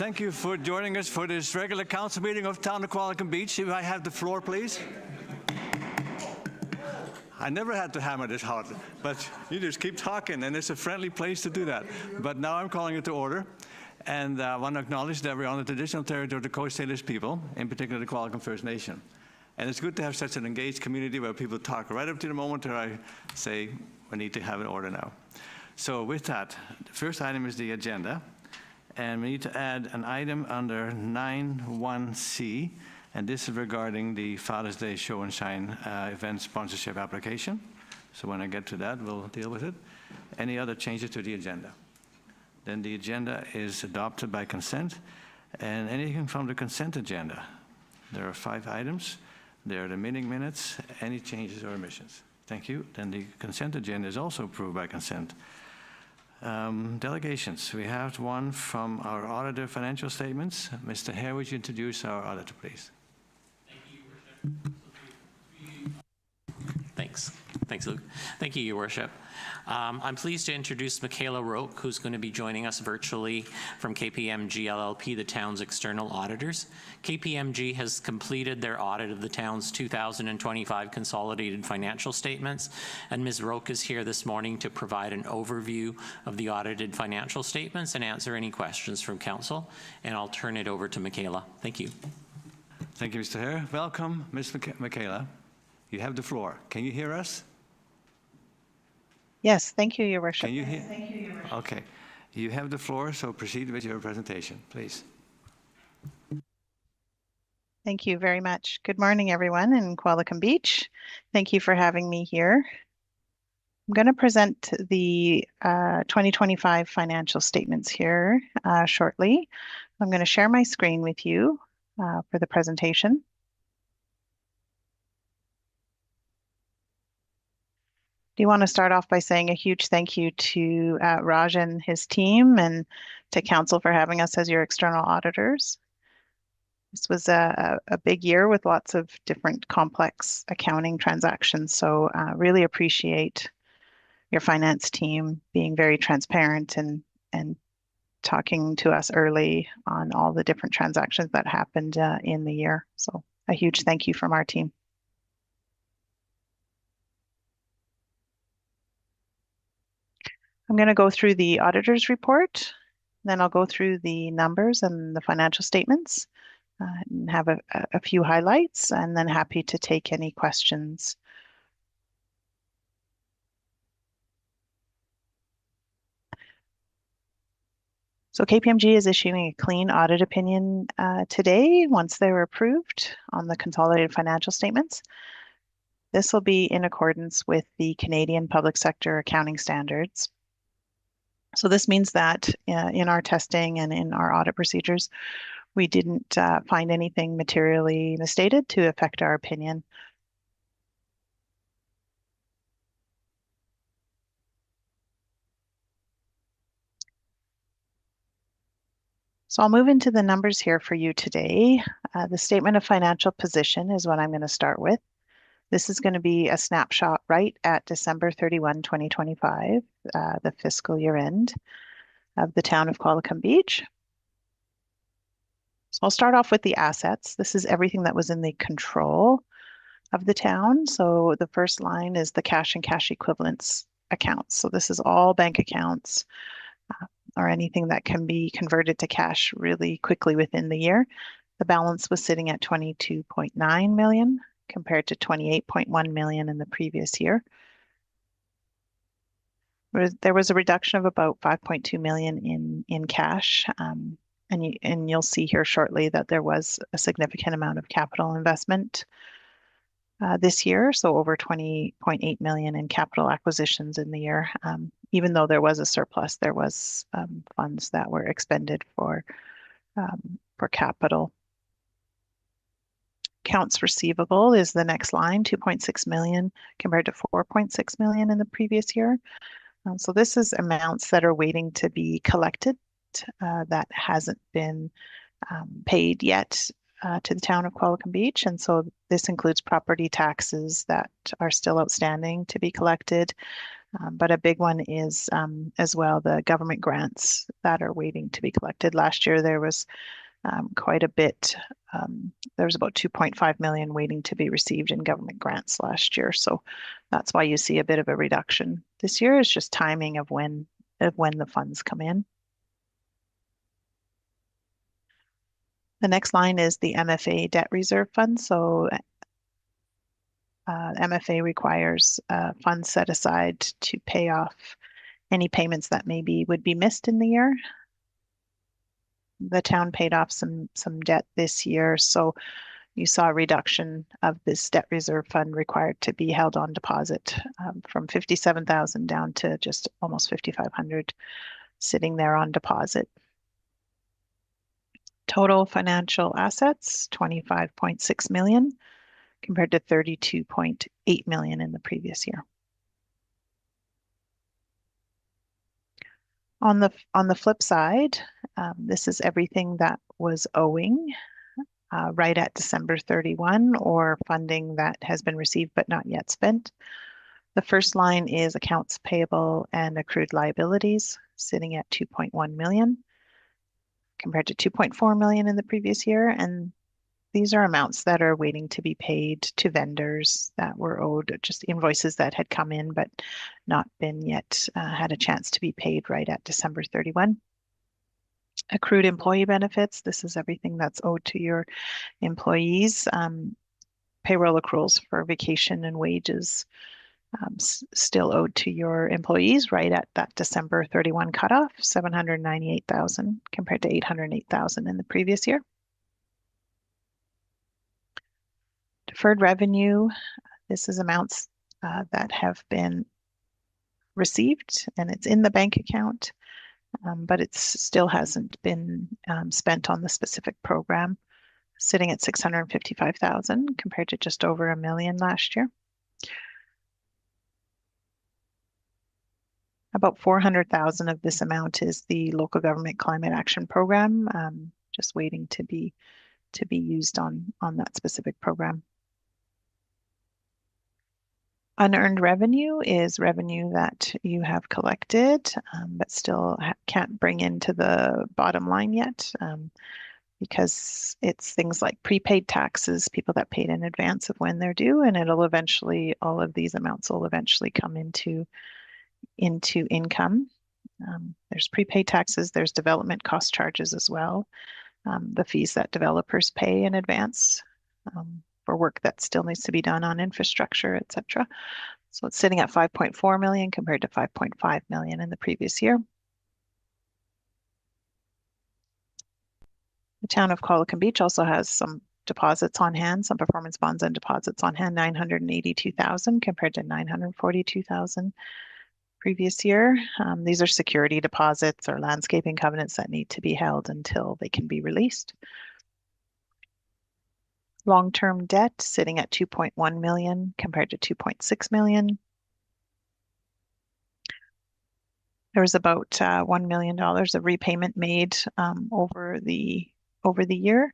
Thank you for joining us for this regular council meeting of Town of Qualicum Beach. If I have the floor, please. I never had to hammer this hard, but you just keep talking, and it's a friendly place to do that. But now I'm calling it to order, and I want to acknowledge that we're on the traditional territory of the Coast Salish people, in particular the Qualicum First Nation. And it's good to have such an engaged community where people talk right up to the moment where I say we need to have an order now. So with that, the first item is the agenda, and we need to add an item under 9.1c. And this is regarding the Father's Day Show and Shine event sponsorship application. So when I get to that, we'll deal with it. Any other changes to the agenda? Then the agenda is adopted by consent. And anything from the consent agenda? There are 5 items. There are the meeting minutes. Any changes or omissions? Thank you. Then the consent agenda is also approved by consent. Delegations. We have one from our auditor financial statements. Mr. Hare, would you introduce our auditor, please? Thanks, Luke. Thank you, Your Worship. I'm pleased to introduce Michaela Roque, who's going to be joining us virtually from KPMG LLP, the town's external auditors. KPMG has completed their audit of the town's 2025 consolidated financial statements, and Ms. Roque is here this morning to provide an overview of the audited financial statements and answer any questions from council. And I'll turn it over to Michaela. Thank you. Thank you, Mr. Hare. Welcome, Ms. Michaela. You have the floor. Can you hear us? Yes, thank you, Your Worship. Can you hear? Thank you, Your Worship. Okay. You have the floor, so proceed with your presentation, please. Thank you very much. Good morning, everyone in Qualicum Beach. Thank you for having me here. I'm going to present the 2025 financial statements here shortly. I'm going to share my screen with you for the presentation. Do you want to start off by saying a huge thank you to Raj and his team and to council for having us as your external auditors. This was a big year with lots of different complex accounting transactions, so really appreciate your finance team being very transparent and talking to us early on all the different transactions that happened in the year. So a huge thank you from our team. I'm going to go through the auditor's report, then I'll go through the numbers and the financial statements and have a few highlights, and then happy to take any questions. So KPMG is issuing a clean audit opinion today once they were approved on the consolidated financial statements. This will be in accordance with the Canadian Public Sector Accounting Standards. So this means that in our testing and in our audit procedures, we didn't find anything materially misstated to affect our opinion. So I'll move into the numbers here for you today. The statement of financial position is what I'm going to start with. This is going to be a snapshot right at December 31, 2025, the fiscal year end of the town of Qualicum Beach. So I'll start off with the assets. This is everything that was in the control of the town. So the first line is the cash and cash equivalents accounts. So this is all bank accounts or anything that can be converted to cash really quickly within the year. The balance was sitting at 22.9 million. Compared to 28.1 million in the previous year. There was a reduction of about 5.2 million in cash, and you'll see here shortly that there was a significant amount of capital investment this year, so over 20.8 million in capital acquisitions in the year. Even though there was a surplus, there was funds that were expended for capital. Accounts receivable is the next line, 2.6 million compared to 4.6 million in the previous year. So this is amounts that are waiting to be collected that hasn't been paid yet to the town of Qualicum Beach. And so this includes property taxes that are still outstanding to be collected, But a big one is as well the government grants that are waiting to be collected. Last year there was quite a bit. There was about 2.5 million waiting to be received in government grants last year. So that's why you see a bit of a reduction. This year is just timing of when the funds come in. The next line is the MFA debt reserve fund. So MFA requires funds set aside to pay off any payments that would be missed in the year. The town paid off some debt this year, so you saw a reduction of this debt reserve fund required to be held on deposit from 57,000 down to just almost 5,500 sitting there on deposit. Total financial assets, 25.6 million compared to 32.8 million in the previous year. On the flip side, this is everything that was owing right at December 31 or funding that has been received but not yet spent. The first line is accounts payable and accrued liabilities, sitting at 2.1 million compared to 2.4 million in the previous year. And these are amounts that are waiting to be paid to vendors that were owed, just invoices that had come in but not been yet had a chance to be paid right at December 31. Accrued employee benefits, this is everything that's owed to your employees. Payroll accruals for vacation and wages still owed to your employees right at that December 31 cutoff, 798,000 compared to 808,000 in the previous year. Deferred revenue, this is amounts that have been received and it's in the bank account, but it still hasn't been spent on the specific program, sitting at 655,000 compared to just over $1 million last year. About 400,000 of this amount is the local government climate action program, just waiting to be used on that specific program. Unearned revenue is revenue that you have collected, but still can't bring into the bottom line yet, because it's things like prepaid taxes, people that paid in advance of when they're due, and all of these amounts will eventually come into income. There's prepaid taxes, there's development cost charges as well, the fees that developers pay in advance for work that still needs to be done on infrastructure, etc. So it's sitting at 5.4 million compared to 5.5 million in the previous year. The town of Qualicum Beach also has some deposits on hand, some performance bonds and deposits on hand, 982,000 compared to 942,000 previous year. These are security deposits or landscaping covenants that need to be held until they can be released. Long-term debt sitting at 2.1 million compared to 2.6 million. There was about $1 million of repayment made over the year.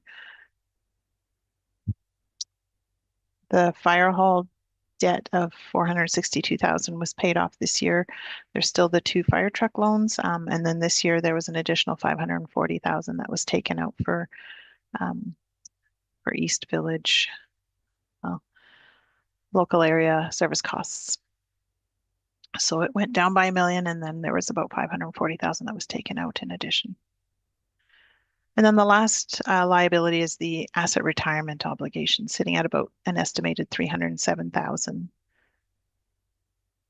The fire hall debt of 462,000 was paid off this year. There's still the 2 fire truck loans, and then this year there was an additional 540,000 that was taken out for East Village local area service costs. So it went down by $1 million, and then there was about 540,000 that was taken out in addition. And then the last liability is the asset retirement obligation, sitting at about an estimated 307,000.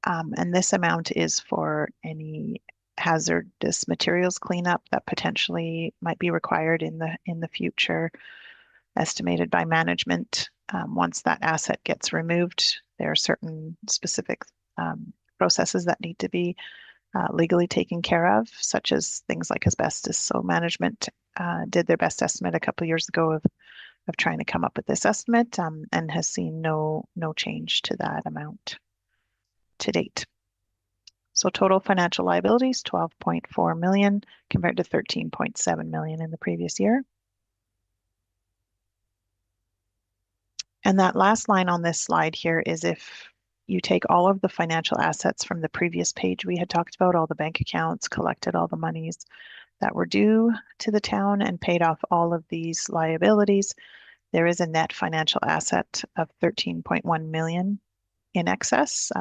And this amount is for any hazardous materials cleanup that potentially might be required in the future, estimated by management. Once that asset gets removed, there are certain specific processes that need to be legally taken care of, such as things like asbestos. So management did their best estimate a couple of years ago of trying to come up with this estimate, and has seen no change to that amount to date. So total financial liabilities, 12.4 million compared to 13.7 million in the previous year. And that last line on this slide here is if you take all of the financial assets from the previous page we had talked about, all the bank accounts, collected all the monies that were due to the town and paid off all of these liabilities. There is a net financial asset of 13.1 million in excess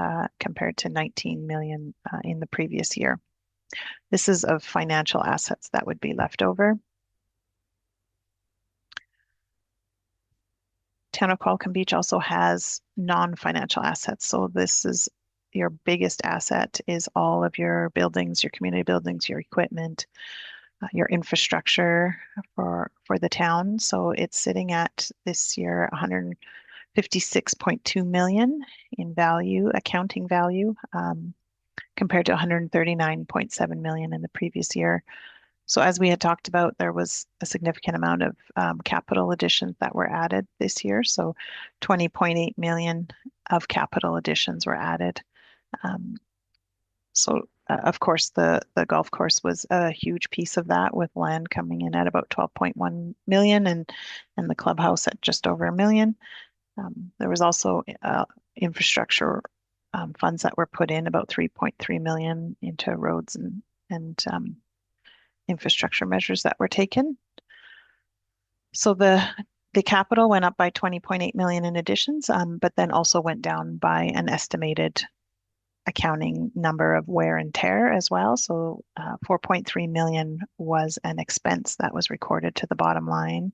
compared to 19 million in the previous year. This is of financial assets that would be left over. Town of Qualicum Beach also has non-financial assets. So this is your biggest asset is all of your buildings, your community buildings, your equipment, your infrastructure for the town. So it's sitting at this year 156.2 million in value, accounting value, compared to 139.7 million in the previous year. So as we had talked about, there was a significant amount of capital additions that were added this year. So 20.8 million of capital additions were added. Of course, the golf course was a huge piece of that, with land coming in at about 12.1 million and the clubhouse at just over $1 million. There was also infrastructure funds that were put in, about 3.3 million into roads and infrastructure measures that were taken. So the capital went up by 20.8 million in additions, but then also went down by an estimated accounting number of wear and tear as well. So 4.3 million was an expense that was recorded to the bottom line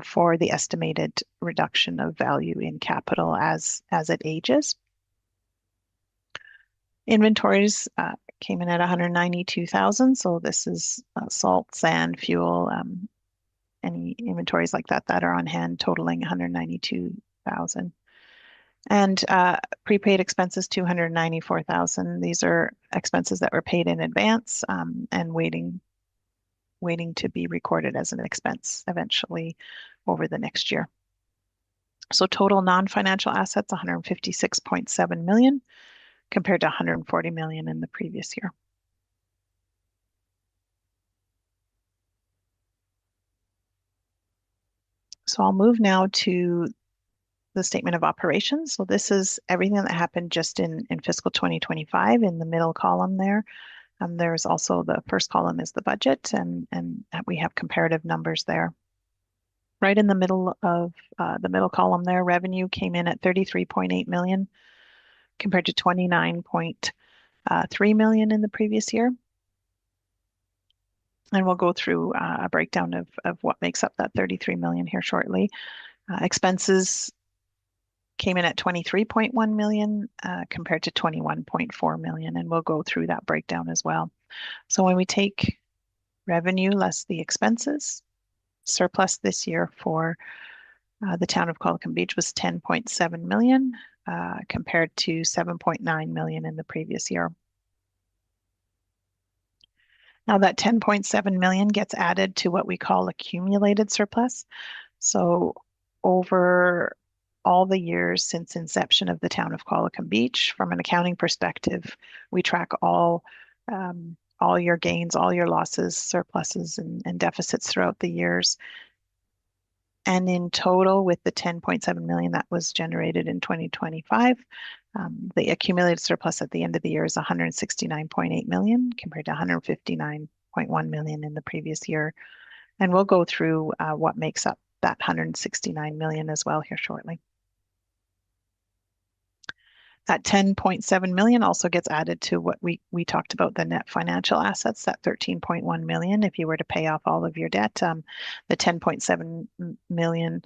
for the estimated reduction of value in capital as it ages. Inventories came in at 192,000. So this is salt, sand, fuel, any inventories like that are on hand totaling 192,000. And prepaid expenses, 294,000. These are expenses that were paid in advance and waiting to be recorded as an expense eventually over the next year. So total non-financial assets, 156.7 million compared to 140 million in the previous year. So I'll move now to the statement of operations. So this is everything that happened just in fiscal 2025 in the middle column there. There's also the first column is the budget, and we have comparative numbers there. Right in the middle of the middle column there, revenue came in at 33.8 million compared to 29.3 million in the previous year. And we'll go through a breakdown of what makes up that 33 million here shortly. Expenses came in at 23.1 million compared to 21.4 million, and we'll go through that breakdown as well. So when we take revenue less the expenses, surplus this year for the town of Qualicum Beach was 10.7 million compared to 7.9 million in the previous year. Now that 10.7 million gets added to what we call accumulated surplus. So over all the years since inception of the town of Qualicum Beach, from an accounting perspective, we track all your gains, all your losses, surpluses, and deficits throughout the years. And in total, with the 10.7 million that was generated in 2025, the accumulated surplus at the end of the year is 169.8 million compared to 159.1 million in the previous year. And we'll go through what makes up that 169 million as well here shortly. That 10.7 million also gets added to what we talked about, the net financial assets, that 13.1 million. If you were to pay off all of your debt, the 10.7 million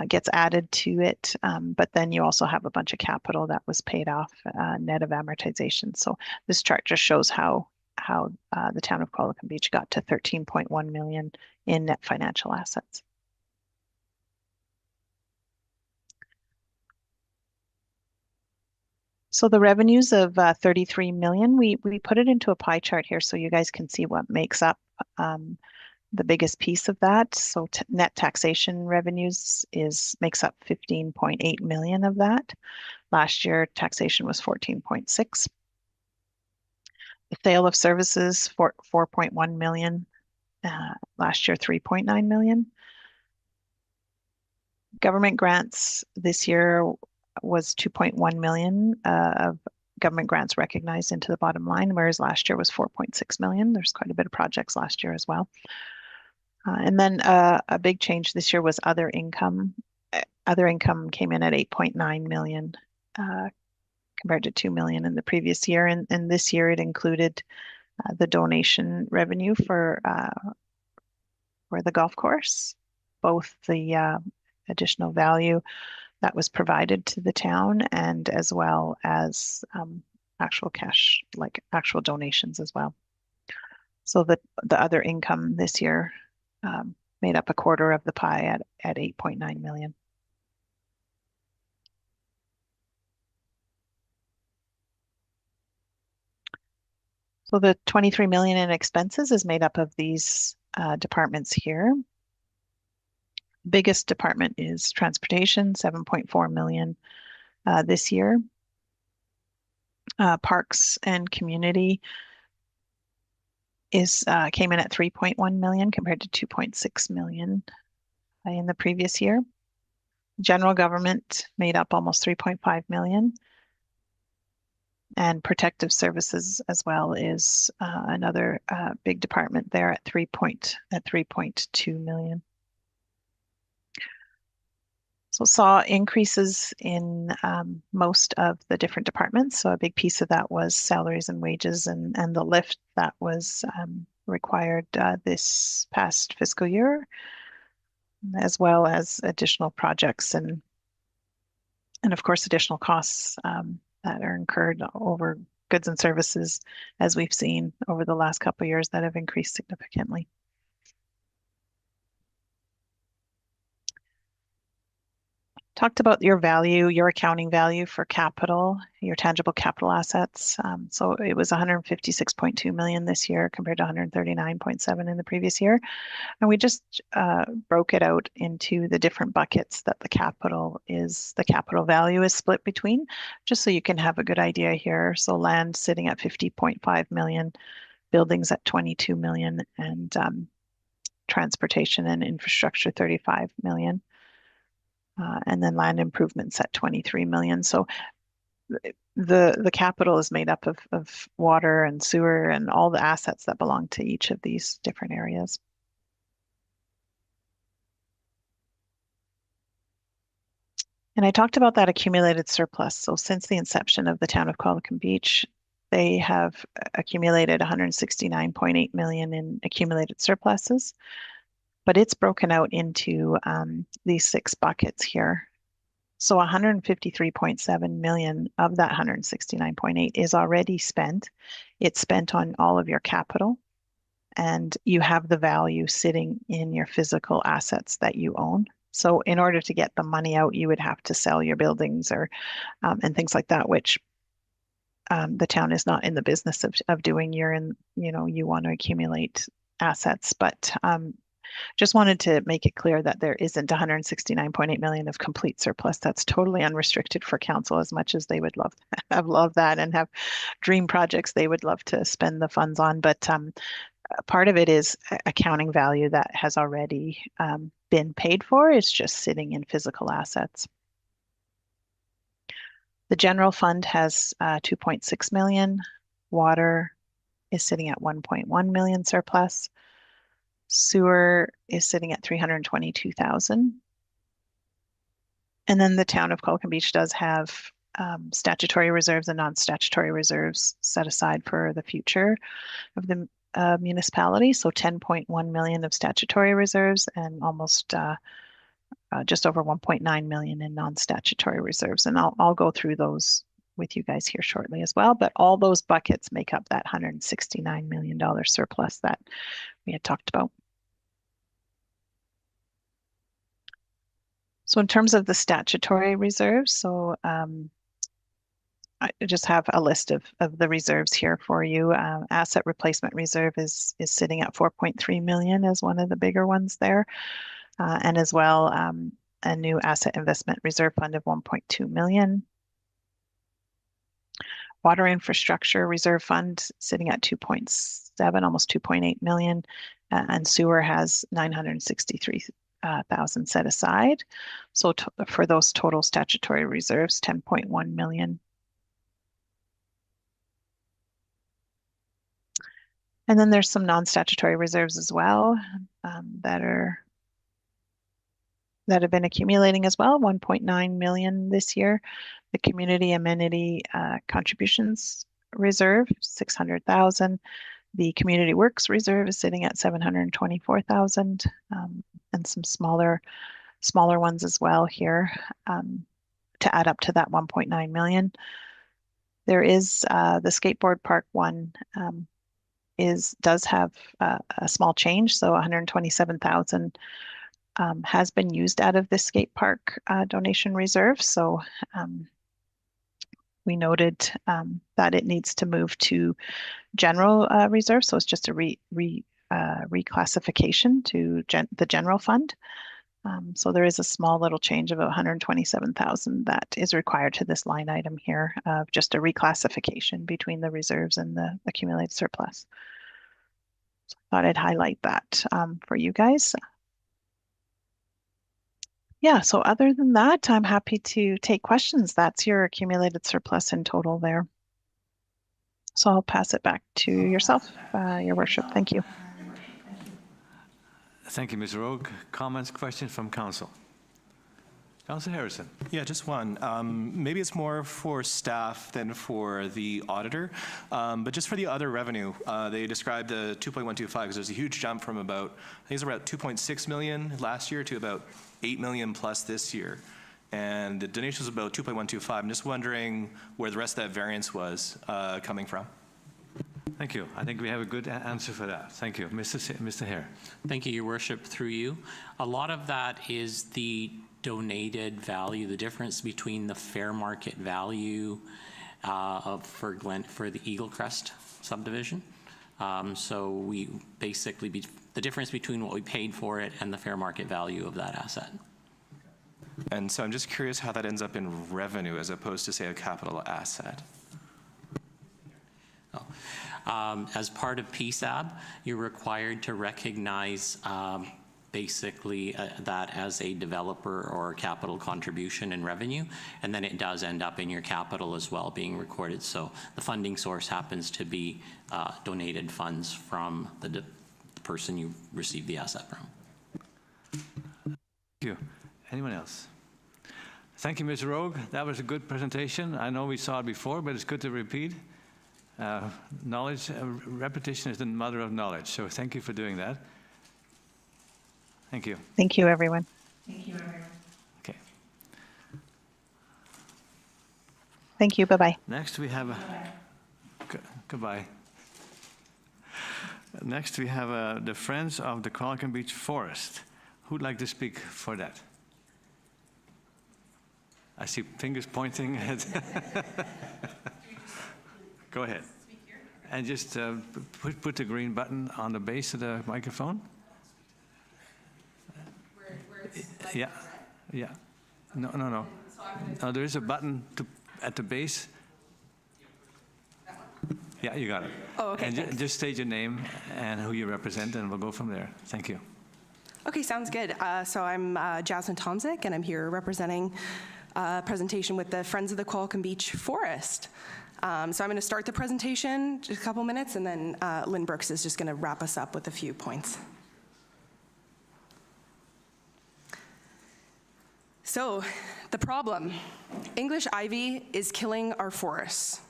gets added to it, but then you also have a bunch of capital that was paid off net of amortization. So this chart just shows how the town of Qualicum Beach got to 13.1 million in net financial assets. So the revenues of 33 million, we put it into a pie chart here so you guys can see what makes up the biggest piece of that. So net taxation revenues makes up 15.8 million of that. Last year, taxation was 14.6. The sale of services, 4.1 million. Last year, 3.9 million. Government grants this year was 2.1 million of government grants recognized into the bottom line, whereas last year was 4.6 million. There's quite a bit of projects last year as well. And then a big change this year was other income. Other income came in at 8.9 million compared to 2 million in the previous year. And this year it included the donation revenue for the golf course, both the additional value that was provided to the town and as well as actual cash, like actual donations as well. So the other income this year made up a quarter of the pie at 8.9 million. So the 23 million in expenses is made up of these departments here. Biggest department is transportation, 7.4 million this year. Parks and community came in at 3.1 million compared to 2.6 million in the previous year. General government made up almost 3.5 million. And protective services as well is another big department there at 3.2 million. So saw increases in most of the different departments. So a big piece of that was salaries and wages and the lift that was required this past fiscal year, as well as additional projects and of course additional costs that are incurred over goods and services, as we've seen over the last couple of years, that have increased significantly. Talked about your value, your accounting value for capital, your tangible capital assets. So it was 156.2 million this year compared to 139.7 in the previous year. And we just broke it out into the different buckets that the capital value is split between, just so you can have a good idea here. So land sitting at 50.5 million, buildings at 22 million, and transportation and infrastructure 35 million. And then land improvements at 23 million. So the capital is made up of water and sewer and all the assets that belong to each of these different areas. And I talked about that accumulated surplus. So since the inception of the town of Qualicum Beach, they have accumulated 169.8 million in accumulated surpluses. But it's broken out into these 6 buckets here. So 153.7 million of that 169.8 is already spent. It's spent on all of your capital, and you have the value sitting in your physical assets that you own. So in order to get the money out, you would have to sell your buildings or and things like that, which the town is not in the business of doing. You want to accumulate assets, but just wanted to make it clear that there isn't 169.8 million of complete surplus. That's totally unrestricted for council, as much as they would love that and have dream projects they would love to spend the funds on. But part of it is accounting value that has already been paid for. It's just sitting in physical assets. The general fund has 2.6 million. Water is sitting at 1.1 million surplus. Sewer is sitting at 322,000. And then the town of Qualicum Beach does have statutory reserves and non-statutory reserves set aside for the future of the municipality. So 10.1 million of statutory reserves and almost just over 1.9 million in non-statutory reserves. And I'll go through those with you guys here shortly as well. But all those buckets make up that $169 million surplus that we had talked about. So in terms of the statutory reserves, so I just have a list of the reserves here for you. Asset replacement reserve is sitting at 4.3 million as one of the bigger ones there. And as well, a new asset investment reserve fund of 1.2 million. Water infrastructure reserve fund sitting at 2.7, almost 2.8 million. And sewer has 963 $600,000 set aside. So for those total statutory reserves, 10.1 million. And then there's some non-statutory reserves as well that have been accumulating as well, 1.9 million this year. The community amenity contributions reserve, 600,000. The community works reserve is sitting at 724,000, and some smaller ones as well here to add up to that 1.9 million. There is the skateboard park one does have a small change, so 127,000 has been used out of the skate park donation reserve. So we noted that it needs to move to general reserve. So it's just a reclassification to the general fund. So there is a small little change of 127,000 that is required to this line item here of just a reclassification between the reserves and the accumulated surplus. So I thought I'd highlight that for you guys. Yeah, so other than that, I'm happy to take questions. That's your accumulated surplus in total there. So I'll pass it back to yourself, Your Worship. Thank you. Thank you, Ms. Rogue. Comments, questions from Council? Councillor Harrison. Yeah, just one. Maybe it's more for staff than for the auditor, but just for the other revenue, they described the 2.125 because there's a huge jump from about, I think it's about 2.6 million last year to about 8 million plus this year. And the donation was about 2.125. I'm just wondering where the rest of that variance was coming from. Thank you. I think we have a good answer for that. Thank you. Mr. Hare. Thank you, Your Worship, through you. A lot of that is the donated value, the difference between the fair market value for the Eaglecrest subdivision. So we basically, the difference between what we paid for it and the fair market value of that asset. And so I'm just curious how that ends up in revenue as opposed to, say, a capital asset. Oh. As part of PSAB, you're required to recognize basically that as a developer or capital contribution and revenue, and then it does end up in your capital as well being recorded. So the funding source happens to be donated funds from the person you received the asset from. Thank you. Anyone else? Thank you, Ms. Rogue. That was a good presentation. I know we saw it before, but it's good to repeat. Repetition is the mother of knowledge. So thank you for doing that. Thank you. Thank you, everyone. Thank you, everyone. Okay. Thank you. Bye-bye. Next we have goodbye. Next we have the Friends of the Qualicum Beach Forest. Who'd like to speak for that? I see fingers pointing at. Go ahead. And just put the green button on the base of the microphone. Where it's Yeah, yeah. No. No, there is a button at the base. Yeah, you got it. Oh, okay. And just state your name and who you represent, and we'll go from there. Thank you. Okay, sounds good. So I'm Jasmine Tomzik, and I'm here representing a presentation with the Friends of the Qualicum Beach Forest. So I'm going to start the presentation, just a couple minutes, and then Lynn Brooks is just going to wrap us up with a few points. So, the problem. English ivy is killing our forests.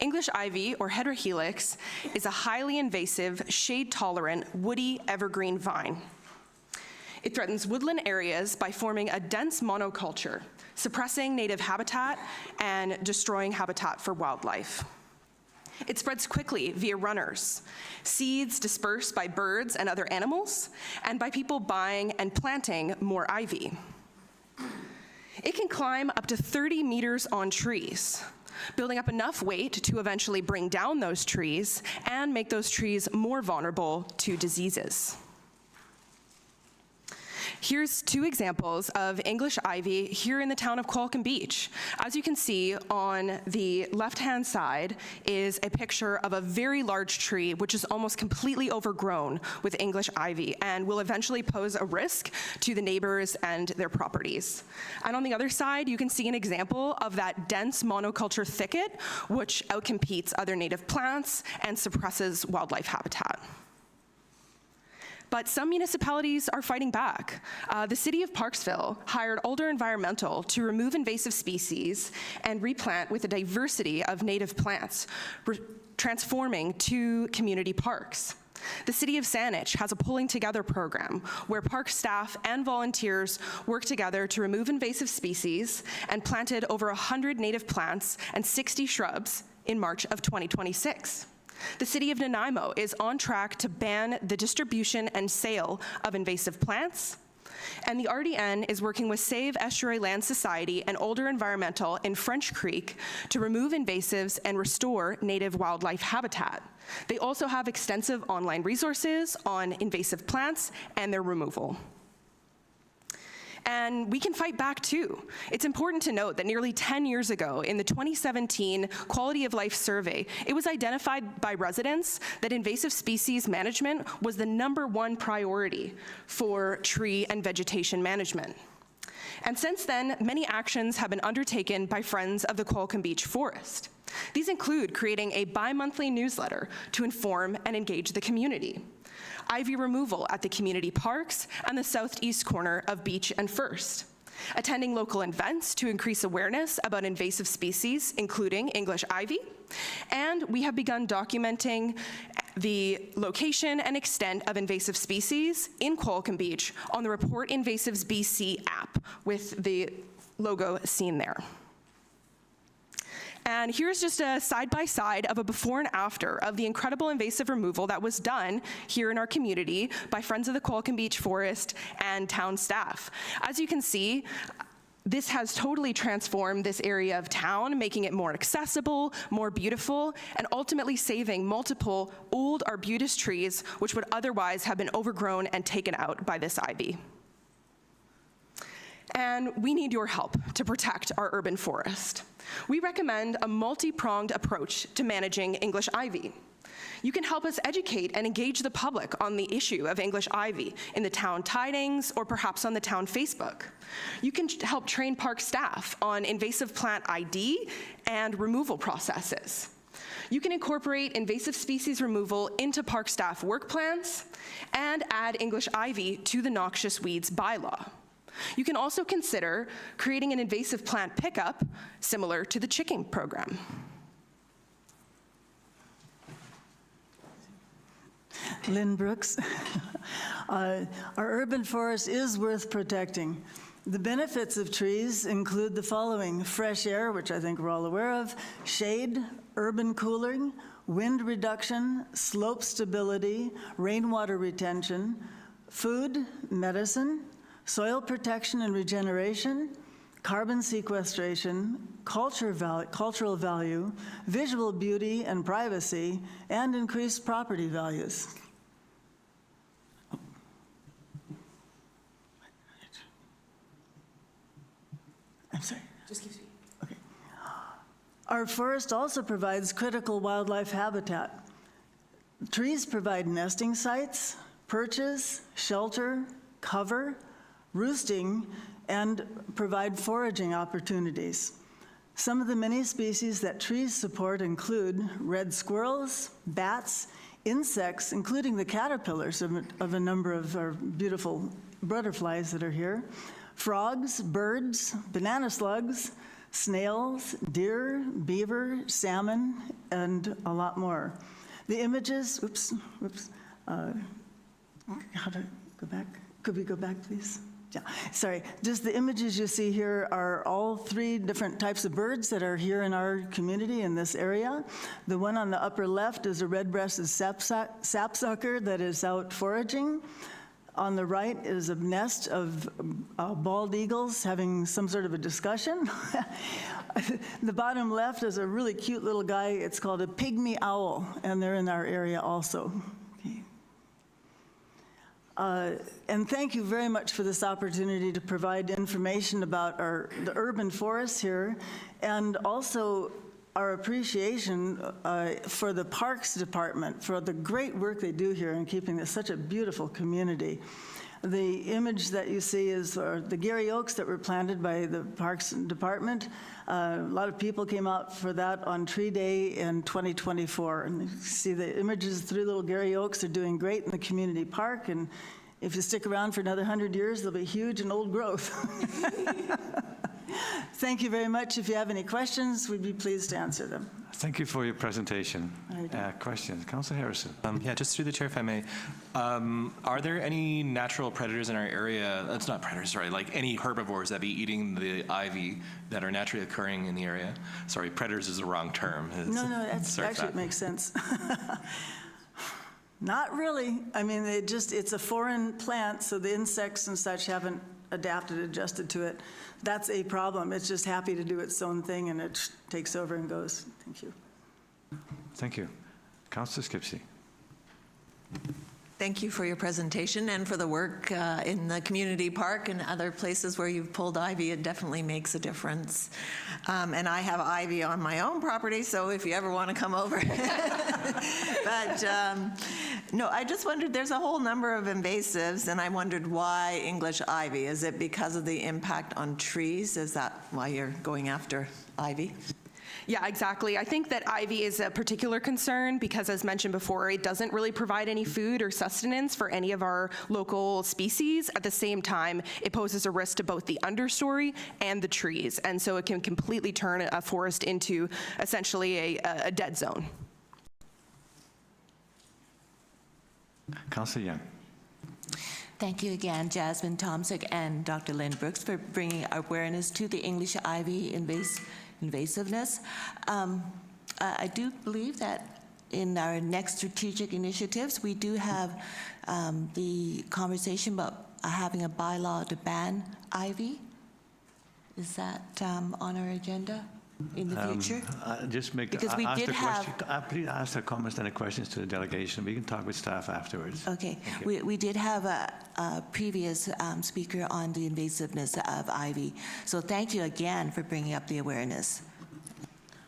English ivy, or heterohelix, is a highly invasive, shade-tolerant, woody evergreen vine. It threatens woodland areas by forming a dense monoculture, suppressing native habitat and destroying habitat for wildlife. It spreads quickly via runners, seeds dispersed by birds and other animals, and by people buying and planting more ivy. It can climb up to 30 meters on trees, building up enough weight to eventually bring down those trees and make those trees more vulnerable to diseases. Here's two examples of English ivy here in the town of Qualicum Beach. As you can see, on the left-hand side is a picture of a very large tree which is almost completely overgrown with English ivy and will eventually pose a risk to the neighbors and their properties. And on the other side, you can see an example of that dense monoculture thicket which outcompetes other native plants and suppresses wildlife habitat. But some municipalities are fighting back. The city of Parksville hired Alder Environmental to remove invasive species and replant with a diversity of native plants, transforming 2 community parks. The city of Saanich has a pulling together program where park staff and volunteers work together to remove invasive species and planted over 100 native plants and 60 shrubs in March of 2026. The city of Nanaimo is on track to ban the distribution and sale of invasive plants, and the RDN is working with Save Estuary Land Society and Alder Environmental in French Creek to remove invasives and restore native wildlife habitat. They also have extensive online resources on invasive plants and their removal. And we can fight back too. It's important to note that nearly 10 years ago, in the 2017 Quality of Life Survey, it was identified by residents that invasive species management was the #1 priority for tree and vegetation management. And since then, many actions have been undertaken by Friends of the Qualicum Beach Forest. These include creating a bi-monthly newsletter to inform and engage the community, ivy removal at the community parks and the southeast corner of Beach and First, attending local events to increase awareness about invasive species, including English ivy, and we have begun documenting the location and extent of invasive species in Qualicum Beach on the Report Invasives BC app with the logo seen there. And here's just a side-by-side of a before and after of the incredible invasive removal that was done here in our community by Friends of the Qualicum Beach Forest and town staff. As you can see, this has totally transformed this area of town, making it more accessible, more beautiful, and ultimately saving multiple old arbutus trees which would otherwise have been overgrown and taken out by this ivy. And we need your help to protect our urban forest. We recommend a multi-pronged approach to managing English ivy. You can help us educate and engage the public on the issue of English ivy in the town tidings or perhaps on the town Facebook. You can help train park staff on invasive plant ID and removal processes. You can incorporate invasive species removal into park staff work plans and add English ivy to the noxious weeds bylaw. You can also consider creating an invasive plant pickup similar to the chicken program. Lynn Brooks. Our urban forest is worth protecting. The benefits of trees include the following: fresh air, which I think we're all aware of, shade, urban cooling, wind reduction, slope stability, rainwater retention, food, medicine, soil protection and regeneration, carbon sequestration, cultural value, visual beauty and privacy, and increased property values. I'm sorry. Just keep speaking. Okay. Our forest also provides critical wildlife habitat. Trees provide nesting sites, perches, shelter, cover, roosting, and provide foraging opportunities. Some of the many species that trees support include red squirrels, bats, insects, including the caterpillars of a number of our beautiful butterflies that are here, frogs, birds, banana slugs, snails, deer, beaver, salmon, and a lot more. The images, how do I go back? Could we go back, please? Yeah, sorry, just the images you see here are all 3 different types of birds that are here in our community in this area. The one on the upper left is a red-breasted sapsucker that is out foraging. On the right is a nest of bald eagles having some sort of a discussion. The bottom left is a really cute little guy. It's called a pygmy owl, and they're in our area also. And thank you very much for this opportunity to provide information about the urban forests here, and also our appreciation for the Parks Department for the great work they do here in keeping this such a beautiful community. The image that you see is the Gary Oaks that were planted by the Parks Department. A lot of people came out for that on Tree Day in 2024. And you see the images, 3 little Gary Oaks are doing great in the community park. And if you stick around for another 100 years, they'll be huge and old growth. Thank you very much. If you have any questions, we'd be pleased to answer them. Thank you for your presentation. Questions? Councillor Harrison. Yeah, just through the chair, if I may. Are there any natural predators in our area? That's not predators, sorry, like any herbivores that be eating the ivy that are naturally occurring in the area? Sorry, predators is the wrong term. No, that's actually, it makes sense. Not really. I mean, it's a foreign plant, so the insects and such haven't adjusted to it. That's a problem. It's just happy to do its own thing, and it takes over and goes. Thank you. Thank you. Councillor Skipsey. Thank you for your presentation and for the work in the community park and other places where you've pulled ivy. It definitely makes a difference. And I have ivy on my own property, so if you ever want to come over. But no, I just wondered, there's a whole number of invasives, and I wondered why English ivy. Is it because of the impact on trees? Is that why you're going after ivy? Yeah, exactly. I think that ivy is a particular concern because, as mentioned before, it doesn't really provide any food or sustenance for any of our local species. At the same time, it poses a risk to both the understory and the trees, and so it can completely turn a forest into essentially a dead zone. Councillor Young. Thank you again, Jasmine Tomsic and Dr. Lynn Brooks, for bringing awareness to the English ivy invasiveness. I do believe that in our next strategic initiatives, we do have the conversation about having a bylaw to ban ivy. Is that on our agenda in the future? Just make Because we did have. Please ask the comments and the questions to the delegation. We can talk with staff afterwards. Okay. We did have a previous speaker on the invasiveness of ivy. So thank you again for bringing up the awareness.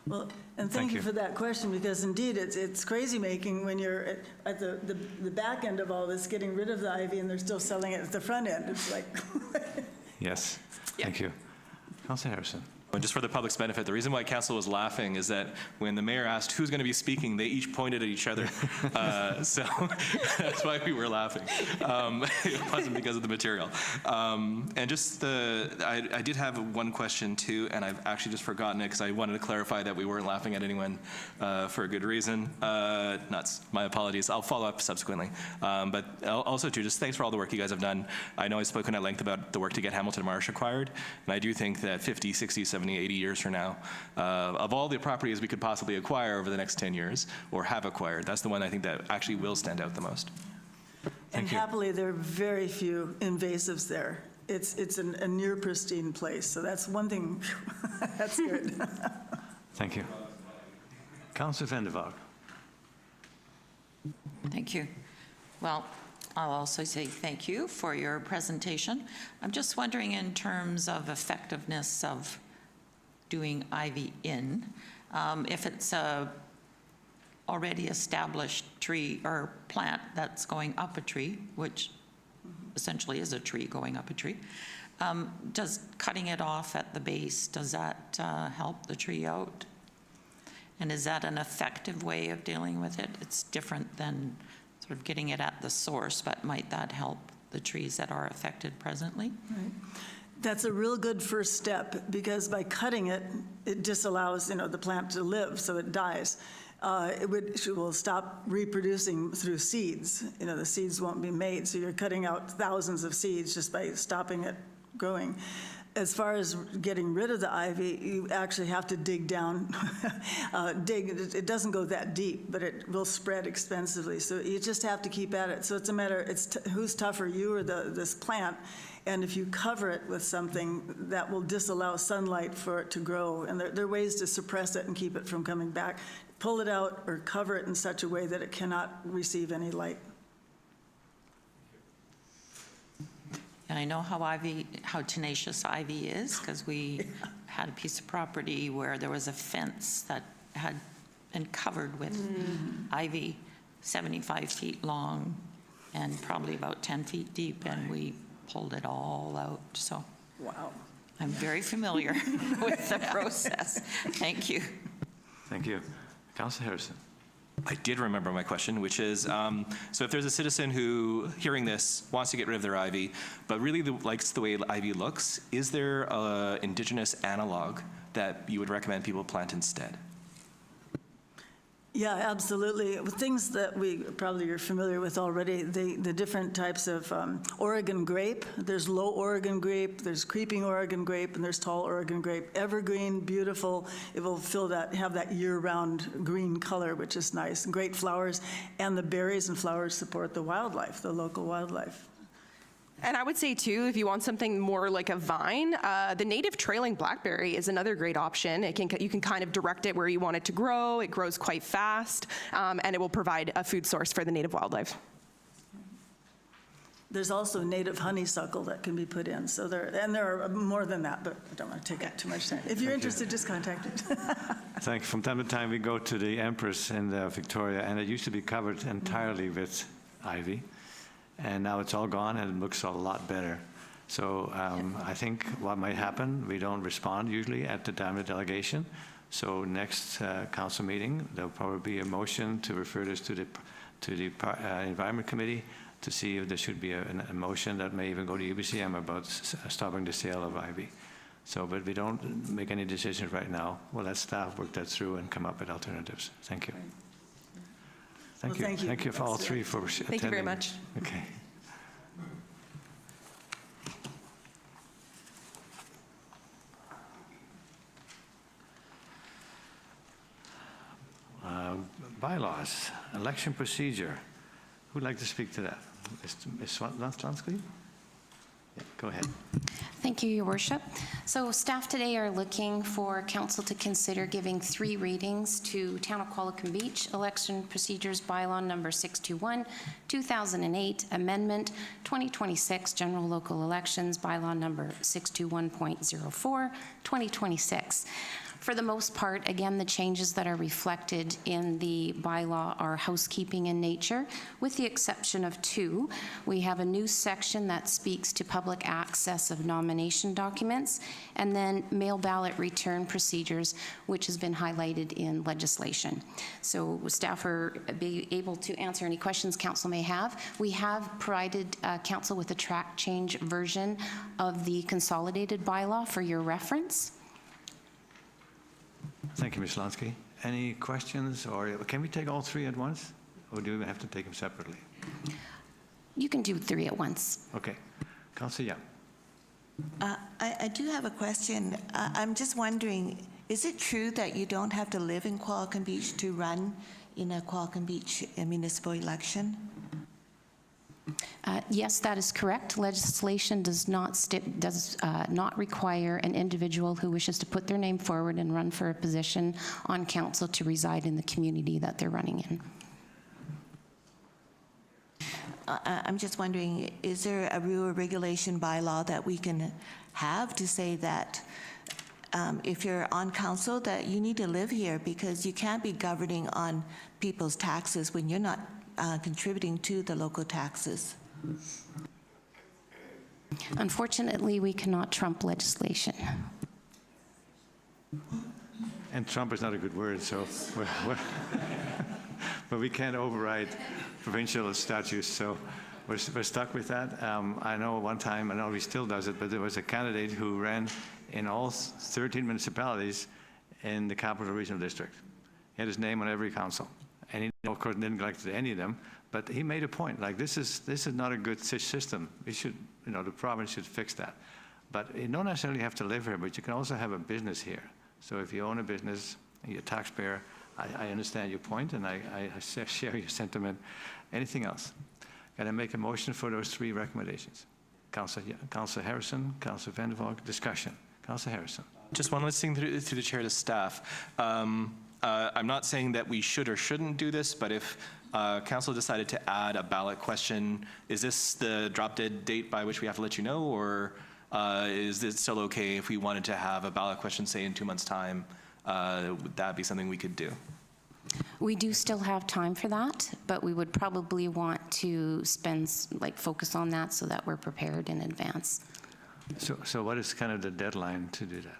Well, and thank you for that question, because indeed it's crazy making when you're at the back end of all this, getting rid of the ivy, and they're still selling it at the front end. It's like. Yes. Thank you. Councillor Harrison. And just for the public's benefit, the reason why council was laughing is that when the mayor asked who's going to be speaking, they each pointed at each other. So that's why we were laughing. It wasn't because of the material. And just I did have one question too, and I've actually just forgotten it because I wanted to clarify that we weren't laughing at anyone for a good reason. Nuts. My apologies. I'll follow up subsequently. But also too, just thanks for all the work you guys have done. I know I've spoken at length about the work to get Hamilton Marsh acquired, and I do think that 50, 60, 70, 80 years from now, of all the properties we could possibly acquire over the next 10 years, or have acquired, that's the one I think that actually will stand out the most. And happily, there are very few invasives there. It's a near pristine place, so that's one thing. That's good. Thank you. Councillor Vander. Thank you. Well, I'll also say thank you for your presentation. I'm just wondering, in terms of effectiveness of doing ivy in, if it's a already established tree or plant that's going up a tree, which essentially is a tree going up a tree, does cutting it off at the base, does that help the tree out? And is that an effective way of dealing with it? It's different than sort of getting it at the source, but might that help the trees that are affected presently? Right. That's a real good first step, because by cutting it, it disallows, the plant to live, so it dies. It will stop reproducing through seeds. The seeds won't be made, so you're cutting out thousands of seeds just by stopping it growing. As far as getting rid of the ivy, you actually have to dig down. It doesn't go that deep, but it will spread extensively. So you just have to keep at it. So it's a matter, who's tougher, you or this plant? And if you cover it with something, that will disallow sunlight for it to grow. And there are ways to suppress it and keep it from coming back. Pull it out or cover it in such a way that it cannot receive any light. And I know how tenacious ivy is, because we had a piece of property where there was a fence that had been covered with ivy, 75 feet long and probably about 10 feet deep, and we pulled it all out. So Wow. I'm very familiar with the process. Thank you. Thank you. Councillor Harrison. I did remember my question, which is, so if there's a citizen who, hearing this, wants to get rid of their ivy, but really likes the way ivy looks, is there an Indigenous analog that you would recommend people plant instead? Yeah, absolutely. Things that we probably are familiar with already, the different types of Oregon grape. There's low Oregon grape, there's creeping Oregon grape, and there's tall Oregon grape. Evergreen, beautiful. It will have that year-round green color, which is nice. And great flowers, and the berries and flowers support the wildlife, the local wildlife. And I would say, too, if you want something more like a vine, the native trailing blackberry is another great option. You can kind of direct it where you want it to grow. It grows quite fast, and it will provide a food source for the native wildlife. There's also native honeysuckle that can be put in. So there are more than that, but I don't want to take up too much time. If you're interested, just contact it. Thank you. From time to time, we go to the Empress in Victoria, and it used to be covered entirely with ivy. And now it's all gone, and it looks a lot better. So I think what might happen, we don't respond usually at the time of delegation. So next council meeting, there'll probably be a motion to refer this to the Environment Committee to see if there should be a motion that may even go to UBCM about stopping the sale of ivy. So, but we don't make any decisions right now. We'll let staff work that through and come up with alternatives. Thank you. Thank you. Thank you. Thank you for all three for attending. Thank you very much. Okay. Bylaws, election procedure. Who'd like to speak to that? Ms. Lansky? Yeah, go ahead. Thank you, Your Worship. So staff today are looking for council to consider giving 3 readings to Town of Qualicum Beach Election Procedures Bylaw number 621, 2008, Amendment 2026, General Local Elections Bylaw number 621.04, 2026. For the most part, again, the changes that are reflected in the bylaw are housekeeping in nature, with the exception of 2. We have a new section that speaks to public access of nomination documents, and then mail ballot return procedures, which has been highlighted in legislation. So staff are able to answer any questions council may have. We have provided council with a track change version of the consolidated bylaw for your reference. Thank you, Ms. Lansky. Any questions, or can we take all 3 at once, or do we have to take them separately? You can do 3 at once. Okay. Councillor Young. I do have a question. I'm just wondering, is it true that you don't have to live in Qualicum Beach to run in a Qualicum Beach municipal election? Yes, that is correct. Legislation does not require an individual who wishes to put their name forward and run for a position on council to reside in the community that they're running in. I'm just wondering, is there a rule or regulation bylaw that we can have to say that if you're on council that you need to live here, because you can't be governing on people's taxes when you're not contributing to the local taxes? Unfortunately, we cannot trump legislation. And Trump is not a good word, so but we can't override provincial statutes, so we're stuck with that. I know one time, I know he still does it, but there was a candidate who ran in all 13 municipalities in the Capital Regional District. He had his name on every council, and he, of course, didn't elect any of them. But he made a point, like this is not a good system. We should, the province should fix that. But you don't necessarily have to live here, but you can also have a business here. So if you own a business, and you're a taxpayer, I understand your point, and I share your sentiment. Anything else? Can I make a motion for those 3 recommendations? Councillor Harrison, Councillor Vander, discussion. Councillor Harrison. Just one listening through the chair to staff. I'm not saying that we should or shouldn't do this, but if Council decided to add a ballot question. Is this the drop dead date by which we have to let you know, or is it still okay if we wanted to have a ballot question, say, in 2 months' time? Would that be something we could do? We do still have time for that, but we would probably want to focus on that so that we're prepared in advance. So what is kind of the deadline to do that?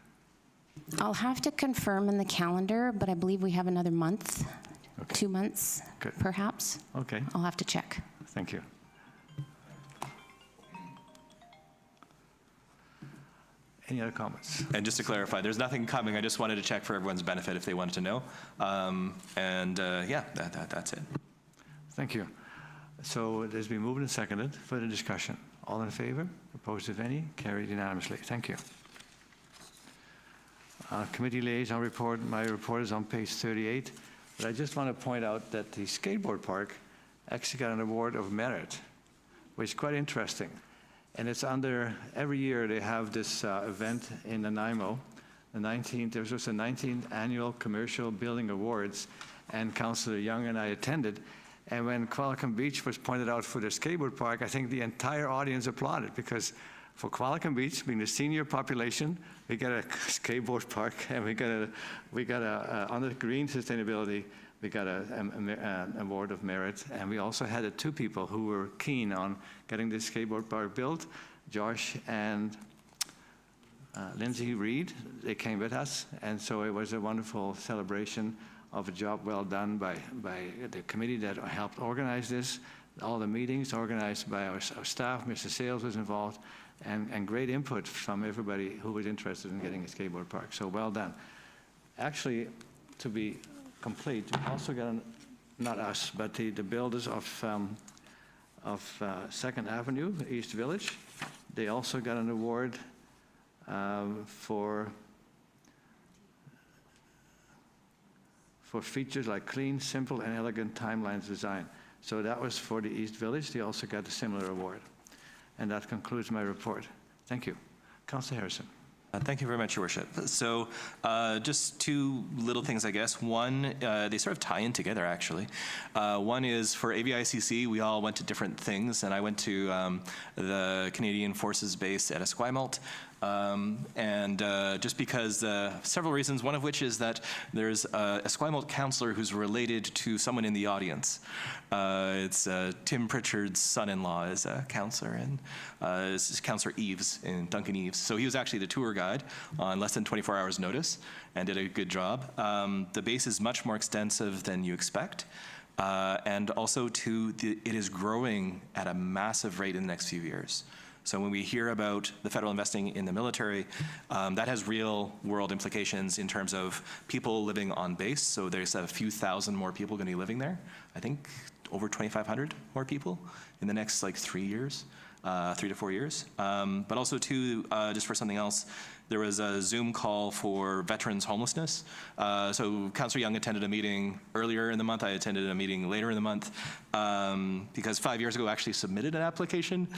I'll have to confirm in the calendar, but I believe we have another month, Okay. 2 months, Good. perhaps. Okay, I'll have to check. thank you. Any other comments? And just to clarify, there's nothing coming. I just wanted to check for everyone's benefit if they wanted to know. Yeah, that's it. Thank you. So it has been moved and seconded. Further discussion. All in favor? Opposed, if any? Carried unanimously. Thank you. Committee liaison report. My report is on page 38. But I just want to point out that the skateboard park actually got an award of merit, which is quite interesting. And it's under, every year they have this event in Nanaimo. There was a 19th Annual Commercial Building Awards, and Councillor Young and I attended. And when Qualicum Beach was pointed out for the skateboard park, I think the entire audience applauded, because for Qualicum Beach, being the senior population, we got a skateboard park, and we got a under green sustainability, we got an award of merit. And we also had two people who were keen on getting this skateboard park built, Josh and Lindsay Reed. They came with us, and so it was a wonderful celebration of a job well done by the committee that helped organize this. All the meetings organized by our staff. Mr. Sales was involved, and great input from everybody who was interested in getting a skateboard park. So well done. Actually, to be complete, we also got, not us, but the builders of 2nd Avenue, East Village. They also got an award for features like clean, simple, and elegant timelines design. So that was for the East Village. They also got a similar award. And that concludes my report. Thank you. Councillor Harrison. Thank you very much, Your Worship. So just two little things, I guess. One, they sort of tie in together, actually. One is for AVICC, we all went to different things, and I went to the Canadian Forces Base at Esquimalt. Just because several reasons, one of which is that there's a Esquimalt councillor who's related to someone in the audience. It's Tim Pritchard's son-in-law is a councillor, and this is Councillor Eves, Duncan Eves. So he was actually the tour guide on less than 24 hours notice and did a good job. The base is much more extensive than you expect. And also, it is growing at a massive rate in the next few years. So when we hear about the federal investing in the military, that has real world implications in terms of people living on base. So there's a few thousand more people going to be living there. I think over 2,500 more people in the next 3 years, 3 to 4 years. But also too, just for something else, there was a Zoom call for veterans homelessness. So Councillor Young attended a meeting earlier in the month. I attended a meeting later in the month because 5 years ago I actually submitted an application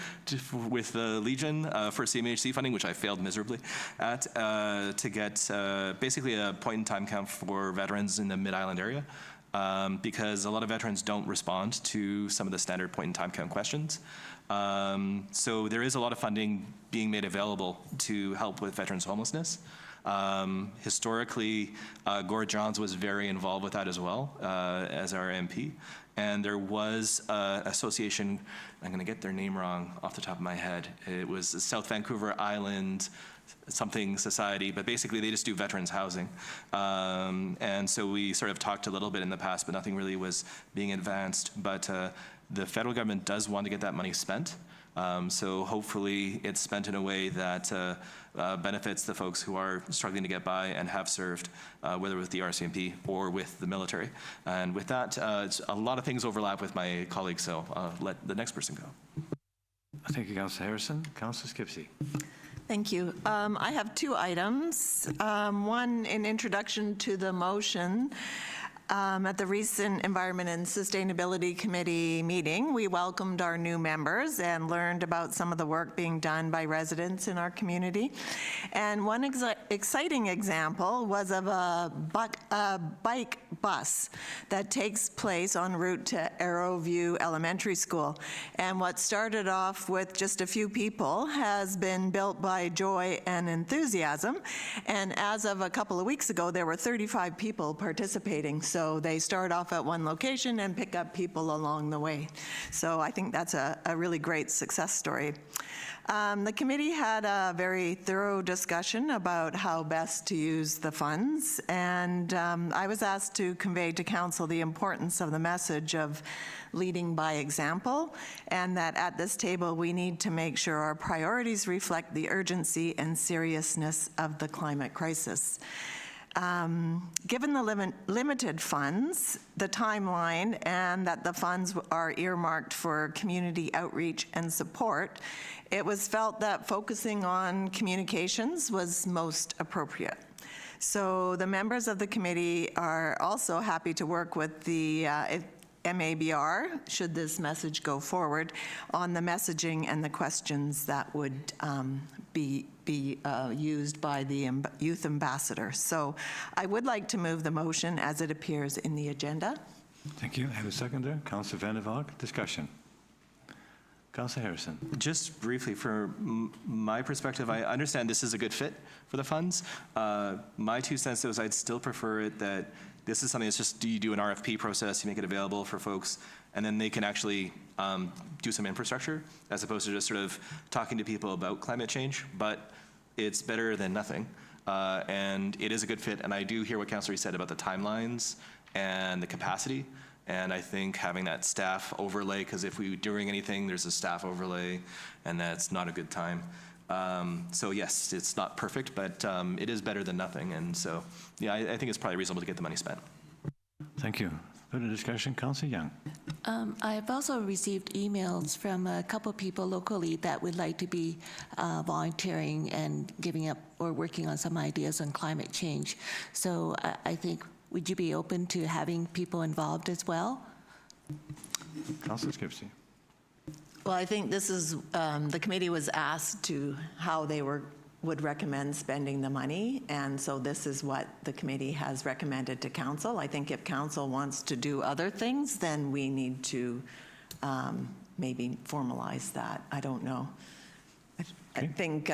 with the Legion for CMHC funding, which I failed miserably at, to get basically a point-in-time count for veterans in the Mid-Island area. Because a lot of veterans don't respond to some of the standard point-in-time count questions. So there is a lot of funding being made available to help with veterans homelessness. Historically, Gord Johns was very involved with that as well as our MP. And there was an association, I'm going to get their name wrong off the top of my head. It was the South Vancouver Island something society, but basically they just do veterans housing. And so we sort of talked a little bit in the past, but nothing really was being advanced. But the federal government does want to get that money spent. So hopefully it's spent in a way that benefits the folks who are struggling to get by and have served, whether with the RCMP or with the military. And with that, a lot of things overlap with my colleagues, so let the next person go. Thank you, Councillor Harrison. Councillor Skipsey. Thank you. I have two items. One, in introduction to the motion. At the recent Environment and Sustainability Committee meeting, we welcomed our new members and learned about some of the work being done by residents in our community. And one exciting example was of a bike bus that takes place en route to Arrowview Elementary School. And what started off with just a few people has been built by joy and enthusiasm. And as of a couple of weeks ago, there were 35 people participating. So they start off at one location and pick up people along the way. So I think that's a really great success story. The committee had a very thorough discussion about how best to use the funds, and I was asked to convey to council the importance of the message of leading by example, and that at this table we need to make sure our priorities reflect the urgency and seriousness of the climate crisis. Given the limited funds, the timeline, and that the funds are earmarked for community outreach and support, it was felt that focusing on communications was most appropriate. So the members of the committee are also happy to work with the MABR, should this message go forward, on the messaging and the questions that would be used by the youth ambassador. So I would like to move the motion as it appears in the agenda. Thank you. I have a seconder. Councillor Vander, Valk. Discussion. Councillor Harrison. Just briefly, from my perspective, I understand this is a good fit for the funds. My 2 cents is I'd still prefer it that this is something that's just, you do an RFP process, you make it available for folks, and then they can actually do some infrastructure, as opposed to just sort of talking to people about climate change. But it's better than nothing, and it is a good fit. And I do hear what Councillor said about the timelines and the capacity. And I think having that staff overlay, because if we're doing anything, there's a staff overlay, and that's not a good time. So yes, it's not perfect, but it is better than nothing. And so, yeah, I think it's probably reasonable to get the money spent. Thank you. Further discussion, Councillor Young. I have also received emails from a couple people locally that would like to be volunteering and giving up or working on some ideas on climate change. So I think, would you be open to having people involved as well? Councillor Skipsey. Well, I think this is, the committee was asked to how they would recommend spending the money, and so this is what the committee has recommended to council. I think if council wants to do other things, then we need to maybe formalize that. I don't know. I think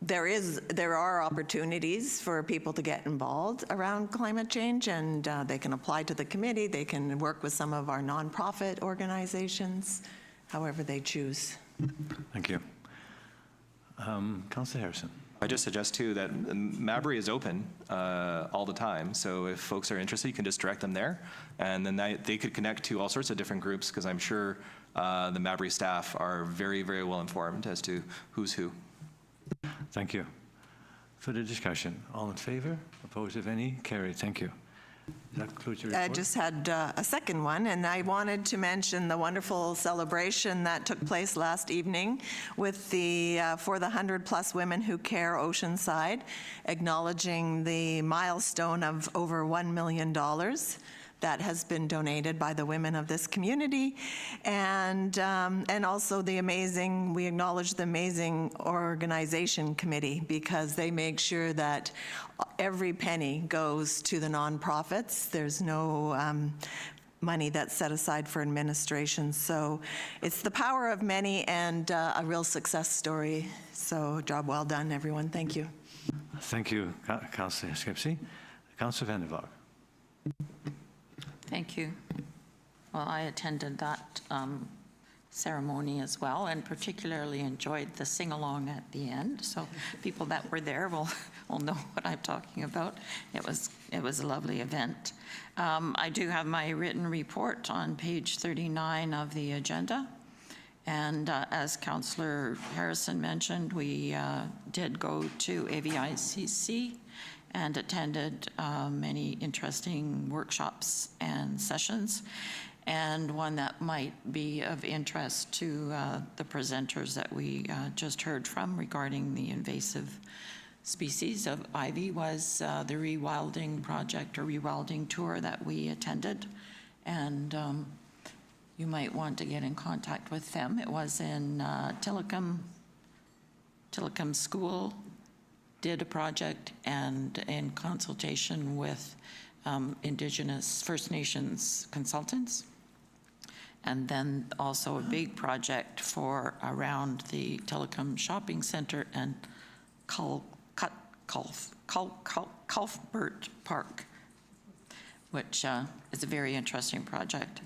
there are opportunities for people to get involved around climate change, and they can apply to the committee. They can work with some of our nonprofit organizations, however they choose. Thank you. Councillor Harrison. I just suggest too that Mabry is open all the time. So if folks are interested, you can just direct them there, and then they could connect to all sorts of different groups, because I'm sure the Mabry staff are very, very well informed as to who's who. Thank you. Further discussion. All in favor? Opposed, if any? Carried. Thank you. That concludes your report. I just had a second one, and I wanted to mention the wonderful celebration that took place last evening with for the 100+ women who care Oceanside, acknowledging the milestone of over $1 million that has been donated by the women of this community, and also we acknowledge the amazing organization committee, because they make sure that every penny goes to the nonprofits. There's no money that's set aside for administration. So it's the power of many, and a real success story. So job well done, everyone. Thank you. Thank you, Councillor Skipsey. Councillor Vander Valk. Thank you. Well, I attended that ceremony as well, and particularly enjoyed the sing-along at the end. So people that were there will know what I'm talking about. It was a lovely event. I do have my written report on page 39 of the agenda. And as Councillor Harrison mentioned, we did go to AVICC and attended many interesting workshops and sessions. And one that might be of interest to the presenters that we just heard from regarding the invasive species of ivy was the rewilding project or rewilding tour that we attended. And you might want to get in contact with them. It was in Qualicum School, did a project, and in consultation with Indigenous First Nations consultants. And then also a big project for around the Telecom Shopping Center and Cuthbert Park, which is a very interesting project.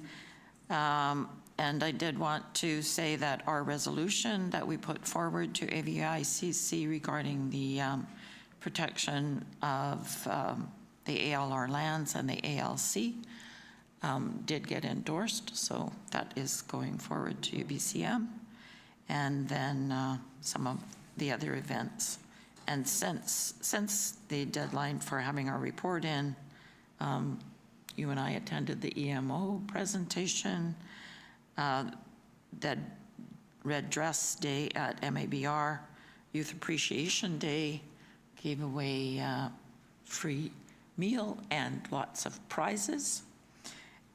And I did want to say that our resolution that we put forward to AVICC regarding the protection of the ALR lands and the ALC did get endorsed, so that is going forward to UBCM. And then some of the other events. And since the deadline for having our report in, you and I attended the EMO presentation, that Red Dress Day at MABR, Youth Appreciation Day, gave away free meal and lots of prizes,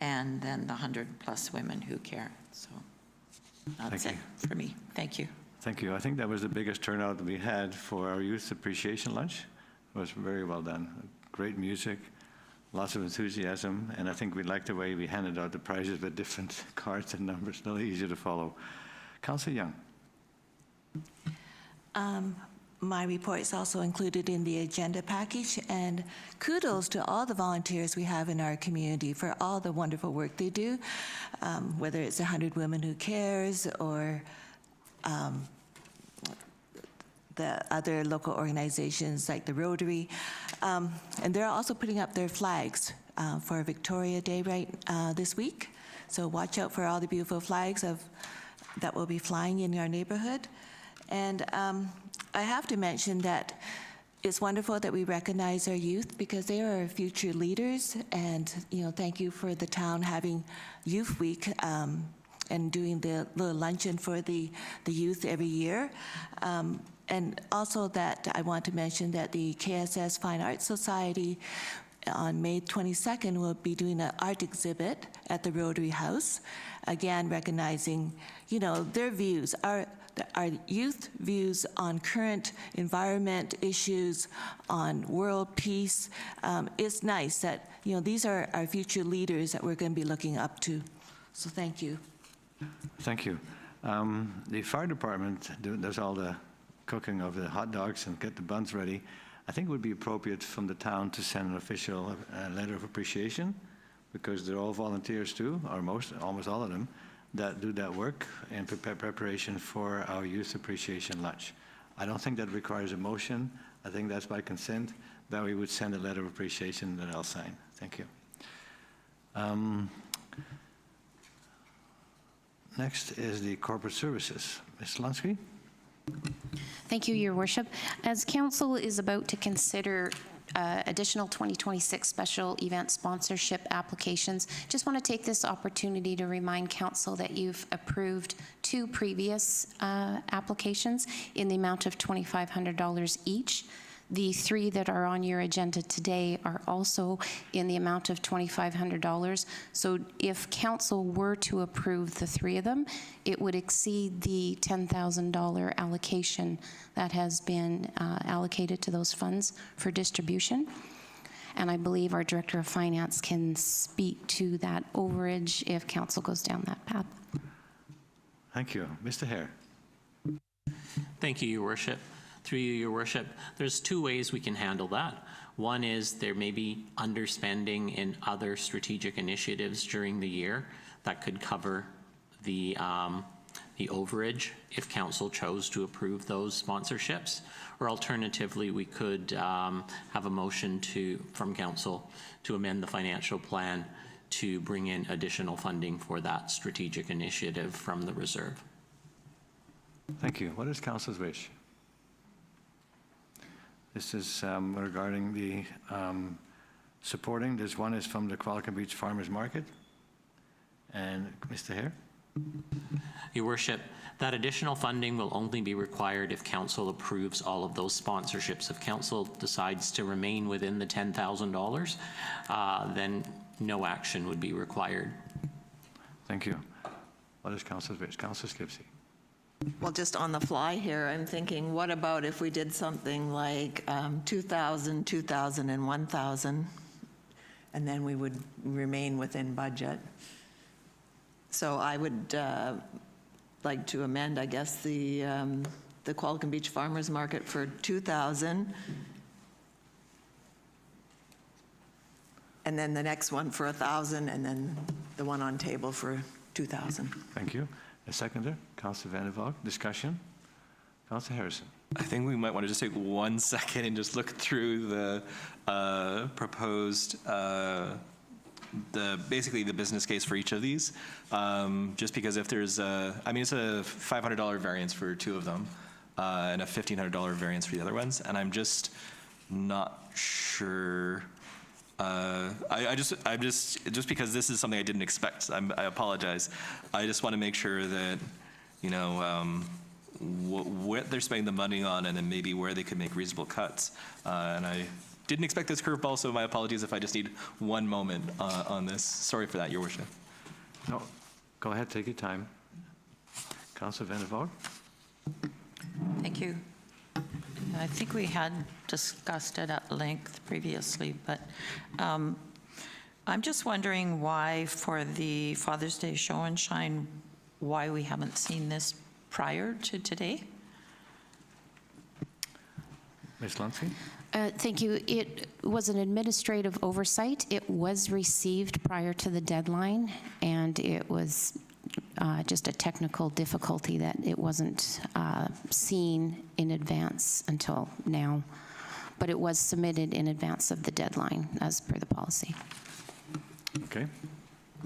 and then the 100+ women who care. So that's it for me. Thank you. Thank you. I think that was the biggest turnout we had for our Youth Appreciation Lunch. It was very well done. Great music, lots of enthusiasm, and I think we liked the way we handed out the prizes with different cards and numbers, really easy to follow. Councillor Young. My report is also included in the agenda package, and kudos to all the volunteers we have in our community for all the wonderful work they do, whether it's 100 Women Who Cares or the other local organizations like the Rotary. And they're also putting up their flags for Victoria Day this week. So watch out for all the beautiful flags that will be flying in our neighborhood. And I have to mention that it's wonderful that we recognize our youth because they are our future leaders. And, thank you for the town having Youth Week and doing the little luncheon for the youth every year. And also that I want to mention that the KSS Fine Arts Society on May 22nd will be doing an art exhibit at the Rotary House, again recognizing, their views, our youth views on current environment issues, on world peace. It's nice that, these are our future leaders that we're going to be looking up to. So thank you. Thank you. The fire department does all the cooking of the hot dogs and get the buns ready. I think it would be appropriate from the town to send an official letter of appreciation, because they're all volunteers too, or almost all of them, that do that work in preparation for our Youth Appreciation Lunch. I don't think that requires a motion. I think that's by consent that we would send a letter of appreciation that I'll sign. Thank you. Next is the corporate services. Ms. Lansky? Thank you, Your Worship. As Council is about to consider additional 2026 special event sponsorship applications, just want to take this opportunity to remind Council that you've approved 2 previous applications in the amount of $2,500 each. The 3 that are on your agenda today are also in the amount of $2,500. So if Council were to approve the 3 of them, it would exceed the $10,000 allocation that has been allocated to those funds for distribution. And I believe our Director of Finance can speak to that overage if Council goes down that path. Thank you. Mr. Hare. Thank you, Your Worship. Through you, Your Worship, there's 2 ways we can handle that. One is there may be underspending in other strategic initiatives during the year that could cover the overage if Council chose to approve those sponsorships. Or alternatively, we could have a motion from Council to amend the financial plan to bring in additional funding for that strategic initiative from the reserve. Thank you. What is Council's wish? This is regarding the supporting. This one is from the Qualicum Beach Farmers Market. And Mr. Hare? Your Worship, that additional funding will only be required if Council approves all of those sponsorships. If Council decides to remain within the $10,000, then no action would be required. Thank you. What is Council's wish? Councillor Skipsey. Well, just on the fly here, I'm thinking, what about if we did something like 2,000, 2,000, and 1,000? and then we would remain within budget. So I would like to amend, I guess, the Qualicum Beach Farmers Market for 2,000. And then the next one for 1,000, and then the one on table for 2,000. Thank you. A seconder, Councillor Vander Valk. Discussion. Councillor Harrison. I think we might want to just take 1 second and just look through the proposed, basically the business case for each of these. Just because if there's I mean, it's a $500 variance for 2 of them and a $1,500 variance for the other ones. And I'm just not sure. Just because this is something I didn't expect, I apologize. I just want to make sure that, you know, what they're spending the money on, and then maybe where they could make reasonable cuts. And I didn't expect this curveball, so my apologies if I just need 1 moment on this. Sorry for that, Your Worship. No, go ahead, take your time. Councillor Vander Valk. Thank you. I think we had discussed it at length previously, but I'm just wondering why for the Father's Day Show and Shine, why we haven't seen this prior to today? Ms. Lansky. Thank you. It was an administrative oversight. It was received prior to the deadline, and it was just a technical difficulty that it wasn't seen in advance until now. But it was submitted in advance of the deadline, as per the policy. Okay.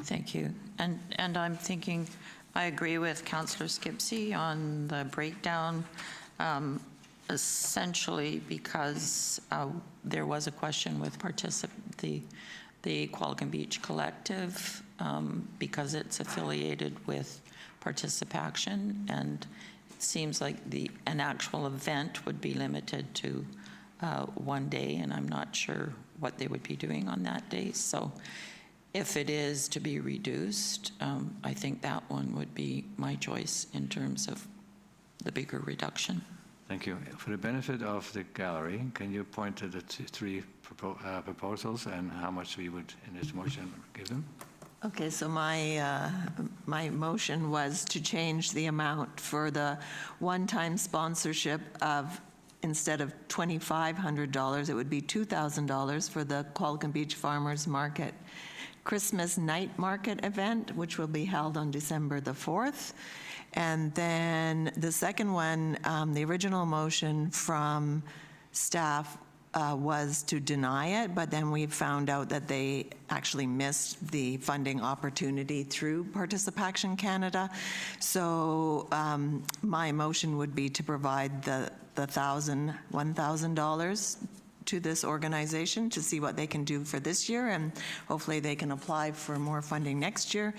Thank you. And I'm thinking, I agree with Councillor Skipsey on the breakdown, essentially because there was a question with the Qualicum Beach Collective, because it's affiliated with Participation, and it seems like an actual event would be limited to 1 day, and I'm not sure what they would be doing on that day. So if it is to be reduced, I think that one would be my choice in terms of the bigger reduction. Thank you. For the benefit of the gallery, can you point to the 3 proposals and how much we would, in this motion, give them? Okay, so my motion was to change the amount for the one-time sponsorship of, instead of $2,500, it would be $2,000 for the Qualicum Beach Farmers Market Christmas Night Market event, which will be held on December the 4th. And then the second one, the original motion from staff was to deny it, but then we found out that they actually missed the funding opportunity through Participation Canada. So my motion would be to provide the $1,000 to this organization to see what they can do for this year, and hopefully they can apply for more funding next year.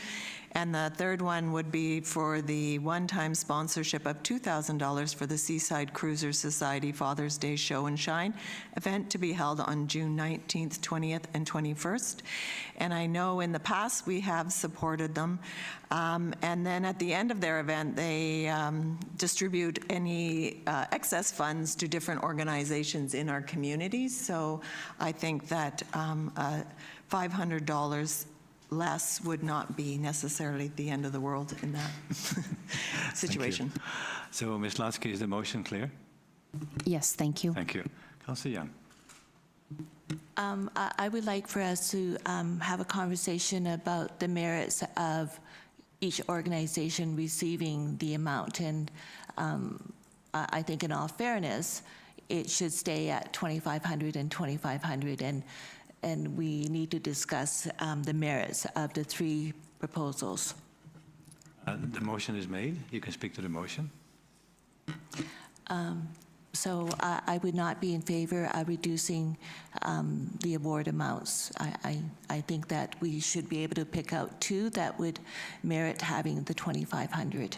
And the third one would be for the one-time sponsorship of $2,000 for the Seaside Cruiser Society Father's Day Show and Shine event to be held on June 19th, 20th, and 21st. And I know in the past we have supported them. And then at the end of their event, they distribute any excess funds to different organizations in our communities. So I think that $500 less would not be necessarily the end of the world in that situation. Thank you. So, Ms. Lansky, is the motion clear? Yes, thank you. Thank you. Councillor Young. I would like for us to have a conversation about the merits of each organization receiving the amount. And I think in all fairness, it should stay at $2,500 and $2,500. And we need to discuss the merits of the 3 proposals. The motion is made. You can speak to the motion. So I would not be in favor of reducing the award amounts. I think that we should be able to pick out 2 that would merit having the $2,500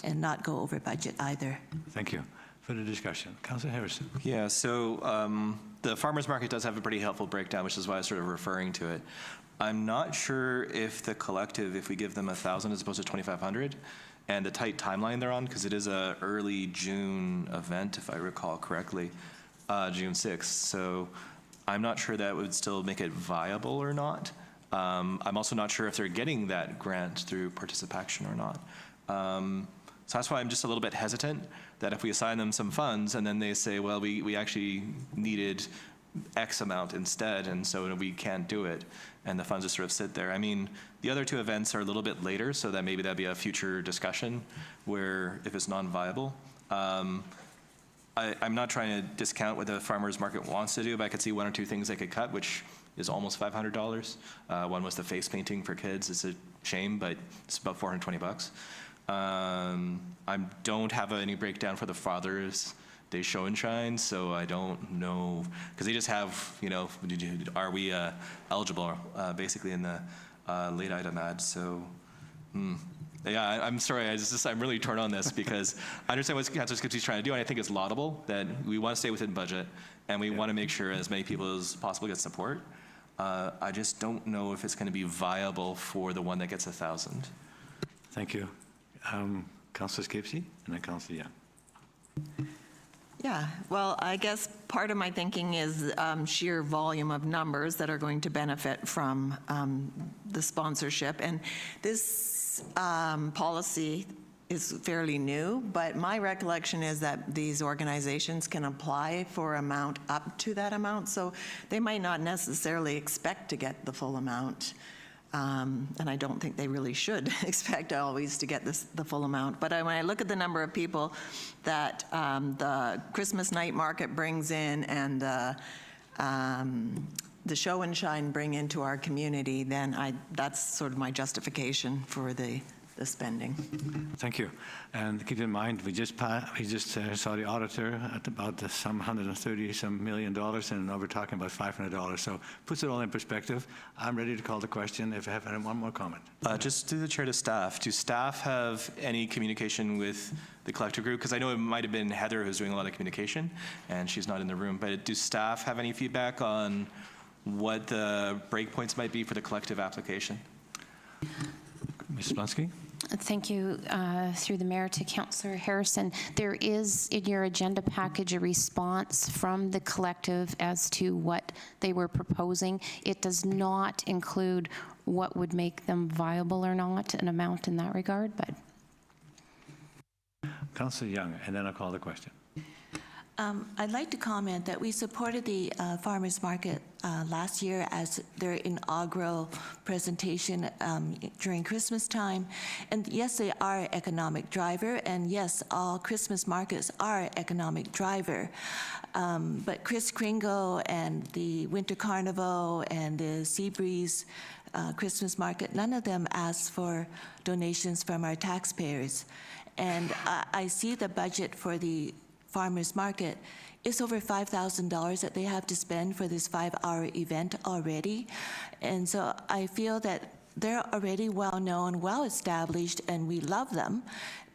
and not go over budget either. Thank you. For the discussion, Councillor Harrison. Yeah, so the farmers market does have a pretty helpful breakdown, which is why I was sort of referring to it. I'm not sure if the collective, if we give them 1,000 as opposed to 2,500, and the tight timeline they're on, because it is a early June event, if I recall correctly, June 6th. So I'm not sure that would still make it viable or not. I'm also not sure if they're getting that grant through participation or not. So that's why I'm just a little bit hesitant that if we assign them some funds and then they say, well, we actually needed X amount instead, and so we can't do it, and the funds just sort of sit there. I mean, the other two events are a little bit later, so that maybe that'd be a future discussion where if it's non-viable. I'm not trying to discount what the farmers market wants to do, but I could see one or two things they could cut, which is almost $500. One was the face painting for kids. It's a shame, but it's about $420. I don't have any breakdown for the Father's Day show and shine, so I don't know, because they just have, you know, are we eligible, basically in the late item ad, so, yeah, I'm sorry, I'm really torn on this, because I understand what Councillor Skipsey's trying to do, and I think it's laudable that we want to stay within budget, and we want to make sure as many people as possible get support. I just don't know if it's going to be viable for the one that gets 1,000. Thank you. Councillor Skipsey and then Councillor Young. Yeah, well, I guess part of my thinking is sheer volume of numbers that are going to benefit from the sponsorship. And this policy is fairly new, but my recollection is that these organizations can apply for amount up to that amount, so they might not necessarily expect to get the full amount. And I don't think they really should expect always to get the full amount. But when I look at the number of people that the Christmas night market brings in and the show and shine bring into our community, then that's sort of my justification for the spending. Thank you. And keep in mind, we just saw the auditor at about some $130 million, and now we're talking about $500. So puts it all in perspective. I'm ready to call the question if I have one more comment. Just through the chair to staff, do staff have any communication with the collective group? Because I know it might have been Heather who's doing a lot of communication, and she's not in the room, but do staff have any feedback on what the breakpoints might be for the collective application? Ms. Blonsky? Thank you, through the mayor to Councillor Harrison. There is in your agenda package a response from the collective as to what they were proposing. It does not include what would make them viable or not, an amount in that regard, but. Councillor Young, and then I'll call the question. I'd like to comment that we supported the farmers market last year as their inaugural presentation during Christmas time. And yes, they are an economic driver, and yes, all Christmas markets are economic driver. But Kris Kringle and the Winter Carnival and the Seabreeze Christmas market, none of them asked for donations from our taxpayers. And I see the budget for the farmers market is over $5,000 that they have to spend for this 5-hour event already. And so I feel that they're already well-known, well-established, and we love them.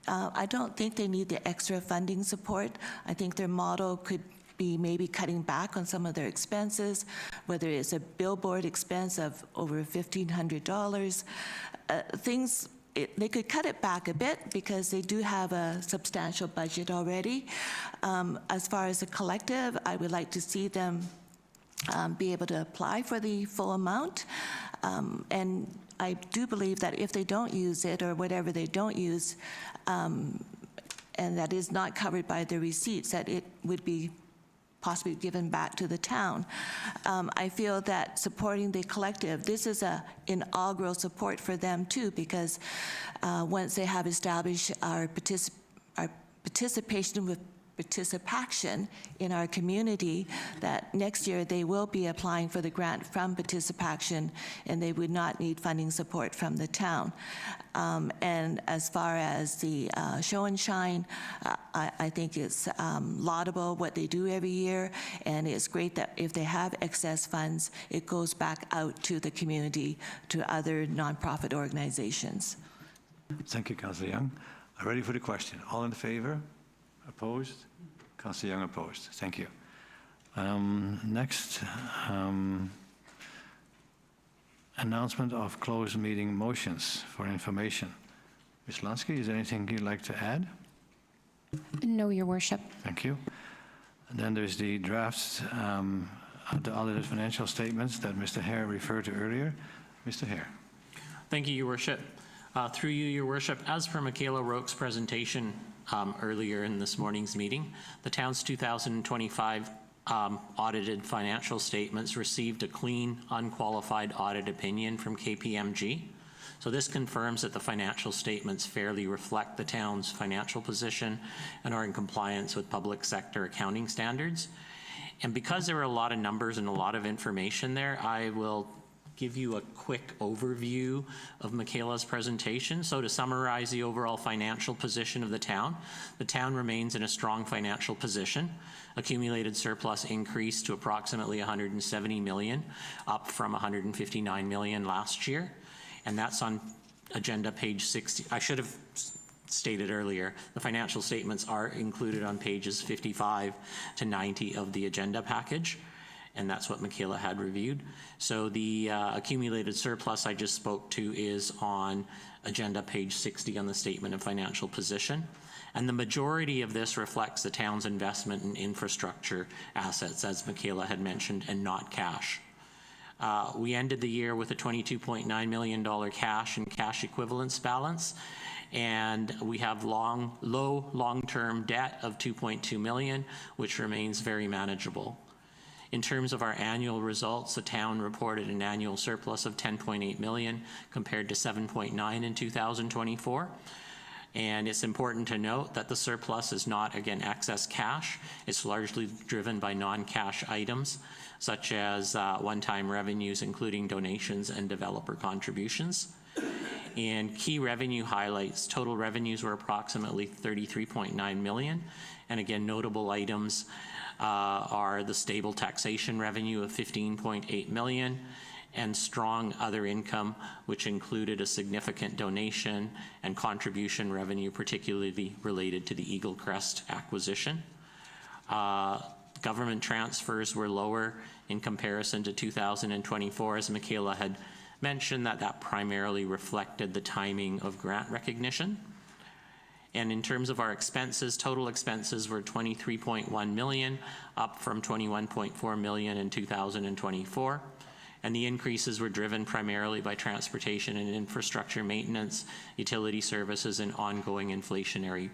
I don't think they need the extra funding support. I think their model could be maybe cutting back on some of their expenses, whether it's a billboard expense of over $1,500. They could cut it back a bit because they do have a substantial budget already. As far as the collective, I would like to see them be able to apply for the full amount. And I do believe that if they don't use it or whatever they don't use, and that is not covered by the receipts, that it would be possibly given back to the town. I feel that supporting the collective, this is an inaugural support for them too, because once they have established our participation with participation in our community, that next year they will be applying for the grant from participation and they would not need funding support from the town. And as far as the show and shine, I think it's laudable what they do every year, and it's great that if they have excess funds, it goes back out to the community, to other nonprofit organizations. Thank you, Councillor Young. I'm ready for the question. All in favor? Opposed? Councillor Young opposed. Thank you. Next, announcement of closed meeting motions for information. Ms. Lansky, is there anything you'd like to add? No, Your Worship. Thank you. And then there's the draft the audited financial statements that Mr. Hare referred to earlier. Mr. Hare. Thank you, Your Worship. Through you, Your Worship, as per Michaela Roque's presentation earlier in this morning's meeting, the town's 2025 audited financial statements received a clean, unqualified audit opinion from KPMG. So this confirms that the financial statements fairly reflect the town's financial position and are in compliance with public sector accounting standards. And because there are a lot of numbers and a lot of information there, I will give you a quick overview of Michaela's presentation. So to summarize the overall financial position of the town remains in a strong financial position. Accumulated surplus increased to approximately 170 million, up from 159 million last year. And that's on agenda page 60. I should have stated earlier, the financial statements are included on pages 55 to 90 of the agenda package. And that's what Michaela had reviewed. So the accumulated surplus I just spoke to is on agenda page 60 on the statement of financial position. And the majority of this reflects the town's investment in infrastructure assets, as Michaela had mentioned, and not cash. We ended the year with a $22.9 million cash and cash equivalents balance. And we have low long-term debt of $2.2 million, which remains very manageable. In terms of our annual results, the town reported an annual surplus of 10.8 million compared to 7.9 in 2024. And it's important to note that the surplus is not, again, excess cash. It's largely driven by non-cash items, such as one-time revenues, including donations and developer contributions. And key revenue highlights, total revenues were approximately 33.9 million. And again, notable items are the stable taxation revenue of 15.8 million and strong other income, which included a significant donation and contribution revenue, particularly related to the Eaglecrest acquisition. Government transfers were lower in comparison to 2024, as Michaela had mentioned, that primarily reflected the timing of grant recognition. And in terms of our expenses, total expenses were 23.1 million, up from 21.4 million in 2024. And the increases were driven primarily by transportation and infrastructure maintenance, utility services, and ongoing inflationary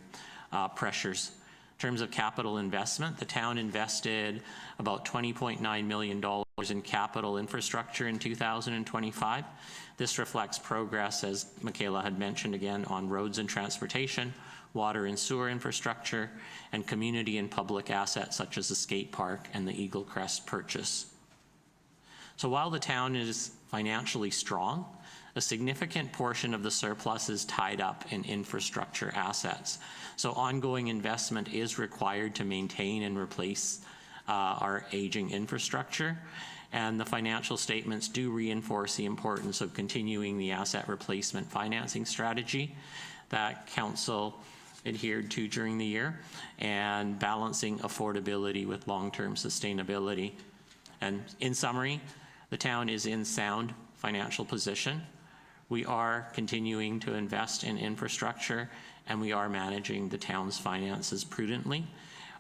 pressures. In terms of capital investment, the town invested about $20.9 million in capital infrastructure in 2025. This reflects progress, as Michaela had mentioned again, on roads and transportation, water and sewer infrastructure, and community and public assets such as the skate park and the Eaglecrest purchase. So while the town is financially strong, a significant portion of the surplus is tied up in infrastructure assets. So ongoing investment is required to maintain and replace our aging infrastructure. And the financial statements do reinforce the importance of continuing the asset replacement financing strategy that Council adhered to during the year and balancing affordability with long-term sustainability. And in summary, the town is in sound financial position. We are continuing to invest in infrastructure, and we are managing the town's finances prudently.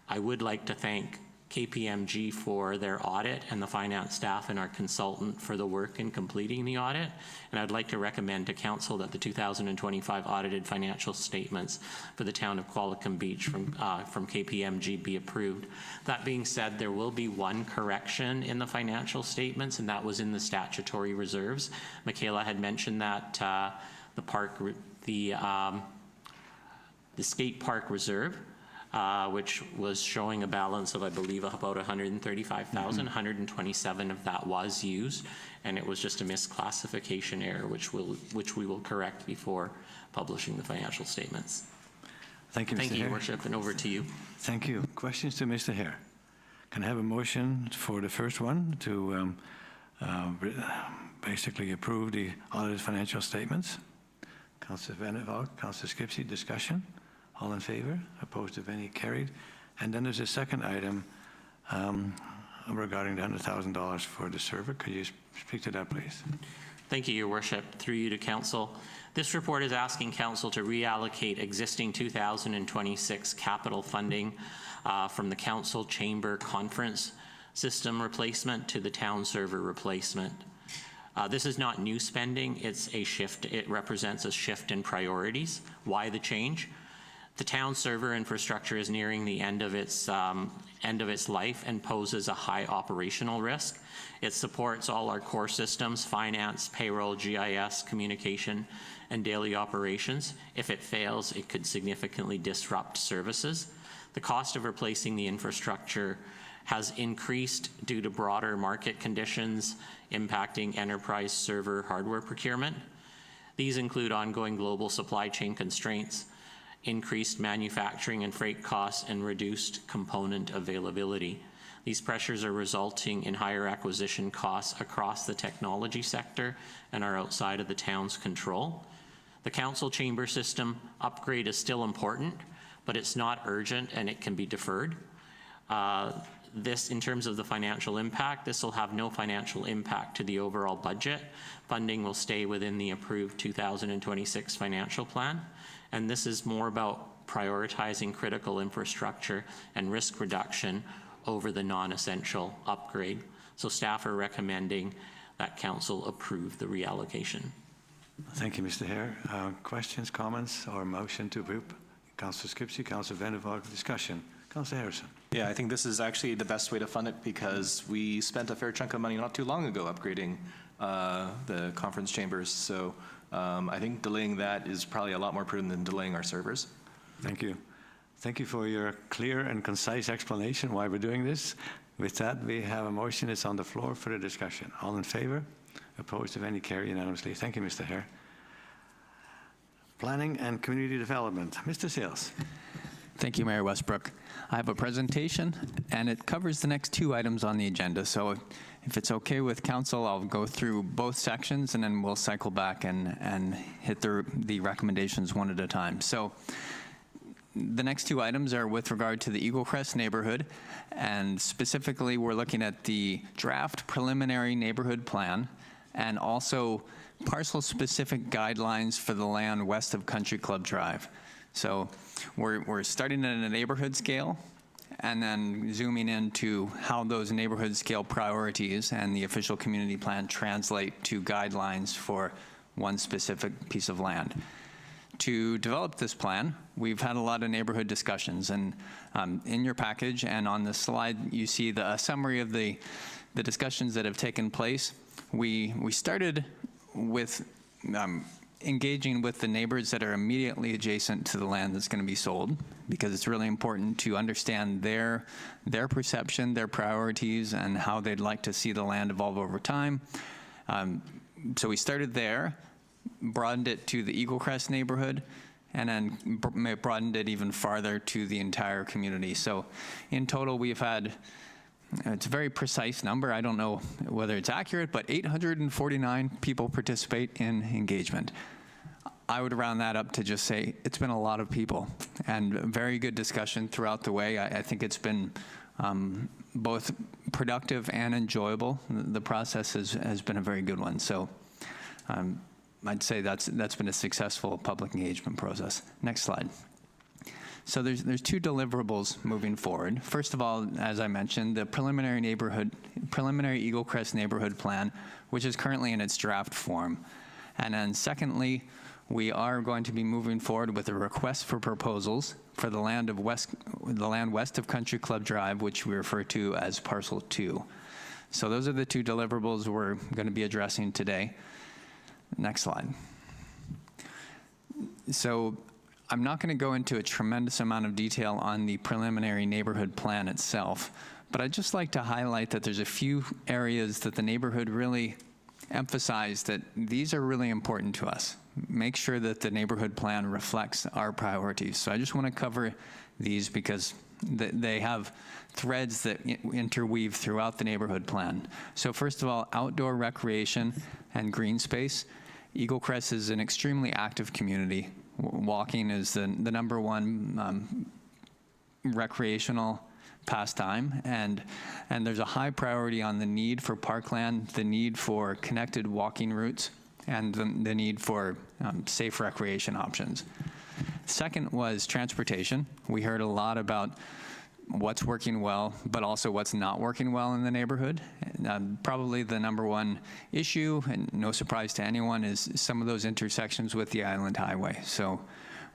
I would like to thank KPMG for their audit and the finance staff and our consultant for the work in completing the audit. And I'd like to recommend to Council that the 2025 audited financial statements for the town of Qualicum Beach from KPMG be approved. That being said, there will be one correction in the financial statements, and that was in the statutory reserves. Michaela had mentioned that the skate park reserve, which was showing a balance of, I believe, about 135,000. 127 of that was used, and it was just a misclassification error, which we will correct before publishing the financial statements. Thank you, Mr. Thank you, Hare. Your Worship, and over to you. Thank you. Questions to Mr. Hare? Can I have a motion for the first one to basically approve the audited financial statements? Councillor Vander, Valk, Councillor Skipsey, discussion? All in favor? Opposed, if any? Carried. And then there's a second item regarding the $100,000 for the server. Could you speak to that, please? Thank you, Your Worship. Through you to Council. This report is asking Council to reallocate existing 2026 capital funding from the Council Chamber Conference system replacement to the town server replacement. This is not new spending, it's a shift. It represents a shift in priorities. Why the change? The town server infrastructure is nearing the end of its life and poses a high operational risk. It supports all our core systems, finance, payroll, GIS, communication, and daily operations. If it fails, it could significantly disrupt services. The cost of replacing the infrastructure has increased due to broader market conditions impacting enterprise server hardware procurement. These include ongoing global supply chain constraints, increased manufacturing and freight costs, and reduced component availability. These pressures are resulting in higher acquisition costs across the technology sector and are outside of the town's control. The council chamber system upgrade is still important, but it's not urgent and it can be deferred. This, in terms of the financial impact, this will have no financial impact to the overall budget. Funding will stay within the approved 2026 financial plan. And this is more about prioritizing critical infrastructure and risk reduction over the non-essential upgrade. So staff are recommending that council approve the reallocation. Thank you, Mr. Hare. Questions, comments, or motion to approve? Councillor Skipsey, Councillor Vander, Valk, discussion. Councillor Harrison. Yeah, I think this is actually the best way to fund it because we spent a fair chunk of money not too long ago upgrading the conference chambers. So I think delaying that is probably a lot more prudent than delaying our servers. Thank you. Thank you for your clear and concise explanation why we're doing this. With that, we have a motion. It's on the floor for the discussion. All in favor? Opposed, if any, carry unanimously. Thank you, Mr. Hare. Planning and Community Development. Mr. Sales. Thank you, Mayor Westbrook. I have a presentation, and it covers the next two items on the agenda. So if it's okay with council, I'll go through both sections, and then we'll cycle back and hit the recommendations one at a time. So the next two items are with regard to the Eaglecrest neighborhood, and specifically we're looking at the draft preliminary neighborhood plan and also parcel-specific guidelines for the land west of Country Club Drive. So we're starting at a neighborhood scale and then zooming into how those neighborhood scale priorities and the official community plan translate to guidelines for one specific piece of land. To develop this plan, we've had a lot of neighborhood discussions, and in your package and on the slide you see a summary of the discussions that have taken place. We started with engaging with the neighbors that are immediately adjacent to the land that's going to be sold, because it's really important to understand their perception, their priorities, and how they'd like to see the land evolve over time. So we started there, broadened it to the Eaglecrest neighborhood, and then broadened it even farther to the entire community. So in total, we've had, it's a very precise number, I don't know whether it's accurate, but 849 people participate in engagement. I would round that up to just say it's been a lot of people, and very good discussion throughout the way. I think it's been both productive and enjoyable. The process has been a very good one. So I'd say that's been a successful public engagement process. Next slide. So there's two deliverables moving forward. First of all, as I mentioned, the preliminary Eaglecrest neighborhood plan, which is currently in its draft form. And then secondly, we are going to be moving forward with a request for proposals for the land west of Country Club Drive, which we refer to as Parcel 2. So those are the two deliverables we're going to be addressing today. Next slide. So I'm not going to go into a tremendous amount of detail on the preliminary neighborhood plan itself, but I'd just like to highlight that there's a few areas that the neighborhood really emphasized that these are really important to us. Make sure that the neighborhood plan reflects our priorities. So I just want to cover these because they have threads that interweave throughout the neighborhood plan. So first of all, outdoor recreation and green space. Eaglecrest is an extremely active community. Walking is the number one recreational pastime, and there's a high priority on the need for parkland, the need for connected walking routes, and the need for safe recreation options. Second was transportation. We heard a lot about what's working well, but also what's not working well in the neighborhood. Probably the number one issue, and no surprise to anyone, is some of those intersections with the Island Highway. So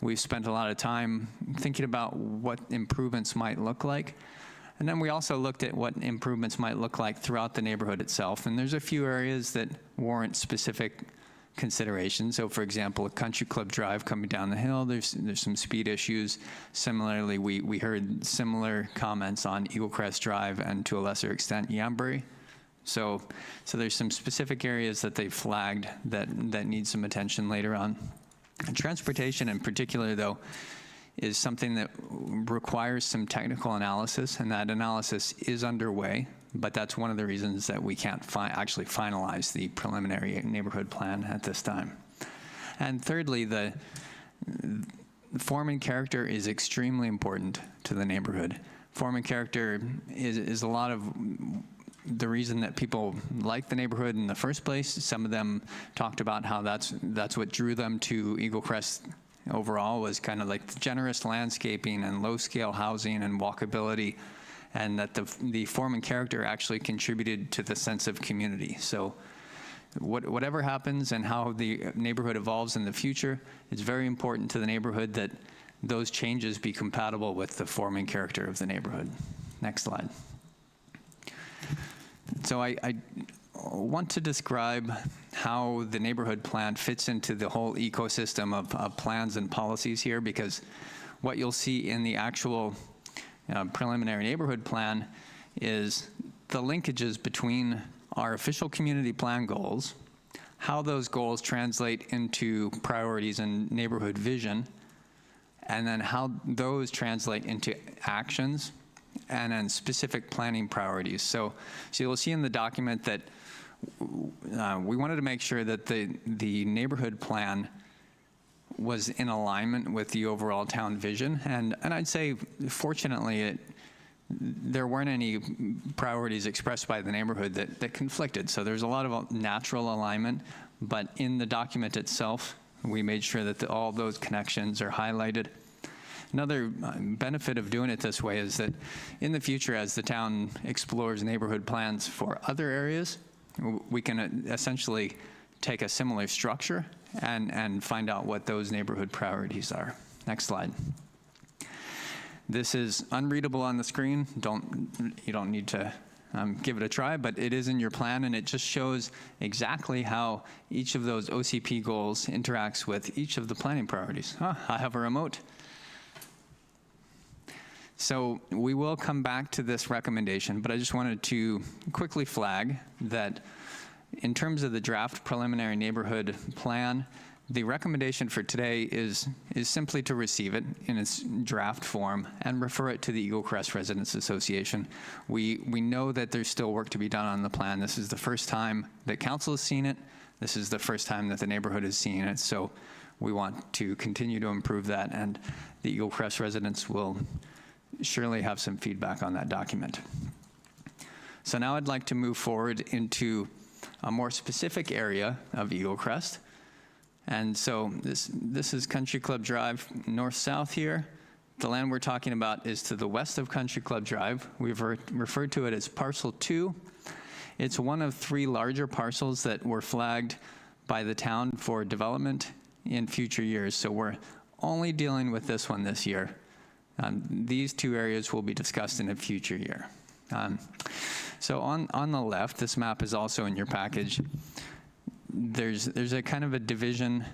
we've spent a lot of time thinking about what improvements might look like. And then we also looked at what improvements might look like throughout the neighborhood itself. And there's a few areas that warrant specific consideration. So for example, a Country Club Drive coming down the hill, there's some speed issues. Similarly, we heard similar comments on Eaglecrest Drive and to a lesser extent, Yambury. So there's some specific areas that they flagged that need some attention later on. And transportation in particular, though, is something that requires some technical analysis, and that analysis is underway, but that's one of the reasons that we can't actually finalize the preliminary neighborhood plan at this time. And thirdly, the form and character is extremely important to the neighborhood. Form and character is a lot of the reason that people like the neighborhood in the first place. Some of them talked about how that's what drew them to Eaglecrest overall, was kind of like the generous landscaping and low-scale housing and walkability, and that the form and character actually contributed to the sense of community. So whatever happens and how the neighborhood evolves in the future, it's very important to the neighborhood that those changes be compatible with the form and character of the neighborhood. Next slide. So I want to describe how the neighborhood plan fits into the whole ecosystem of plans and policies here, because what you'll see in the actual preliminary neighborhood plan is the linkages between our official community plan goals, how those goals translate into priorities and neighborhood vision, and then how those translate into actions and then specific planning priorities. So you'll see in the document that we wanted to make sure that the neighborhood plan was in alignment with the overall town vision. And I'd say, fortunately, there weren't any priorities expressed by the neighborhood that conflicted. So there's a lot of natural alignment, but in the document itself, we made sure that all those connections are highlighted. Another benefit of doing it this way is that in the future, as the town explores neighborhood plans for other areas, we can essentially take a similar structure and find out what those neighborhood priorities are. Next slide. This is unreadable on the screen. You don't need to give it a try, but it is in your plan, and it just shows exactly how each of those OCP goals interacts with each of the planning priorities. I have a remote. So we will come back to this recommendation, but I just wanted to quickly flag that in terms of the draft preliminary neighborhood plan, the recommendation for today is simply to receive it in its draft form and refer it to the Eaglecrest Residents Association. We know that there's still work to be done on the plan. This is the first time that council has seen it. This is the first time that the neighborhood has seen it. So we want to continue to improve that, and the Eaglecrest residents will surely have some feedback on that document. So now I'd like to move forward into a more specific area of Eaglecrest. And so this is Country Club Drive north-south here. The land we're talking about is to the west of Country Club Drive. We've referred to it as Parcel 2. It's one of 3 larger parcels that were flagged by the town for development in future years. So we're only dealing with this one this year. These 2 areas will be discussed in a future year. So on the left, this map is also in your package. There's a kind of a division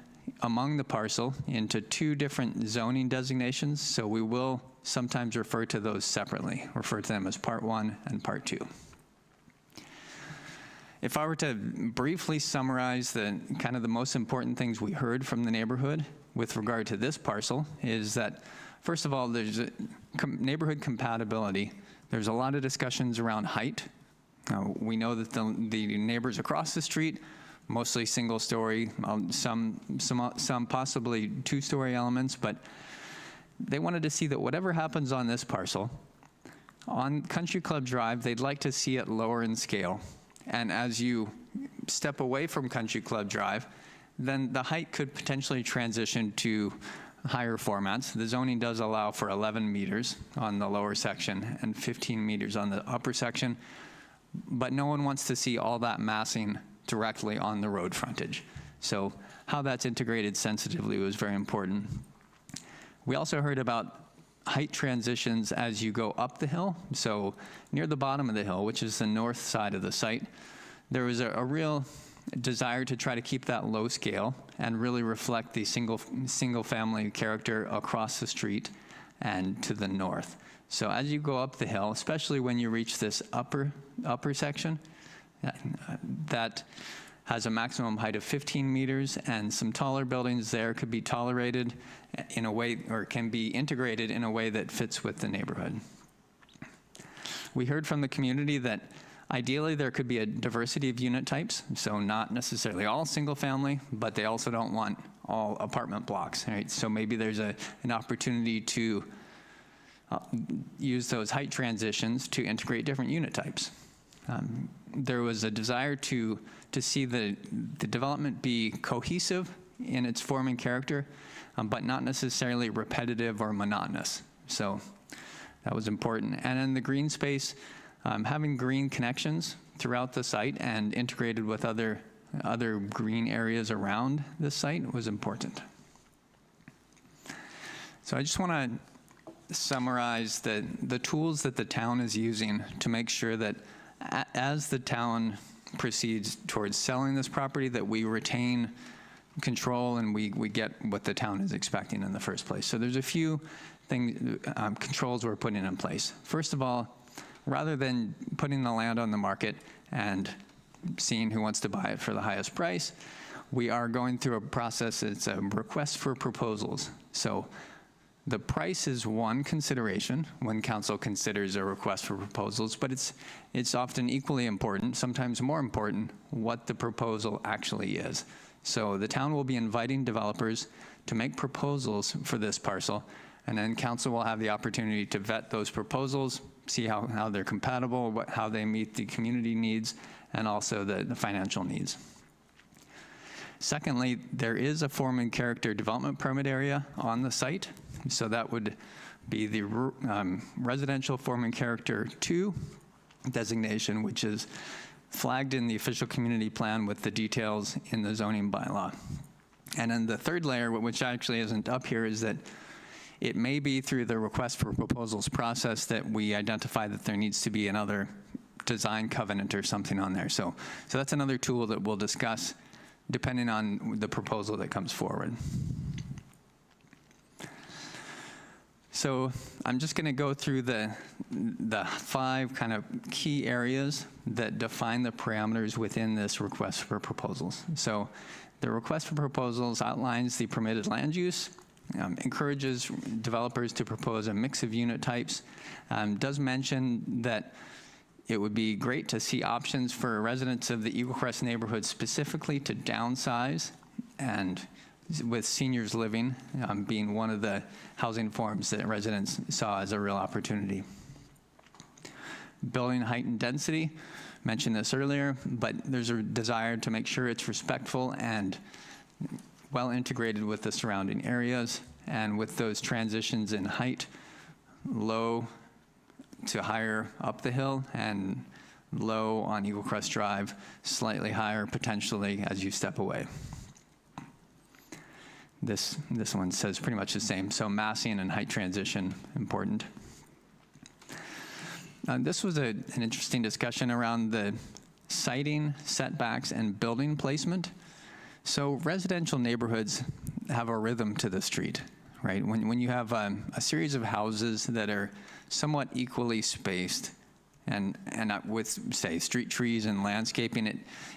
among the parcel into 2 different zoning designations. So we will sometimes refer to those separately, refer to them as Part 1 and Part 2. If I were to briefly summarize the kind of the most important things we heard from the neighborhood with regard to this parcel is that, first of all, there's neighborhood compatibility. There's a lot of discussions around height. We know that the neighbors across the street, mostly single story, some possibly 2-story elements, but they wanted to see that whatever happens on this parcel, on Country Club Drive, they'd like to see it lower in scale. And as you step away from Country Club Drive, then the height could potentially transition to higher formats. The zoning does allow for 11 meters on the lower section and 15 meters on the upper section, but no one wants to see all that massing directly on the road frontage. So how that's integrated sensitively was very important. We also heard about height transitions as you go up the hill. So near the bottom of the hill, which is the north side of the site, there was a real desire to try to keep that low scale and really reflect the single family character across the street and to the north. So as you go up the hill, especially when you reach this upper section, that has a maximum height of 15 meters, and some taller buildings there could be tolerated in a way, or can be integrated in a way that fits with the neighborhood. We heard from the community that ideally there could be a diversity of unit types, so not necessarily all single family, but they also don't want all apartment blocks, right? So maybe there's an opportunity to use those height transitions to integrate different unit types. There was a desire to see the development be cohesive in its form and character, but not necessarily repetitive or monotonous. So that was important. And in the green space, having green connections throughout the site and integrated with other green areas around the site was important. So I just want to summarize the tools that the town is using to make sure that as the town proceeds towards selling this property, that we retain control and we get what the town is expecting in the first place. So there's a few things, controls we're putting in place. First of all, rather than putting the land on the market and seeing who wants to buy it for the highest price, we are going through a process. It's a request for proposals. So the price is one consideration when council considers a request for proposals, but it's often equally important, sometimes more important, what the proposal actually is. So the town will be inviting developers to make proposals for this parcel, and then council will have the opportunity to vet those proposals, see how they're compatible, how they meet the community needs, and also the financial needs. Secondly, there is a form and character development permit area on the site. So that would be the residential form and character 2 designation, which is flagged in the official community plan with the details in the zoning bylaw. And then the third layer, which actually isn't up here, is that it may be through the request for proposals process that we identify that there needs to be another design covenant or something on there. So that's another tool that we'll discuss depending on the proposal that comes forward. So I'm just going to go through the 5 kind of key areas that define the parameters within this request for proposals. So the request for proposals outlines the permitted land use, encourages developers to propose a mix of unit types, does mention that it would be great to see options for residents of the Eaglecrest neighborhood specifically to downsize, and with seniors living being one of the housing forms that residents saw as a real opportunity. Building height and density, mentioned this earlier, but there's a desire to make sure it's respectful and well integrated with the surrounding areas, and with those transitions in height, low to higher up the hill and low on Eaglecrest Drive, slightly higher potentially as you step away. This one says pretty much the same. So massing and height transition, important. This was an interesting discussion around the siting, setbacks, and building placement. So residential neighborhoods have a rhythm to the street, right? When you have a series of houses that are somewhat equally spaced, and with, say, street trees and landscaping,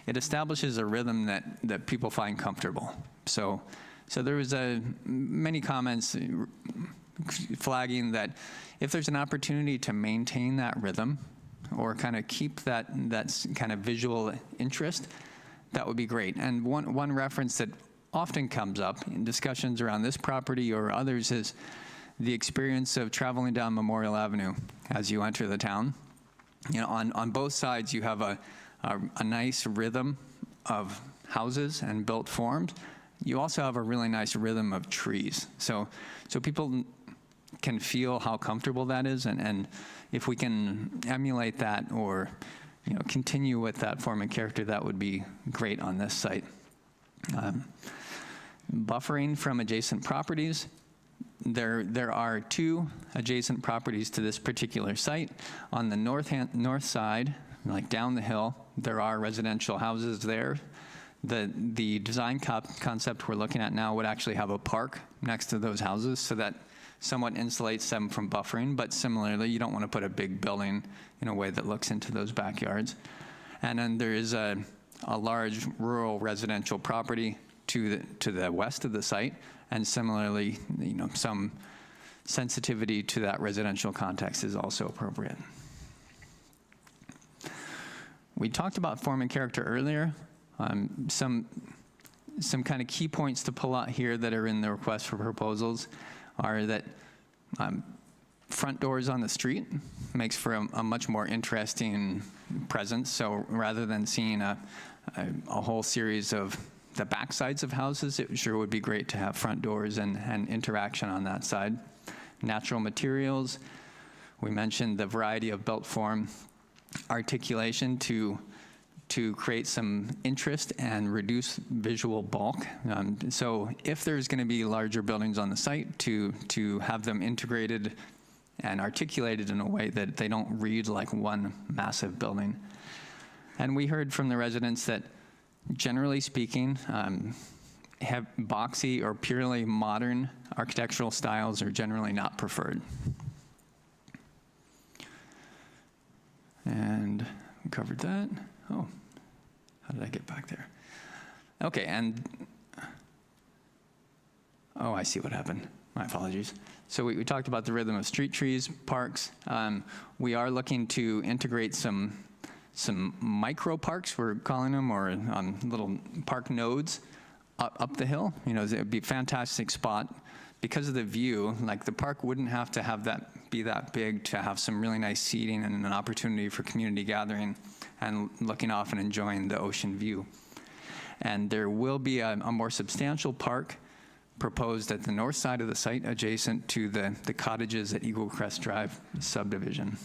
it establishes a rhythm that people find comfortable. So there was many comments flagging that if there's an opportunity to maintain that rhythm or kind of keep that kind of visual interest, that would be great. And one reference that often comes up in discussions around this property or others is the experience of traveling down Memorial Avenue as you enter the town. You know, on both sides you have a nice rhythm of houses and built forms, you also have a really nice rhythm of trees. So people can feel how comfortable that is, and if we can emulate that or continue with that form and character, that would be great on this site. Buffering from adjacent properties. There are 2 adjacent properties to this particular site. On the north side, like down the hill, there are residential houses there. The design concept we're looking at now would actually have a park next to those houses, so that somewhat insulates them from buffering, but similarly, you don't want to put a big building in a way that looks into those backyards. And then there is a large rural residential property to the west of the site, and similarly, some sensitivity to that residential context is also appropriate. We talked about form and character earlier. Some kind of key points to pull out here that are in the request for proposals are that front doors on the street makes for a much more interesting presence. So rather than seeing a whole series of the back sides of houses, it sure would be great to have front doors and interaction on that side. Natural materials, we mentioned the variety of built form articulation to create some interest and reduce visual bulk. So if there's going to be larger buildings on the site, to have them integrated and articulated in a way that they don't read like one massive building. And we heard from the residents that, generally speaking, have boxy or purely modern architectural styles are generally not preferred. And we covered that. Oh, how did I get back there? Okay, and, oh, I see what happened. My apologies. So we talked about the rhythm of street trees, parks. We are looking to integrate some micro parks, we're calling them, or little park nodes up the hill. It would be a fantastic spot because of the view. Like, the park wouldn't have to be that big to have some really nice seating and an opportunity for community gathering and looking off and enjoying the ocean view. And there will be a more substantial park proposed at the north side of the site, adjacent to the cottages at Eaglecrest Drive subdivision.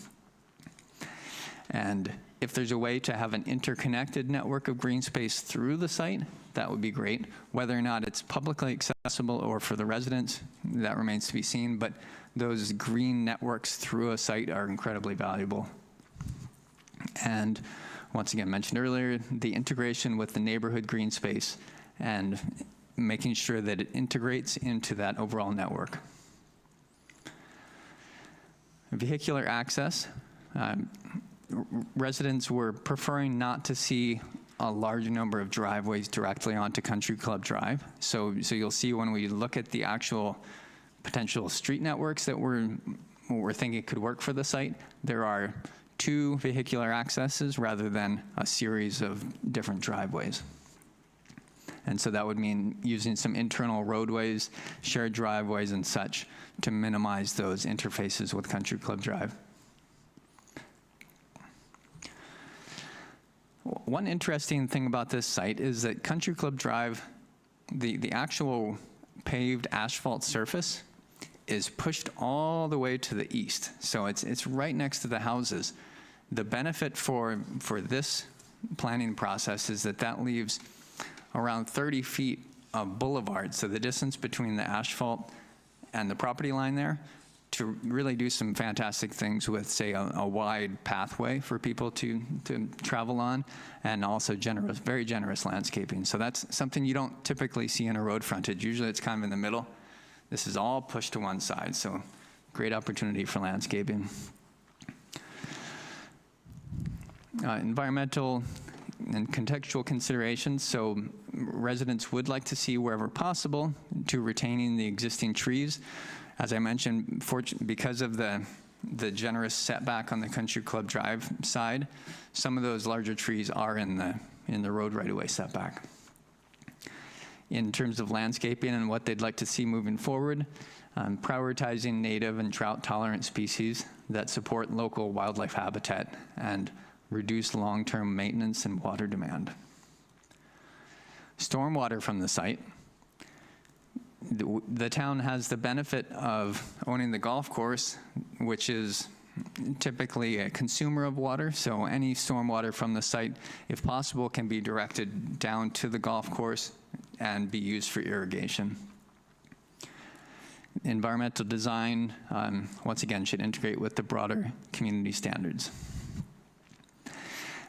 And if there's a way to have an interconnected network of green space through the site, that would be great. Whether or not it's publicly accessible or for the residents, that remains to be seen, but those green networks through a site are incredibly valuable. And once again, mentioned earlier, the integration with the neighborhood green space and making sure that it integrates into that overall network. Vehicular access. Residents were preferring not to see a large number of driveways directly onto Country Club Drive. So you'll see when we look at the actual potential street networks that we're thinking could work for the site, there are 2 vehicular accesses rather than a series of different driveways. And so that would mean using some internal roadways, shared driveways and such to minimize those interfaces with Country Club Drive. One interesting thing about this site is that Country Club Drive, the actual paved asphalt surface is pushed all the way to the east. So it's right next to the houses. The benefit for this planning process is that leaves around 30 feet of boulevard, so the distance between the asphalt and the property line there, to really do some fantastic things with, say, a wide pathway for people to travel on, and also very generous landscaping. So that's something you don't typically see in a road frontage. Usually it's kind of in the middle. This is all pushed to one side, so great opportunity for landscaping. Environmental and contextual considerations. So residents would like to see, wherever possible, to retaining the existing trees. As I mentioned, because of the generous setback on the Country Club Drive side, some of those larger trees are in the road right-of-way setback. In terms of landscaping and what they'd like to see moving forward, prioritizing native and drought-tolerant species that support local wildlife habitat and reduce long-term maintenance and water demand. Stormwater from the site. the town has the benefit of owning the golf course, which is typically a consumer of water, so any stormwater from the site, if possible, can be directed down to the golf course and be used for irrigation. Environmental design, once again, should integrate with the broader community standards.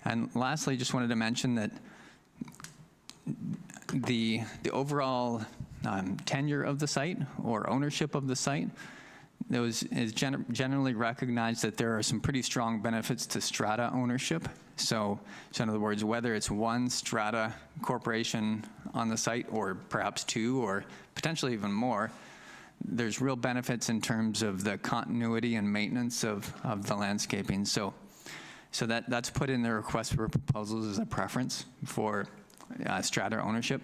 And lastly, just wanted to mention that the overall tenure of the site or ownership of the site, is generally recognized that there are some pretty strong benefits to strata ownership. So in other words, whether it's one strata corporation on the site or perhaps two or potentially even more, there's real benefits in terms of the continuity and maintenance of the landscaping. So that's put in the request for proposals as a preference for strata ownership.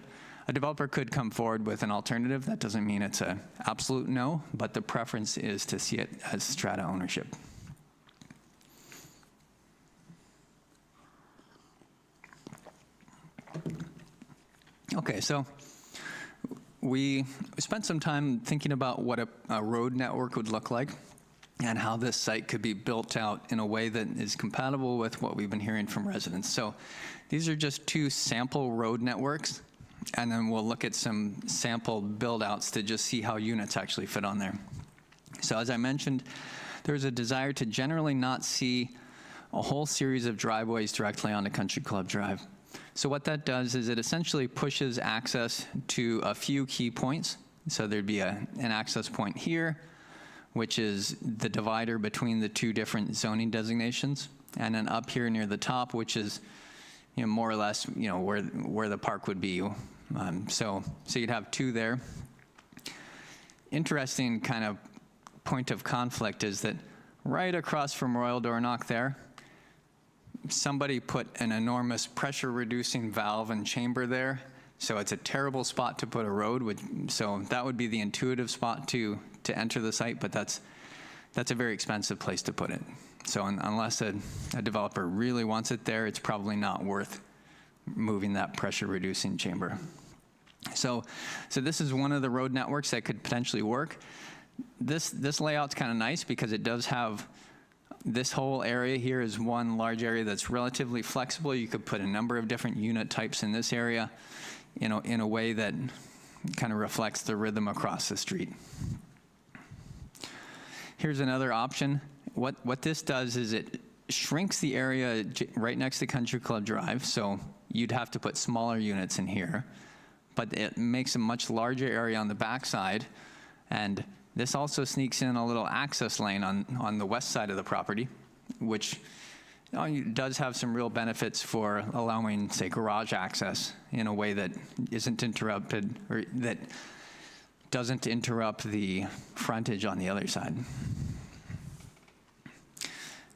A developer could come forward with an alternative. That doesn't mean it's an absolute no, but the preference is to see it as strata ownership. Okay, so we spent some time thinking about what a road network would look like and how this site could be built out in a way that is compatible with what we've been hearing from residents. So these are just 2 sample road networks, and then we'll look at some sample build-outs to just see how units actually fit on there. So as I mentioned, there's a desire to generally not see a whole series of driveways directly onto Country Club Drive. So what that does is it essentially pushes access to a few key points. So there'd be an access point here, which is the divider between the 2 different zoning designations, and then up here near the top, which is more or less where the park would be. So you'd have 2 there. Interesting kind of point of conflict is that right across from Royal Door Knock there, somebody put an enormous pressure reducing valve and chamber there. So it's a terrible spot to put a road. So that would be the intuitive spot to enter the site, but that's a very expensive place to put it. So unless a developer really wants it there, it's probably not worth moving that pressure reducing chamber. So this is one of the road networks that could potentially work. This layout's kind of nice because it does have this whole area here is one large area that's relatively flexible. You could put a number of different unit types in this area, in a way that kind of reflects the rhythm across the street. Here's another option. What this does is it shrinks the area right next to Country Club Drive, so you'd have to put smaller units in here, but it makes a much larger area on the backside, and this also sneaks in a little access lane on the west side of the property, which does have some real benefits for allowing, say, garage access in a way that isn't interrupted, or that doesn't interrupt the frontage on the other side.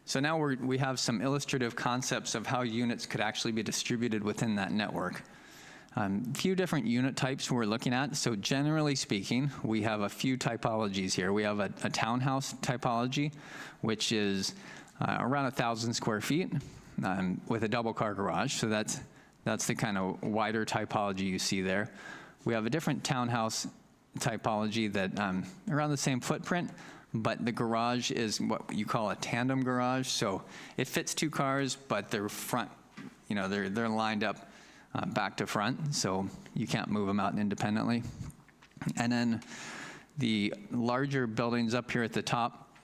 So now we have some illustrative concepts of how units could actually be distributed within that network. A few different unit types we're looking at. So generally speaking, we have a few typologies here. We have a townhouse typology, which is around 1,000 square feet with a double car garage. So that's the kind of wider typology you see there. We have a different townhouse typology that around the same footprint, but the garage is what you call a tandem garage. So it fits 2 cars, but they're front, they're lined up back to front, so you can't move them out independently. And then the larger buildings up here at the top,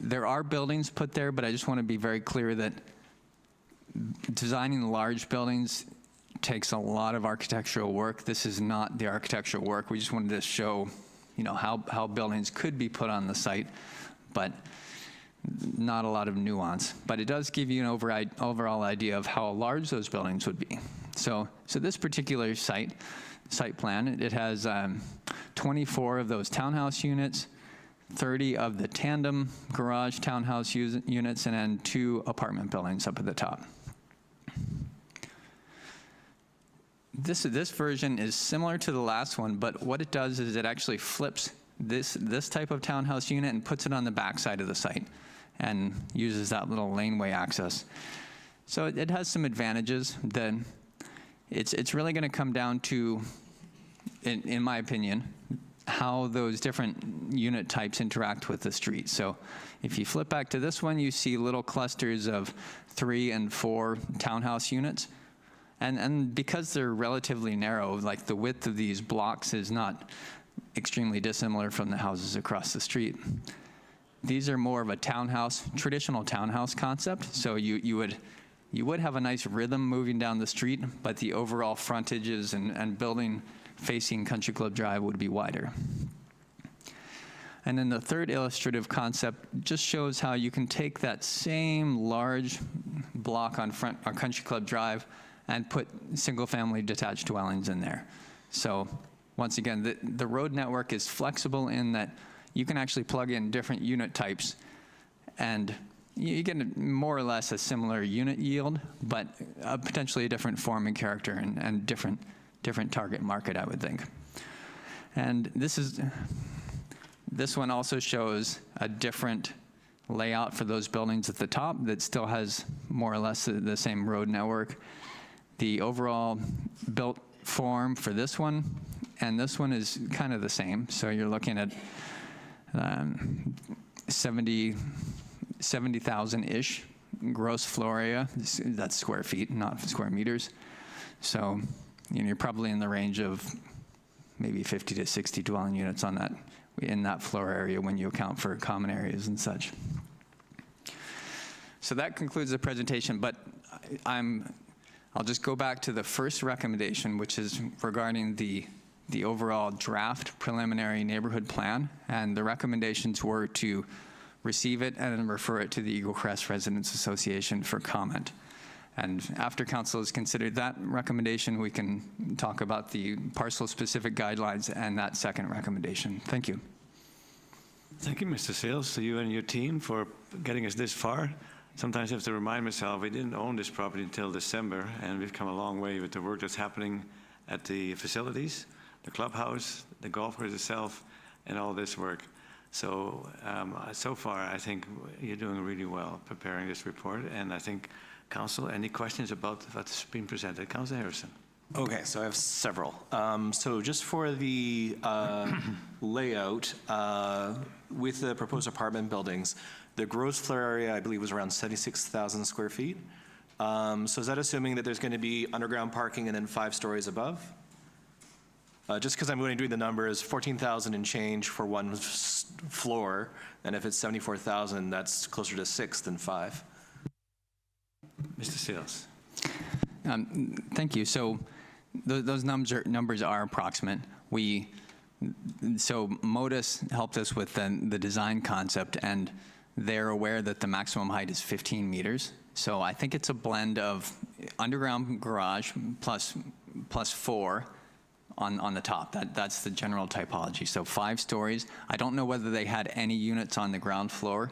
there are buildings put there, but I just want to be very clear that designing large buildings takes a lot of architectural work. This is not the architectural work. We just wanted to show, how buildings could be put on the site, but not a lot of nuance. But it does give you an overall idea of how large those buildings would be. So this particular site plan, it has 24 of those townhouse units, 30 of the tandem garage townhouse units, and then 2 apartment buildings up at the top. This version is similar to the last one, but what it does is it actually flips this type of townhouse unit and puts it on the back side of the site and uses that little laneway access. So it has some advantages. It's really going to come down to, in my opinion, how those different unit types interact with the street. So if you flip back to this one, you see little clusters of 3 and 4 townhouse units. And because they're relatively narrow, like the width of these blocks is not extremely dissimilar from the houses across the street. These are more of a townhouse, traditional townhouse concept. So you would have a nice rhythm moving down the street, but the overall frontages and building facing Country Club Drive would be wider. And then the third illustrative concept just shows how you can take that same large block on Country Club Drive and put single-family detached dwellings in there. So once again, the road network is flexible in that you can actually plug in different unit types, and you get more or less a similar unit yield, but potentially a different form and character and different target market, I would think. And this one also shows a different layout for those buildings at the top that still has more or less the same road network. The overall built form for this one and this one is kind of the same. So you're looking at 70,000-ish gross floor area. That's square feet, not square meters. So you're probably in the range of maybe 50 to 60 dwelling units in that floor area when you account for common areas and such. So that concludes the presentation, but I'll just go back to the first recommendation, which is regarding the overall draft preliminary neighborhood plan, and the recommendations were to receive it and then refer it to the Eaglecrest Residents Association for comment. And after council has considered that recommendation, we can talk about the parcel-specific guidelines and that second recommendation. Thank you. Thank you, Mr. Sales, to you and your team for getting us this far. Sometimes I have to remind myself we didn't own this property until December, and we've come a long way with the work that's happening at the facilities, the clubhouse, the golf course itself, and all this work. So, so far, I think you're doing really well preparing this report, and I think, Council, any questions about what's being presented? Councillor Harrison. Okay, so I have several. So just for the layout, with the proposed apartment buildings, the gross floor area, I believe, was around 76,000 square feet. So is that assuming that there's going to be underground parking and then 5 stories above? Just because I'm going to do the numbers, 14,000 and change for one floor, and if it's 74,000, that's closer to 6 than 5. Mr. Sales. Thank you. So those numbers are approximate. So Modus helped us with the design concept, and they're aware that the maximum height is 15 meters. So I think it's a blend of underground garage plus 4 on the top. That's the general typology. So 5 stories. I don't know whether they had any units on the ground floor,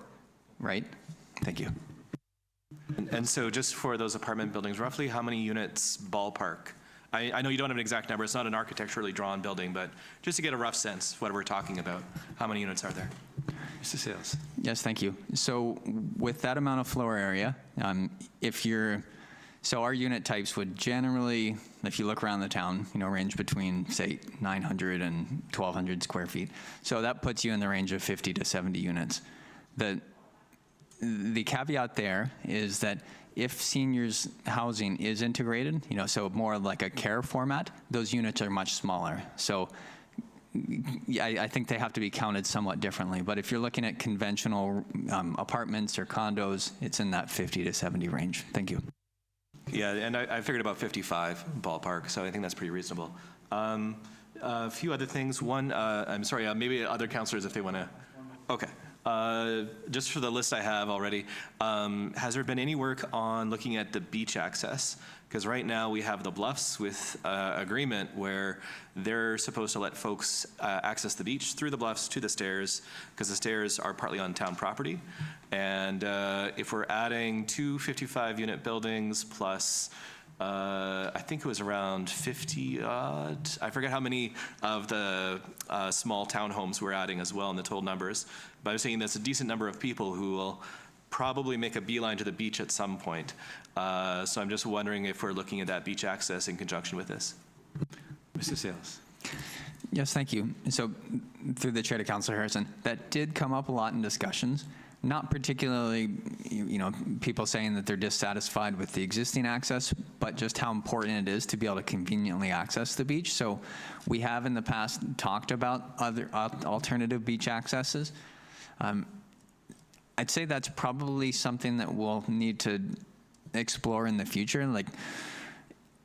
right? Thank you. And so just for those apartment buildings, roughly how many units ballpark? I know you don't have an exact number. It's not an architecturally drawn building, but just to get a rough sense of what we're talking about, how many units are there? Mr. Sales. Yes, thank you. So with that amount of floor area, so our unit types would generally, if you look around the town, range between, say, 900 and 1,200 square feet. So that puts you in the range of 50 to 70 units. The caveat there is that if seniors housing is integrated, so more like a care format, those units are much smaller. So I think they have to be counted somewhat differently. But if you're looking at conventional apartments or condos, it's in that 50 to 70 range. Thank you. Yeah, and I figured about 55 ballpark, so I think that's pretty reasonable. A few other things. One, I'm sorry, maybe other councillors if they want to. Okay. Just for the list I have already, has there been any work on looking at the beach access? Because right now we have the Bluffs with agreement where they're supposed to let folks access the beach through the Bluffs to the stairs, because the stairs are partly on town property. And if we're adding 2 55-unit buildings plus I think it was around 50 odd. I forget how many of the small townhomes we're adding as well in the total numbers. But I was saying that's a decent number of people who will probably make a beeline to the beach at some point. So I'm just wondering if we're looking at that beach access in conjunction with this. Mr. Sales. Yes, thank you. So through the chair to Councillor Harrison, that did come up a lot in discussions, not particularly, people saying that they're dissatisfied with the existing access, but just how important it is to be able to conveniently access the beach. So we have in the past talked about other alternative beach accesses. I'd say that's probably something that we'll need to explore in the future. Like,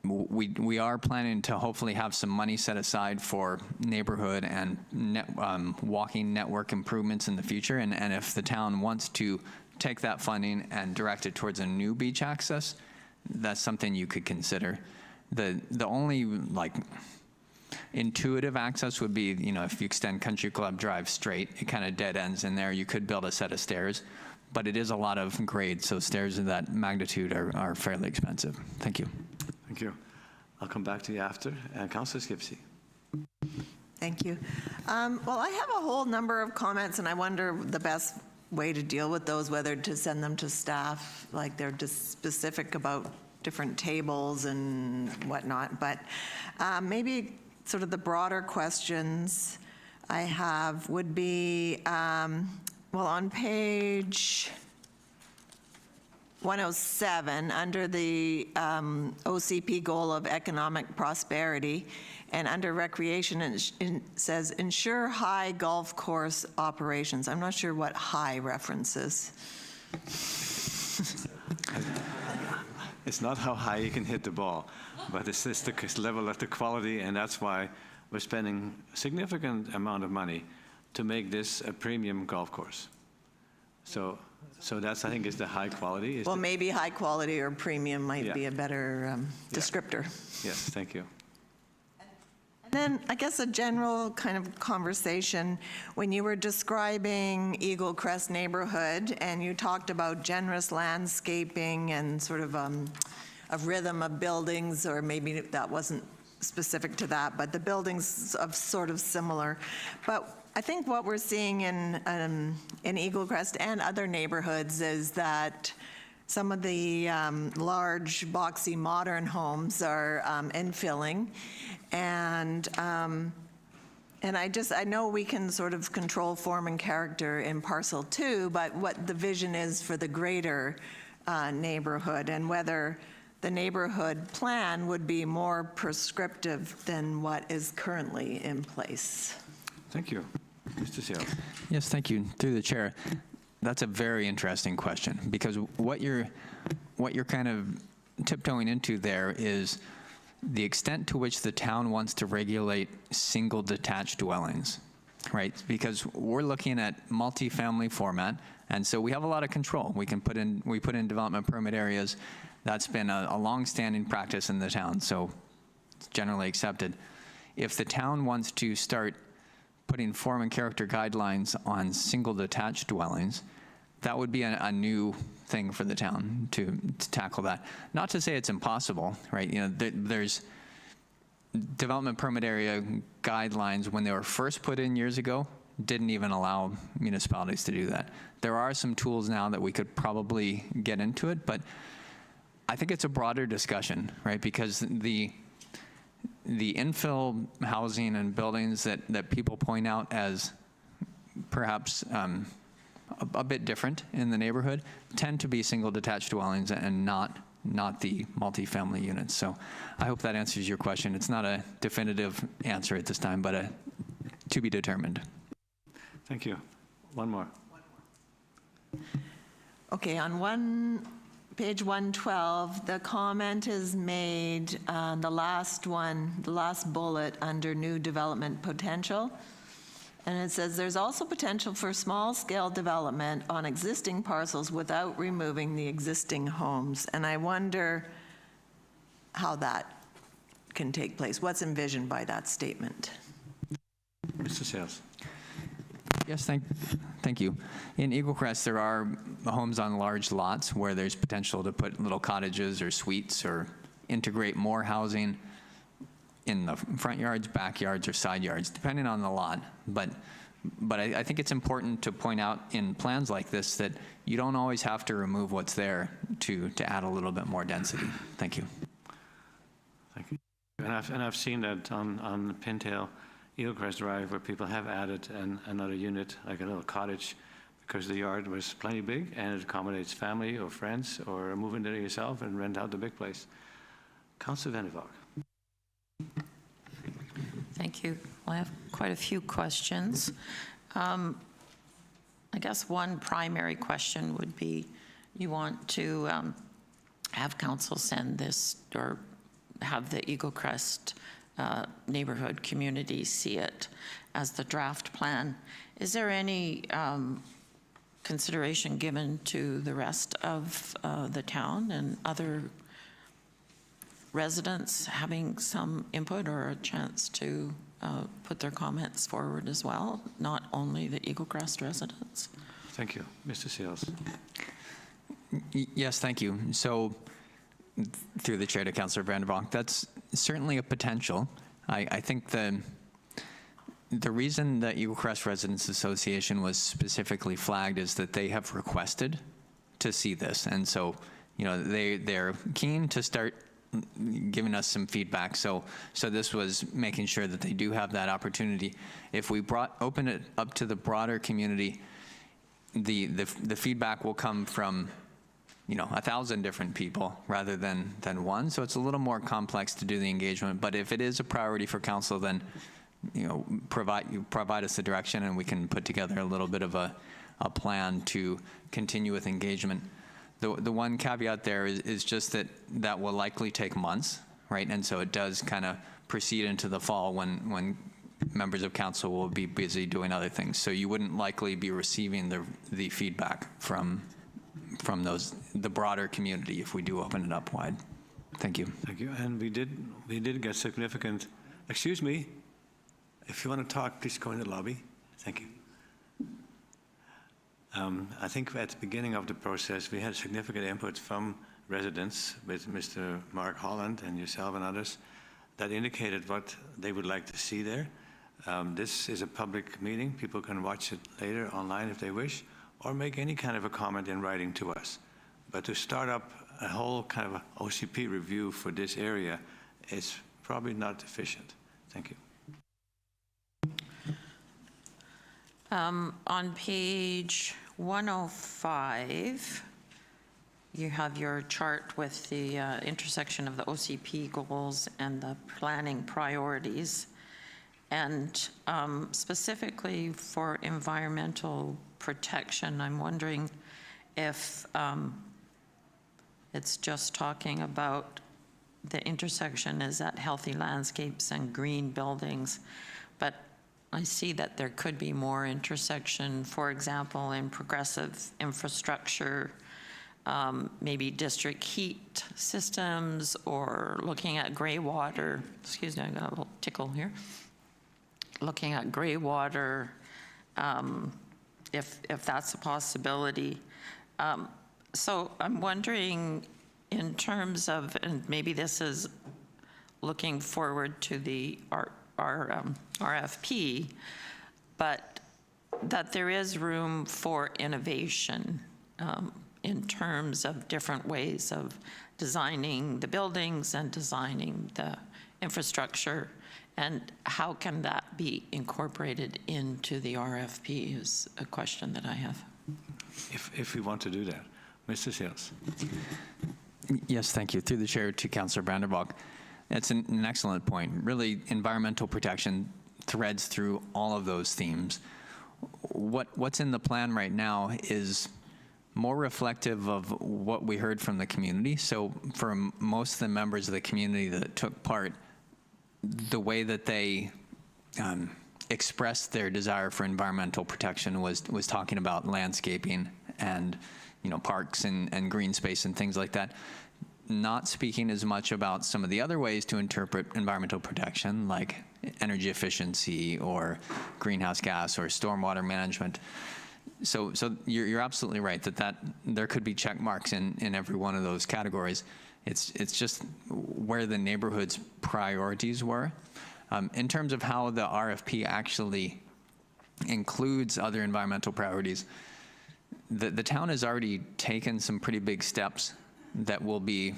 we are planning to hopefully have some money set aside for neighborhood and walking network improvements in the future. And if the town wants to take that funding and direct it towards a new beach access, that's something you could consider. The only intuitive access would be, if you extend Country Club Drive straight, it kind of dead ends in there. You could build a set of stairs, but it is a lot of grade, so stairs of that magnitude are fairly expensive. Thank you. Thank you. I'll come back to you after. Councillor Skipsey. Thank you. Well, I have a whole number of comments, and I wonder the best way to deal with those, whether to send them to staff, like they're just specific about different tables and whatnot. But maybe sort of the broader questions I have would be, well, on page 107, under the OCP goal of economic prosperity, and under recreation, it says ensure high golf course operations. I'm not sure what high references. It's not how high you can hit the ball, but it's the level of the quality, and that's why we're spending a significant amount of money to make this a premium golf course. So that's, I think, is the high quality. Well, maybe high quality or premium might be a better descriptor. Yes, thank you. And then I guess a general kind of conversation, when you were describing Eaglecrest neighborhood and you talked about generous landscaping and sort of a rhythm of buildings, or maybe that wasn't specific to that, but the buildings of sort of similar. But I think what we're seeing in Eaglecrest and other neighborhoods is that some of the large, boxy, modern homes are infilling, and I know we can sort of control form and character in Parcel 2, but what the vision is for the greater neighborhood, and whether the neighborhood plan would be more prescriptive than what is currently in place. Thank you. Mr. Seale. Yes, thank you. Through the chair, that's a very interesting question, because what you're kind of tiptoeing into there is the extent to which the town wants to regulate single detached dwellings, right? Because we're looking at multifamily format, and so we have a lot of control. We put in development permit areas. That's been a long-standing practice in the town, so it's generally accepted. If the town wants to start putting form and character guidelines on single detached dwellings, that would be a new thing for the town to tackle that. Not to say it's impossible, right? There's development permit area guidelines when they were first put in years ago didn't even allow municipalities to do that. There are some tools now that we could probably get into it, but I think it's a broader discussion, right? Because the infill housing and buildings that people point out as perhaps a bit different in the neighborhood tend to be single detached dwellings and not the multifamily units. So I hope that answers your question. It's not a definitive answer at this time, but to be determined. Thank you. One more. Okay, on page 112, the comment is made on the last bullet under new development potential. And it says there's also potential for small-scale development on existing parcels without removing the existing homes. And I wonder how that can take place. What's envisioned by that statement? Mr. Sales. Yes, thank you. In Eaglecrest, there are homes on large lots where there's potential to put little cottages or suites or integrate more housing in the front yards, backyards, or side yards, depending on the lot. But I think it's important to point out in plans like this that you don't always have to remove what's there to add a little bit more density. Thank you. Thank you. And I've seen that on Pintail Eaglecrest Drive where people have added another unit, like a little cottage, because the yard was plenty big and it accommodates family or friends, or move in there yourself and rent out the big place. Councillor Vander. Thank you. Well, I have quite a few questions. I guess one primary question would be, you want to have council send this, or have the Eaglecrest neighborhood community see it as the draft plan. Is there any consideration given to the rest of the town and other residents having some input or a chance to put their comments forward as well, not only the Eaglecrest residents? Thank you. Mr. Seals. Yes, thank you. So, through the chair to Councillor Vander, that's certainly a potential. I think the reason that Eaglecrest Residents Association was specifically flagged is that they have requested to see this, and so they're keen to start giving us some feedback. So this was making sure that they do have that opportunity. If we open it up to the broader community, the feedback will come from 1,000 different people rather than one. So it's a little more complex to do the engagement. But if it is a priority for council, then provide us the direction, and we can put together a little bit of a plan to continue with engagement. The one caveat there is just that will likely take months, right? And so it does kind of proceed into the fall when members of council will be busy doing other things. So you wouldn't likely be receiving the feedback from the broader community if we do open it up wide. Thank you. Thank you. And we did get significant. Excuse me. If you want to talk, please go in the lobby. Thank you. I think at the beginning of the process, we had significant input from residents with Mr. Mark Holland and yourself and others that indicated what they would like to see there. This is a public meeting. People can watch it later online if they wish, or make any kind of a comment in writing to us. But to start up a whole kind of OCP review for this area is probably not efficient. Thank you. On page 105, you have your chart with the intersection of the OCP goals and the planning priorities. And specifically for environmental protection, I'm wondering if it's just talking about the intersection is at healthy landscapes and green buildings, but I see that there could be more intersection, for example, in progressive infrastructure, maybe district heat systems, or looking at gray water. Excuse me, I got a little tickle here. Looking at gray water, if that's a possibility. So I'm wondering, in terms of, and maybe this is looking forward to the RFP, but that there is room for innovation in terms of different ways of designing the buildings and designing the infrastructure, and how can that be incorporated into the RFP is a question that I have. If we want to do that. Mr. Seals. Yes, thank you. Through the chair to Councillor Vander. That's an excellent point. Really, environmental protection threads through all of those themes. What's in the plan right now is more reflective of what we heard from the community. So for most of the members of the community that took part, the way that they expressed their desire for environmental protection was talking about landscaping and parks and green space and things like that. Not speaking as much about some of the other ways to interpret environmental protection, like energy efficiency or greenhouse gas or stormwater management. So you're absolutely right that there could be check marks in every one of those categories. It's just where the neighborhood's priorities were. In terms of how the RFP actually includes other environmental priorities, the town has already taken some pretty big steps that will be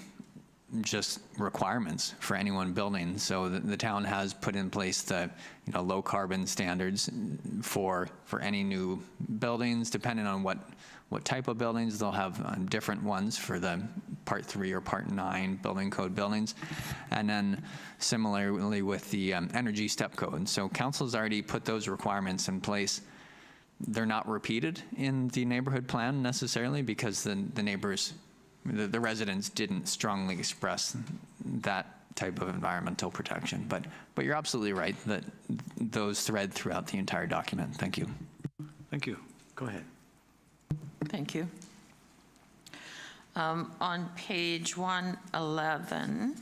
just requirements for anyone building. So the town has put in place the low carbon standards for any new buildings, depending on what type of buildings. They'll have different ones for the Part 3 or Part 9 building code buildings. And then similarly with the energy step code. So council's already put those requirements in place. They're not repeated in the neighborhood plan necessarily because the neighbors, the residents didn't strongly express that type of environmental protection. But you're absolutely right that those thread throughout the entire document. Thank you. Thank you. Go ahead. Thank you. On page 111,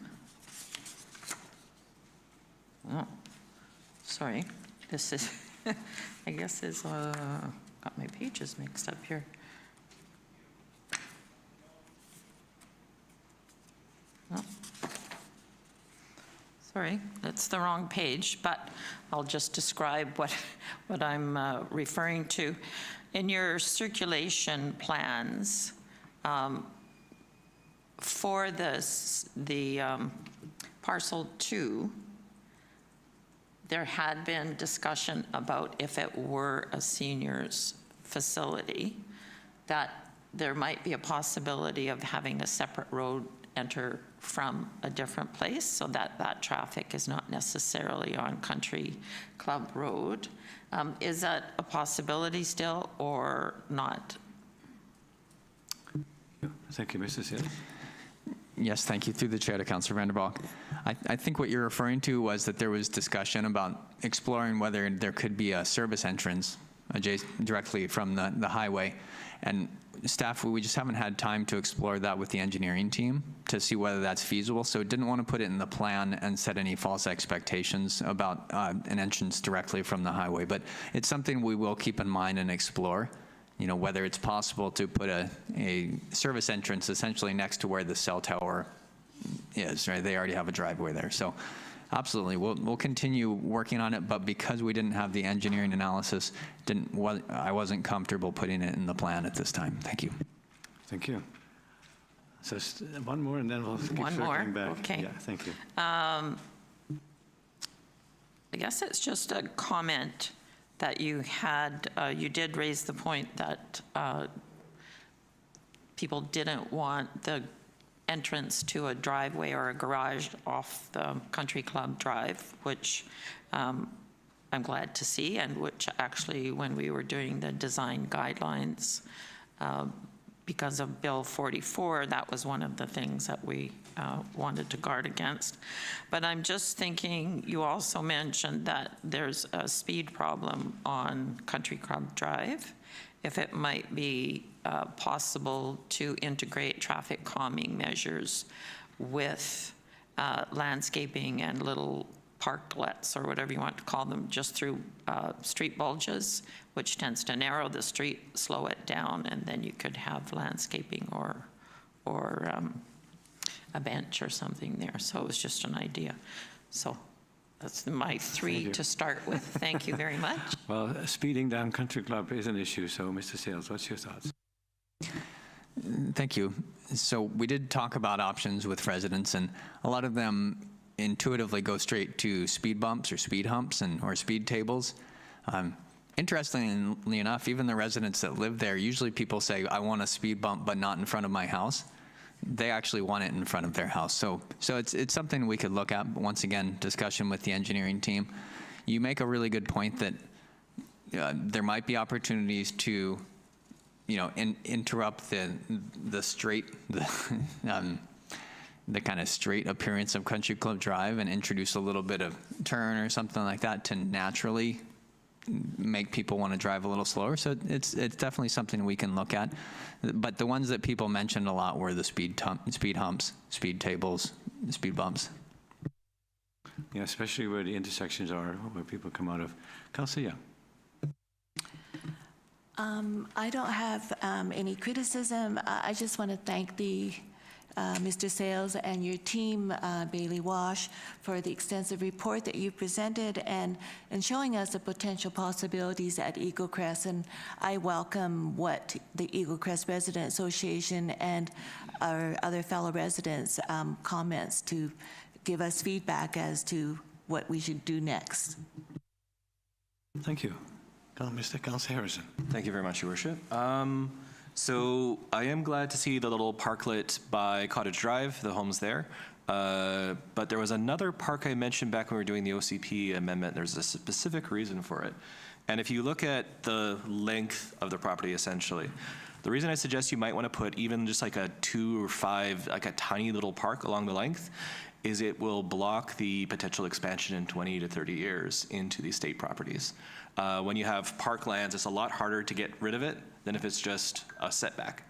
oh, sorry, this is, I guess is, got my pages mixed up here. Oh. Sorry, that's the wrong page, but I'll just describe what I'm referring to. In your circulation plans, for the Parcel 2, there had been discussion about if it were a seniors facility, that there might be a possibility of having a separate road enter from a different place so that that traffic is not necessarily on Country Club Road. Is that a possibility still or not? Thank you, Mr. Seals. Yes, thank you. Through the chair to Councillor Vander. I think what you're referring to was that there was discussion about exploring whether there could be a service entrance directly from the highway. And staff, we just haven't had time to explore that with the engineering team to see whether that's feasible. So didn't want to put it in the plan and set any false expectations about an entrance directly from the highway. But it's something we will keep in mind and explore. Whether it's possible to put a service entrance essentially next to where the cell tower is, right? They already have a driveway there. So absolutely, we'll continue working on it, but because we didn't have the engineering analysis, I wasn't comfortable putting it in the plan at this time. Thank you. Thank you. So one more, and then we'll keep One circling more? back. Okay. Yeah, thank you. I guess it's just a comment that you had, you did raise the point that people didn't want the entrance to a driveway or a garage off the Country Club Drive, which I'm glad to see, and which actually when we were doing the design guidelines, because of Bill 44, that was one of the things that we wanted to guard against. But I'm just thinking, you also mentioned that there's a speed problem on Country Club Drive. If it might be possible to integrate traffic calming measures with landscaping and little parklets, or whatever you want to call them, just through street bulges, which tends to narrow the street, slow it down, and then you could have landscaping or a bench or something there. So it was just an idea. So that's my three to start with. Thank you very much. Well, speeding down Country Club is an issue. So, Mr. Sales, what's your thoughts? Thank you. So we did talk about options with residents, and a lot of them intuitively go straight to speed bumps or speed humps or speed tables. Interestingly enough, even the residents that live there, usually people say, I want a speed bump, but not in front of my house. They actually want it in front of their house. So it's something we could look at. Once again, discussion with the engineering team. You make a really good point that there might be opportunities to, interrupt the straight, the kind of straight appearance of Country Club Drive and introduce a little bit of turn or something like that to naturally make people want to drive a little slower. So it's definitely something we can look at. But the ones that people mentioned a lot were the speed humps, speed tables, speed bumps. Yeah, especially where the intersections are, where people come out of. Councillor, I don't have any criticism. I just want to thank the Mr. Sales and your team, BYLAWS, for the extensive report that you presented and showing us the potential possibilities at Eaglecrest. And I welcome what the Eaglecrest Resident Association and our other fellow residents' comments to give us feedback as to what we should do next. Thank you. Mr. Councillor Harrison. Thank you very much, Your Worship. So I am glad to see the little parklet by Cottage Drive, the homes there. But there was another park I mentioned back when we were doing the OCP amendment. There's a specific reason for it. And if you look at the length of the property, essentially, the reason I suggest you might want to put even just like a 2 or 5, like a tiny little park along the length, is it will block the potential expansion in 20 to 30 years into these state properties. When you have parklands, it's a lot harder to get rid of it than if it's just a setback.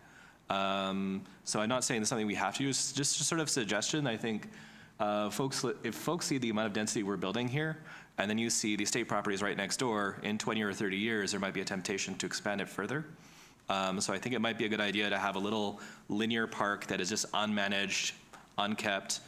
So I'm not saying it's something we have to use, just a sort of suggestion. I think if folks see the amount of density we're building here, and then you see the state properties right next door, in 20 or 30 years, there might be a temptation to expand it further. So I think it might be a good idea to have a little linear park that is just unmanaged, unkept.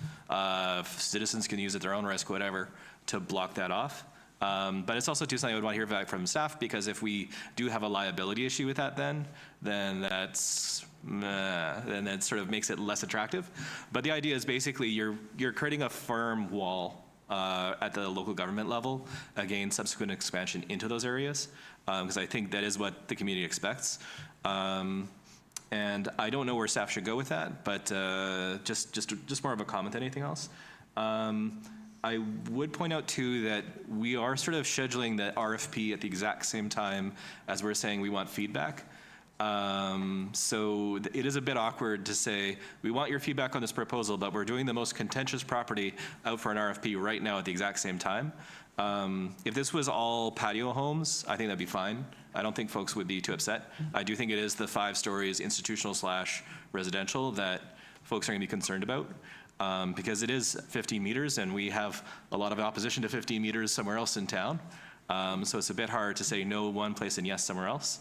Citizens can use at their own risk, whatever, to block that off. But it's also too something I would want to hear back from staff, because if we do have a liability issue with that, then that sort of makes it less attractive. But the idea is basically you're creating a firm wall at the local government level against subsequent expansion into those areas, because I think that is what the community expects. And I don't know where staff should go with that, but just more of a comment than anything else. I would point out, too, that we are sort of scheduling the RFP at the exact same time as we're saying we want feedback. So it is a bit awkward to say, we want your feedback on this proposal, but we're doing the most contentious property out for an RFP right now at the exact same time. If this was all patio homes, I think that'd be fine. I don't think folks would be too upset. I do think it is the 5 stories institutional / residential that folks are going to be concerned about. Because it is 15 meters, and we have a lot of opposition to 15 meters somewhere else in town. So it's a bit hard to say no one place and yes somewhere else.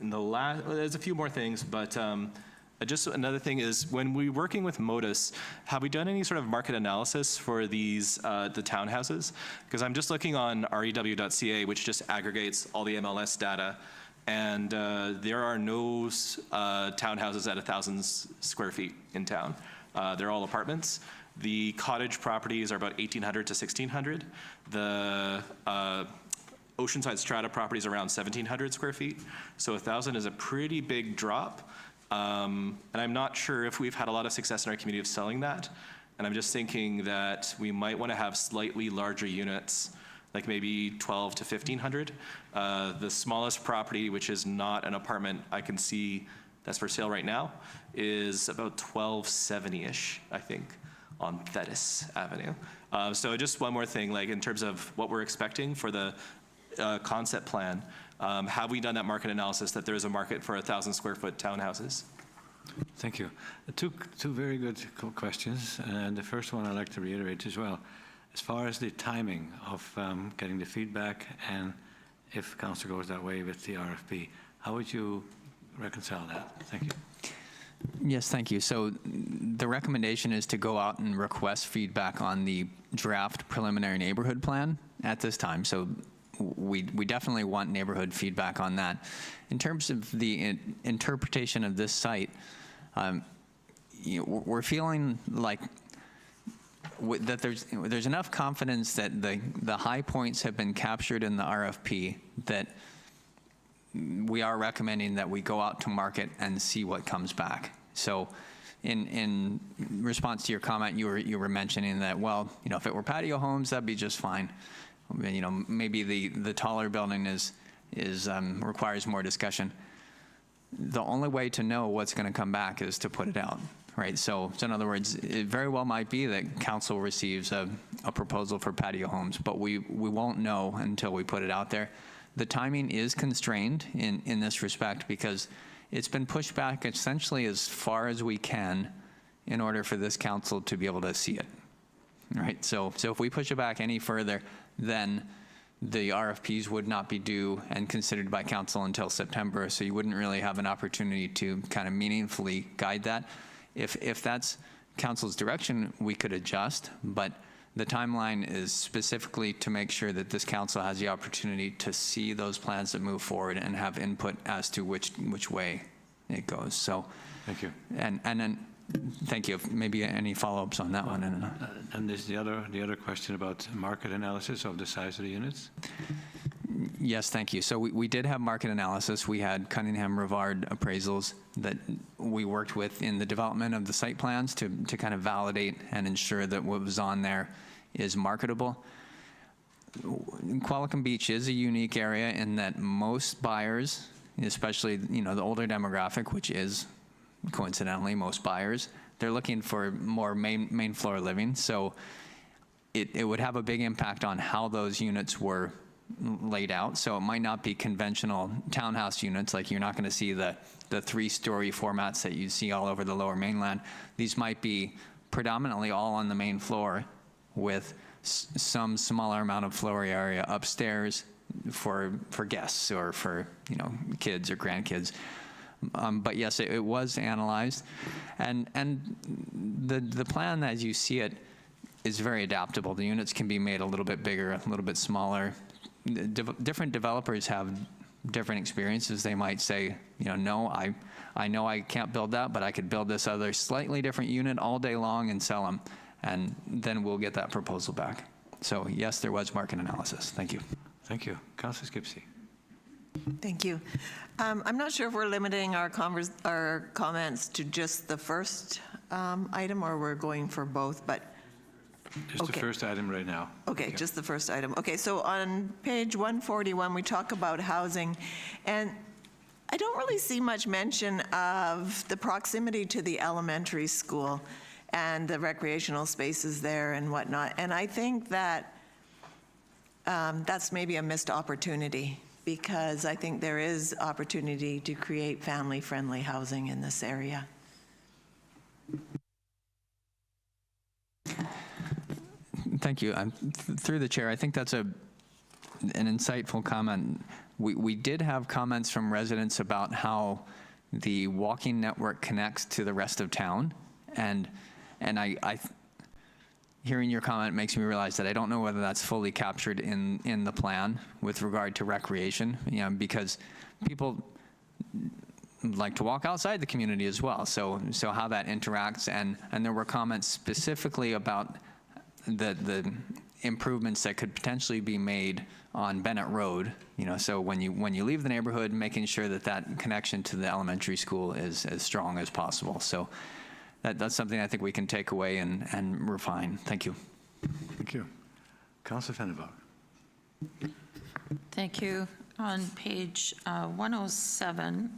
There's a few more things, but just another thing is, when we're working with Modus, have we done any sort of market analysis for these the townhouses? Because I'm just looking on rew.ca, which just aggregates all the MLS data. And there are no townhouses at 1,000 square feet in town. They're all apartments. The cottage properties are about 1,800 to 1,600. The Oceanside strata properties are around 1,700 square feet. So 1,000 is a pretty big drop. And I'm not sure if we've had a lot of success in our community of selling that. And I'm just thinking that we might want to have slightly larger units, like maybe 12 to 1,500. The smallest property, which is not an apartment I can see that's for sale right now, is about 1,270-ish, I think, on Teunis Avenue. So just one more thing, like in terms of what we're expecting for the concept plan, have we done that market analysis that there is a market for 1,000 square foot townhouses? Thank you. Two very good questions. And the first one I'd like to reiterate as well. As far as the timing of getting the feedback, and if Council goes that way with the RFP, how would you reconcile that? Thank you. Yes, thank you. So the recommendation is to go out and request feedback on the draft preliminary neighborhood plan at this time. So we definitely want neighborhood feedback on that. In terms of the interpretation of this site, we're feeling like that there's enough confidence that the high points have been captured in the RFP that we are recommending that we go out to market and see what comes back. So in response to your comment, you were mentioning that, well, if it were patio homes, that'd be just fine. Maybe the taller building requires more discussion. The only way to know what's going to come back is to put it out, right? So in other words, it very well might be that council receives a proposal for patio homes, but we won't know until we put it out there. The timing is constrained in this respect because it's been pushed back essentially as far as we can in order for this council to be able to see it, right? So if we push it back any further, then the RFPs would not be due and considered by council until September, so you wouldn't really have an opportunity to kind of meaningfully guide that. If that's council's direction, we could adjust, but the timeline is specifically to make sure that this council has the opportunity to see those plans that move forward and have input as to which way it goes. So, Thank you. and then, thank you. Maybe any follow-ups on that one? And there's the other question about market analysis of the size of the units. Yes, thank you. So we did have market analysis. We had Cunningham Rivard appraisals that we worked with in the development of the site plans to kind of validate and ensure that what was on there is marketable. Qualicum Beach is a unique area in that most buyers, especially the older demographic, which is coincidentally most buyers, they're looking for more main floor living. So it would have a big impact on how those units were laid out. So it might not be conventional townhouse units, like you're not going to see the 3-story formats that you see all over the Lower Mainland. These might be predominantly all on the main floor with some smaller amount of floor area upstairs for guests or for kids or grandkids. But yes, it was analyzed, and the plan as you see it is very adaptable. The units can be made a little bit bigger, a little bit smaller. Different developers have different experiences. They might say, no, I know I can't build that, but I could build this other slightly different unit all day long and sell them, and then we'll get that proposal back. So yes, there was market analysis. Thank you. Thank you. Councillor Skipsey. Thank you. I'm not sure if we're limiting our comments to just the first item, or we're going for both, but Just Okay. the first item right now. okay, just the first item. Okay, so on page 141, we talk about housing, and I don't really see much mention of the proximity to the elementary school and the recreational spaces there and whatnot. And I think that that's maybe a missed opportunity, because I think there is opportunity to create family-friendly housing in this area. Thank you. Through the chair, I think that's an insightful comment. We did have comments from residents about how the walking network connects to the rest of town, and hearing your comment makes me realize that I don't know whether that's fully captured in the plan with regard to recreation, because people like to walk outside the community as well. So how that interacts, and there were comments specifically about the improvements that could potentially be made on Bennett Road. So when you leave the neighborhood, making sure that connection to the elementary school is as strong as possible. So that's something I think we can take away and refine. Thank you. Thank you. Councillor Vander. Thank you. On page 107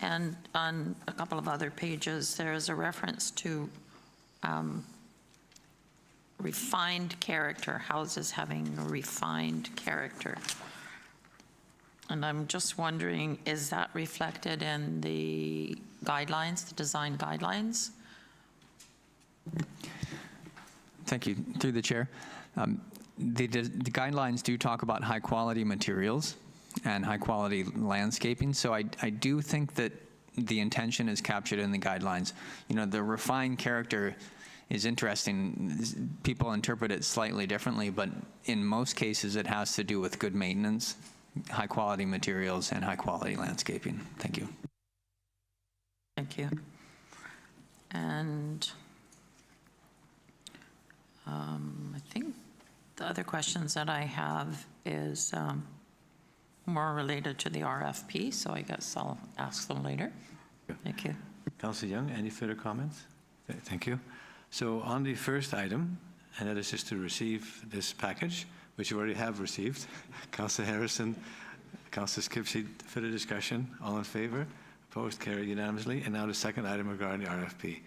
and on a couple of other pages, there is a reference to refined character, houses having a refined character. And I'm just wondering, is that reflected in the guidelines, the design guidelines? Thank you. Through the chair. The guidelines do talk about high-quality materials and high-quality landscaping, so I do think that the intention is captured in the guidelines. The refined character is interesting. People interpret it slightly differently, but in most cases it has to do with good maintenance, high-quality materials, and high-quality landscaping. Thank you. Thank you. And I think the other questions that I have is more related to the RFP, so I guess I'll ask them later. Thank you. Councillor Young, any further comments? Thank you. So on the first item, and that is just to receive this package, which you already have received. Councillor Harrison, Councillor Skipsey, further discussion. All in favor? Opposed? Carried unanimously. And now the second item regarding the RFP.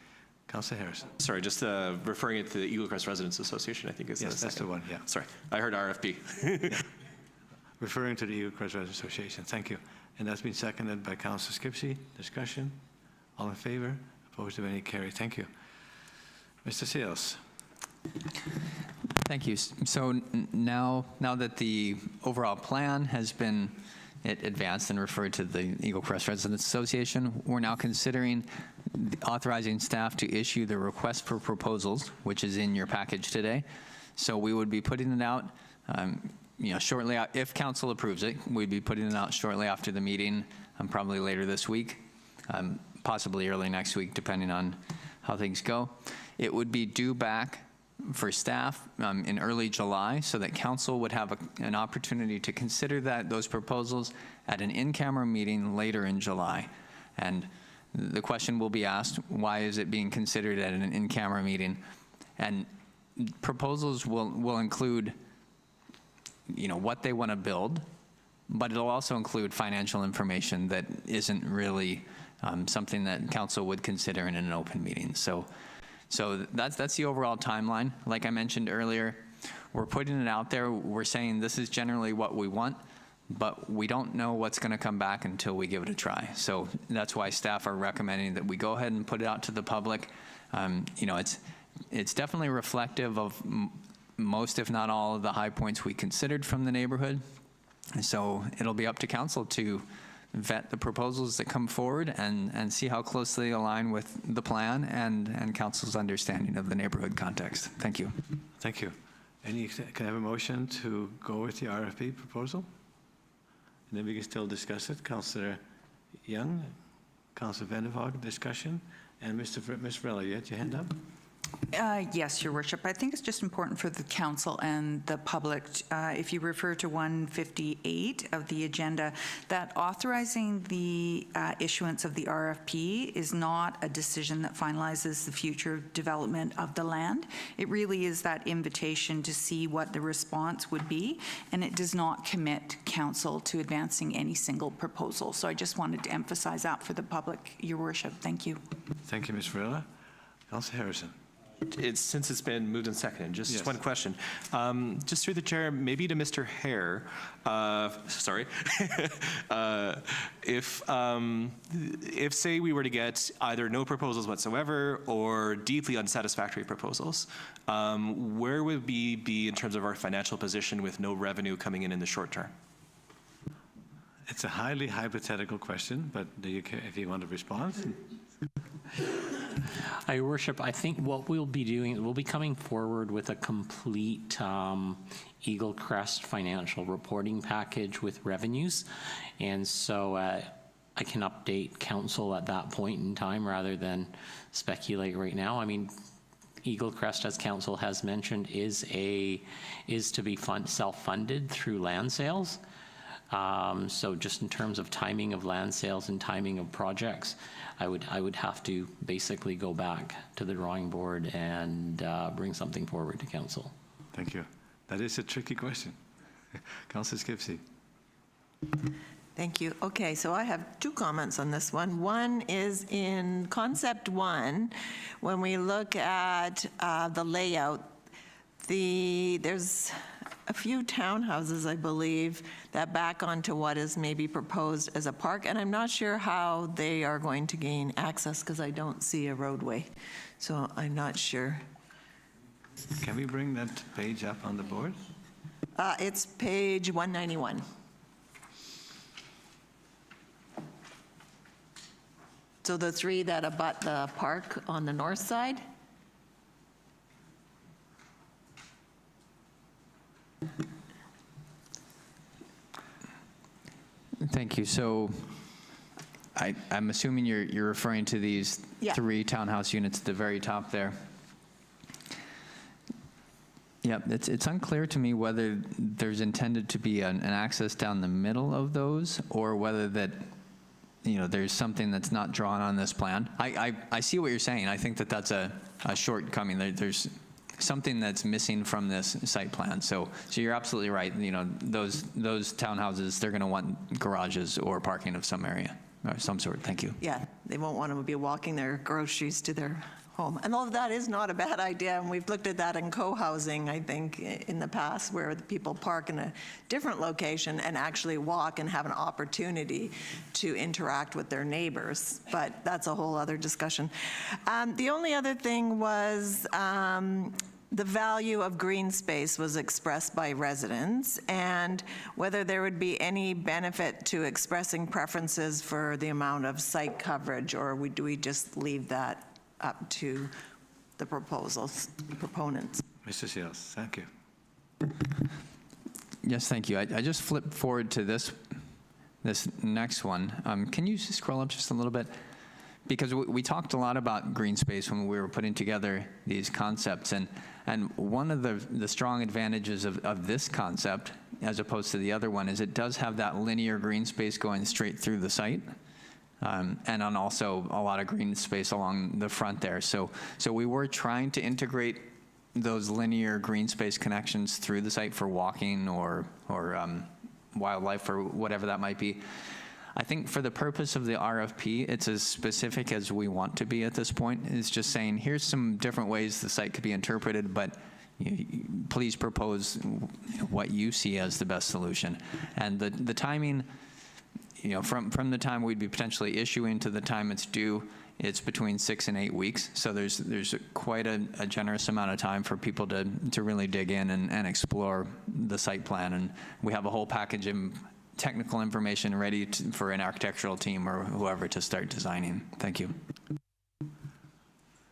Councillor Harrison. Sorry, just referring it to the Eaglecrest Residents Association, I think is the Yes, that's the second. one, yeah. Sorry, I heard RFP. Referring to the Eaglecrest Residents Association. Thank you. And that's been seconded by Councillor Skipsey. Discussion. All in favor? Opposed? If any? Carried. Thank you. Mr. Sales. Thank you. So now that the overall plan has been advanced and referred to the Eaglecrest Residents Association, we're now considering authorizing staff to issue the request for proposals, which is in your package today. So we would be putting it out, shortly if council approves it. We'd be putting it out shortly after the meeting, probably later this week, possibly early next week, depending on how things go. It would be due back for staff in early July, so that council would have an opportunity to consider those proposals at an in-camera meeting later in July. And the question will be asked, why is it being considered at an in-camera meeting? And proposals will include, what they want to build, but it'll also include financial information that isn't really something that council would consider in an open meeting. So that's the overall timeline. Like I mentioned earlier, we're putting it out there. We're saying this is generally what we want, but we don't know what's going to come back until we give it a try. So that's why staff are recommending that we go ahead and put it out to the public. It's definitely reflective of most, if not all, of the high points we considered from the neighborhood. And so it'll be up to council to vet the proposals that come forward and see how closely they align with the plan and council's understanding of the neighborhood context. Thank you. Thank you. Can I have a motion to go with the RFP proposal? And then we can still discuss it. Councillor Young, Councillor Vander, discussion, and Ms. Varela, you had your hand up? Yes, Your Worship. I think it's just important for the council and the public, if you refer to 158 of the agenda, that authorizing the issuance of the RFP is not a decision that finalizes the future development of the land. It really is that invitation to see what the response would be, and it does not commit council to advancing any single proposal. So I just wanted to emphasize that for the public, Your Worship. Thank you. Thank you, Ms. Varela. Councillor Harrison. Since it's been moved and seconded, just Yes. one question. Just through the chair, maybe to Mr. Hare, sorry. If say we were to get either no proposals whatsoever or deeply unsatisfactory proposals, where would we be in terms of our financial position with no revenue coming in the short term? It's a highly hypothetical question, but do you care if you want to respond? Your Worship, I think what we'll be doing, we'll be coming forward with a complete Eaglecrest financial reporting package with revenues. And so I can update council at that point in time rather than speculate right now. I mean, Eaglecrest, as council has mentioned, is to be self-funded through land sales. So just in terms of timing of land sales and timing of projects, I would have to basically go back to the drawing board and bring something forward to council. Thank you. That is a tricky question. Councillor Skipsey. Thank you. Okay, so I have two comments on this one. One is in concept one, when we look at the layout, there's a few townhouses, I believe, that back onto what is maybe proposed as a park, and I'm not sure how they are going to gain access because I don't see a roadway, so I'm not sure. Can we bring that page up on the board? It's page 191. So the three that abut the park on the north side? Thank you. So I'm assuming you're referring to these Yeah. 3 townhouse units at the very top there. Yeah, it's unclear to me whether there's intended to be an access down the middle of those, or whether that, there's something that's not drawn on this plan. I see what you're saying. I think that's a shortcoming. There's something that's missing from this site plan. So you're absolutely right. Those townhouses, they're going to want garages or parking of some area or some sort. Thank you. Yeah, they won't want to be walking their groceries to their home. And all of that is not a bad idea, and we've looked at that in co-housing, I think, in the past, where the people park in a different location and actually walk and have an opportunity to interact with their neighbors. But that's a whole other discussion. The only other thing was the value of green space was expressed by residents, and whether there would be any benefit to expressing preferences for the amount of site coverage, or do we just leave that up to the proponents? Mr. Seals, thank you. Yes, thank you. I just flipped forward to this next one. Can you scroll up just a little bit? Because we talked a lot about green space when we were putting together these concepts, and one of the strong advantages of this concept, as opposed to the other one, is it does have that linear green space going straight through the site, and on also a lot of green space along the front there. So we were trying to integrate those linear green space connections through the site for walking or wildlife or whatever that might be. I think for the purpose of the RFP, it's as specific as we want to be at this point. It's just saying, here's some different ways the site could be interpreted, but please propose what you see as the best solution. And the timing, from the time we'd be potentially issuing to the time it's due, it's between 6 and 8 weeks. So there's quite a generous amount of time for people to really dig in and explore the site plan. And we have a whole package of technical information ready for an architectural team or whoever to start designing. Thank you.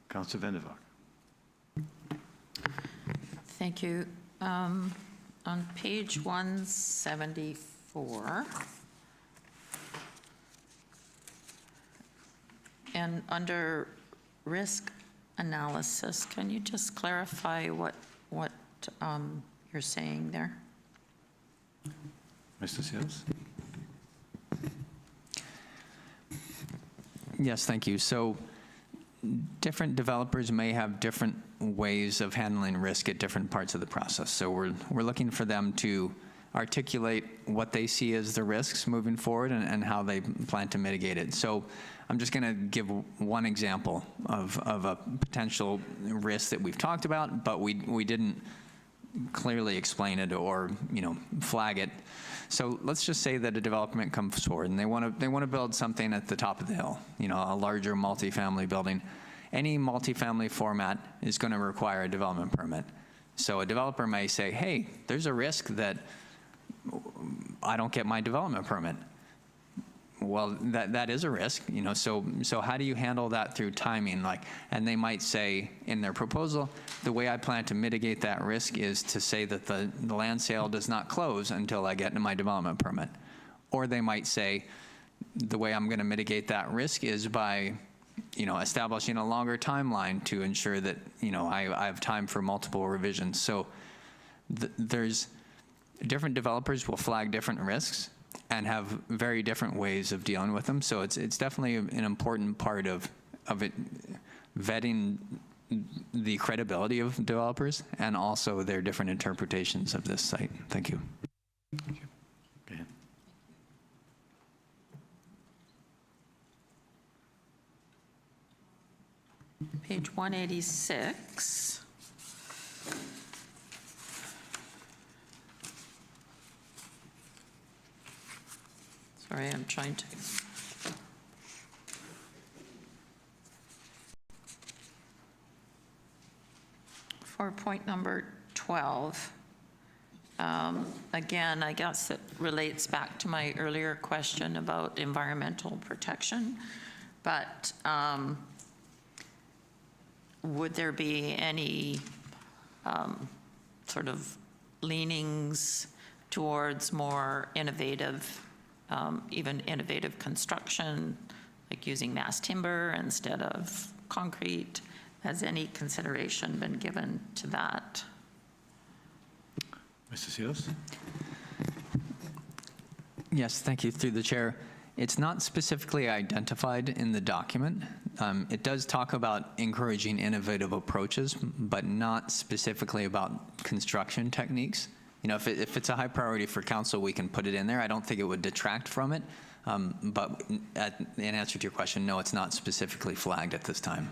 Councillor Vander. Thank you. On page 174, and under risk analysis, can you just clarify what you're saying there? Mr. Seals? Yes, thank you. So different developers may have different ways of handling risk at different parts of the process. So we're looking for them to articulate what they see as the risks moving forward and how they plan to mitigate it. So I'm just going to give one example of a potential risk that we've talked about, but we didn't clearly explain it or flag it. So let's just say that a development comes forward and they want to build something at the top of the hill, a larger multifamily building. Any multifamily format is going to require a development permit. So a developer may say, hey, there's a risk that I don't get my development permit. Well, that is a risk, so how do you handle that through timing? And they might say in their proposal, the way I plan to mitigate that risk is to say that the land sale does not close until I get my development permit. Or they might say, the way I'm going to mitigate that risk is by, establishing a longer timeline to ensure that, I have time for multiple revisions. So there's different developers will flag different risks and have very different ways of dealing with them. So it's definitely an important part of it, vetting the credibility of developers and also their different interpretations of this site. Thank you. Thank you. Go ahead. Page 186. Sorry, I'm trying to. For point number 12, again, I guess it relates back to my earlier question about environmental protection, but would there be any sort of leanings towards more innovative, even innovative construction, like using mass timber instead of concrete? Has any consideration been given to that? Mr. Seals? Yes, thank you, through the chair. It's not specifically identified in the document. It does talk about encouraging innovative approaches, but not specifically about construction techniques. If it's a high priority for council, we can put it in there. I don't think it would detract from it. But in answer to your question, no, it's not specifically flagged at this time.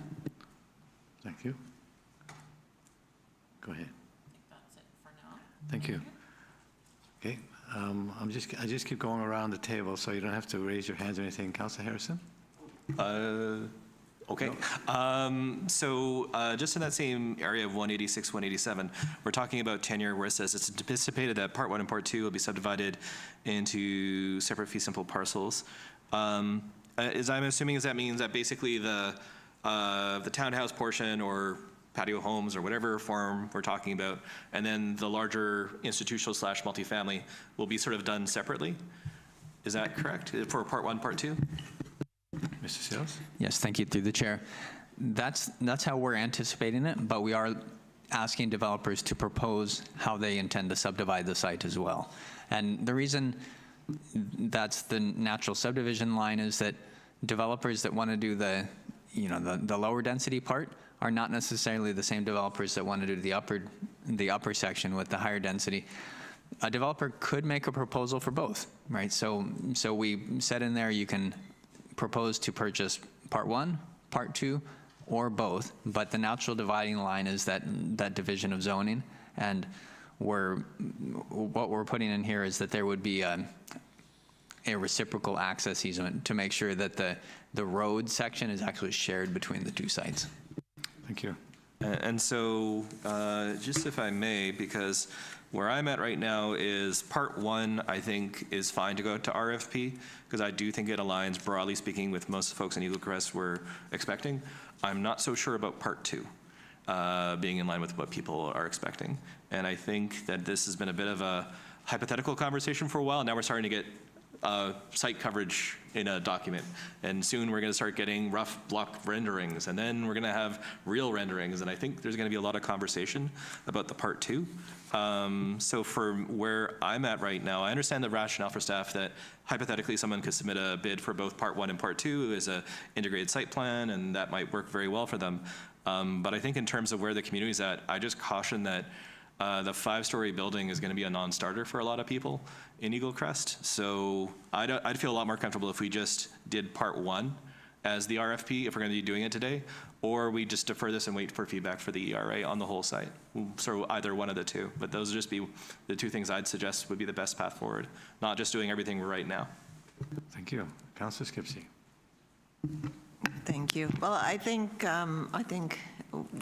Thank you. Go ahead. That's it for now. Thank you. Okay. I just keep going around the table, so you don't have to raise your hands or anything. Councillor Harrison? Okay, Okay. Just in that same area of 186, 187, we're talking about tenure where it says it's anticipated that Part 1 and Part 2 will be subdivided into separate fee simple parcels. As I'm assuming, that means that basically the townhouse portion or patio homes or whatever form we're talking about, and then the larger institutional / multifamily will be sort of done separately? Is that correct for Part 1, Part 2? Mr. Seals? Yes, thank you, through the chair. That's how we're anticipating it, but we are asking developers to propose how they intend to subdivide the site as well. And the reason that's the natural subdivision line is that developers that want to do the lower density part are not necessarily the same developers that want to do the upper section with the higher density. A developer could make a proposal for both, right? So we said in there you can propose to purchase Part 1, Part 2, or both, but the natural dividing line is that division of zoning, and what we're putting in here is that there would be a reciprocal access easement to make sure that the road section is actually shared between the two sites. Thank you. And so, just if I may, because where I'm at right now is Part 1, I think, is fine to go to RFP, because I do think it aligns, broadly speaking, with most of the folks in Eaglecrest were expecting. I'm not so sure about Part 2 being in line with what people are expecting. And I think that this has been a bit of a hypothetical conversation for a while. Now we're starting to get site coverage in a document, and soon we're going to start getting rough block renderings, and then we're going to have real renderings, and I think there's going to be a lot of conversation about the Part 2. So for where I'm at right now, I understand the rationale for staff that hypothetically someone could submit a bid for both Part 1 and Part 2 as a integrated site plan, and that might work very well for them. But I think in terms of where the community is at, I just caution that the 5-story building is going to be a non-starter for a lot of people in Eaglecrest. So I'd feel a lot more comfortable if we just did Part 1 as the RFP, if we're going to be doing it today, or we just defer this and wait for feedback for the ERA on the whole site. So either one of the two. But those would just be the two things I'd suggest would be the best path forward, not just doing everything right now. Thank you. Councillor Skipsey. Thank you. Well, I think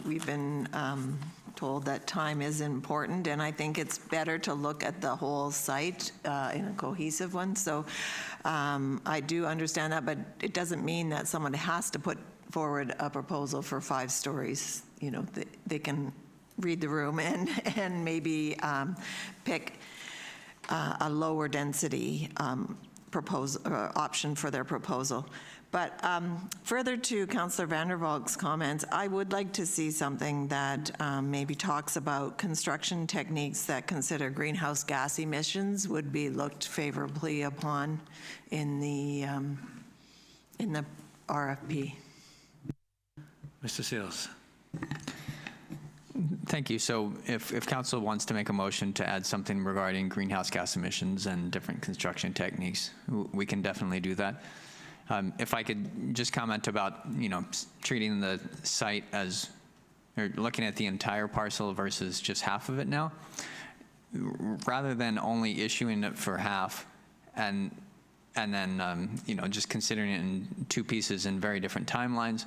we've been told that time is important, and I think it's better to look at the whole site in a cohesive one. So I do understand that, but it doesn't mean that someone has to put forward a proposal for 5 stories. You know, they can read the room and maybe pick a lower density option for their proposal. But further to Councillor Vander Valk's comments, I would like to see something that maybe talks about construction techniques that consider greenhouse gas emissions would be looked favorably upon in the RFP. Mr. Seals. Thank you. So if council wants to make a motion to add something regarding greenhouse gas emissions and different construction techniques, we can definitely do that. If I could just comment about, treating the site as, or looking at the entire parcel versus just half of it now, rather than only issuing it for half and then, just considering it in 2 pieces in very different timelines,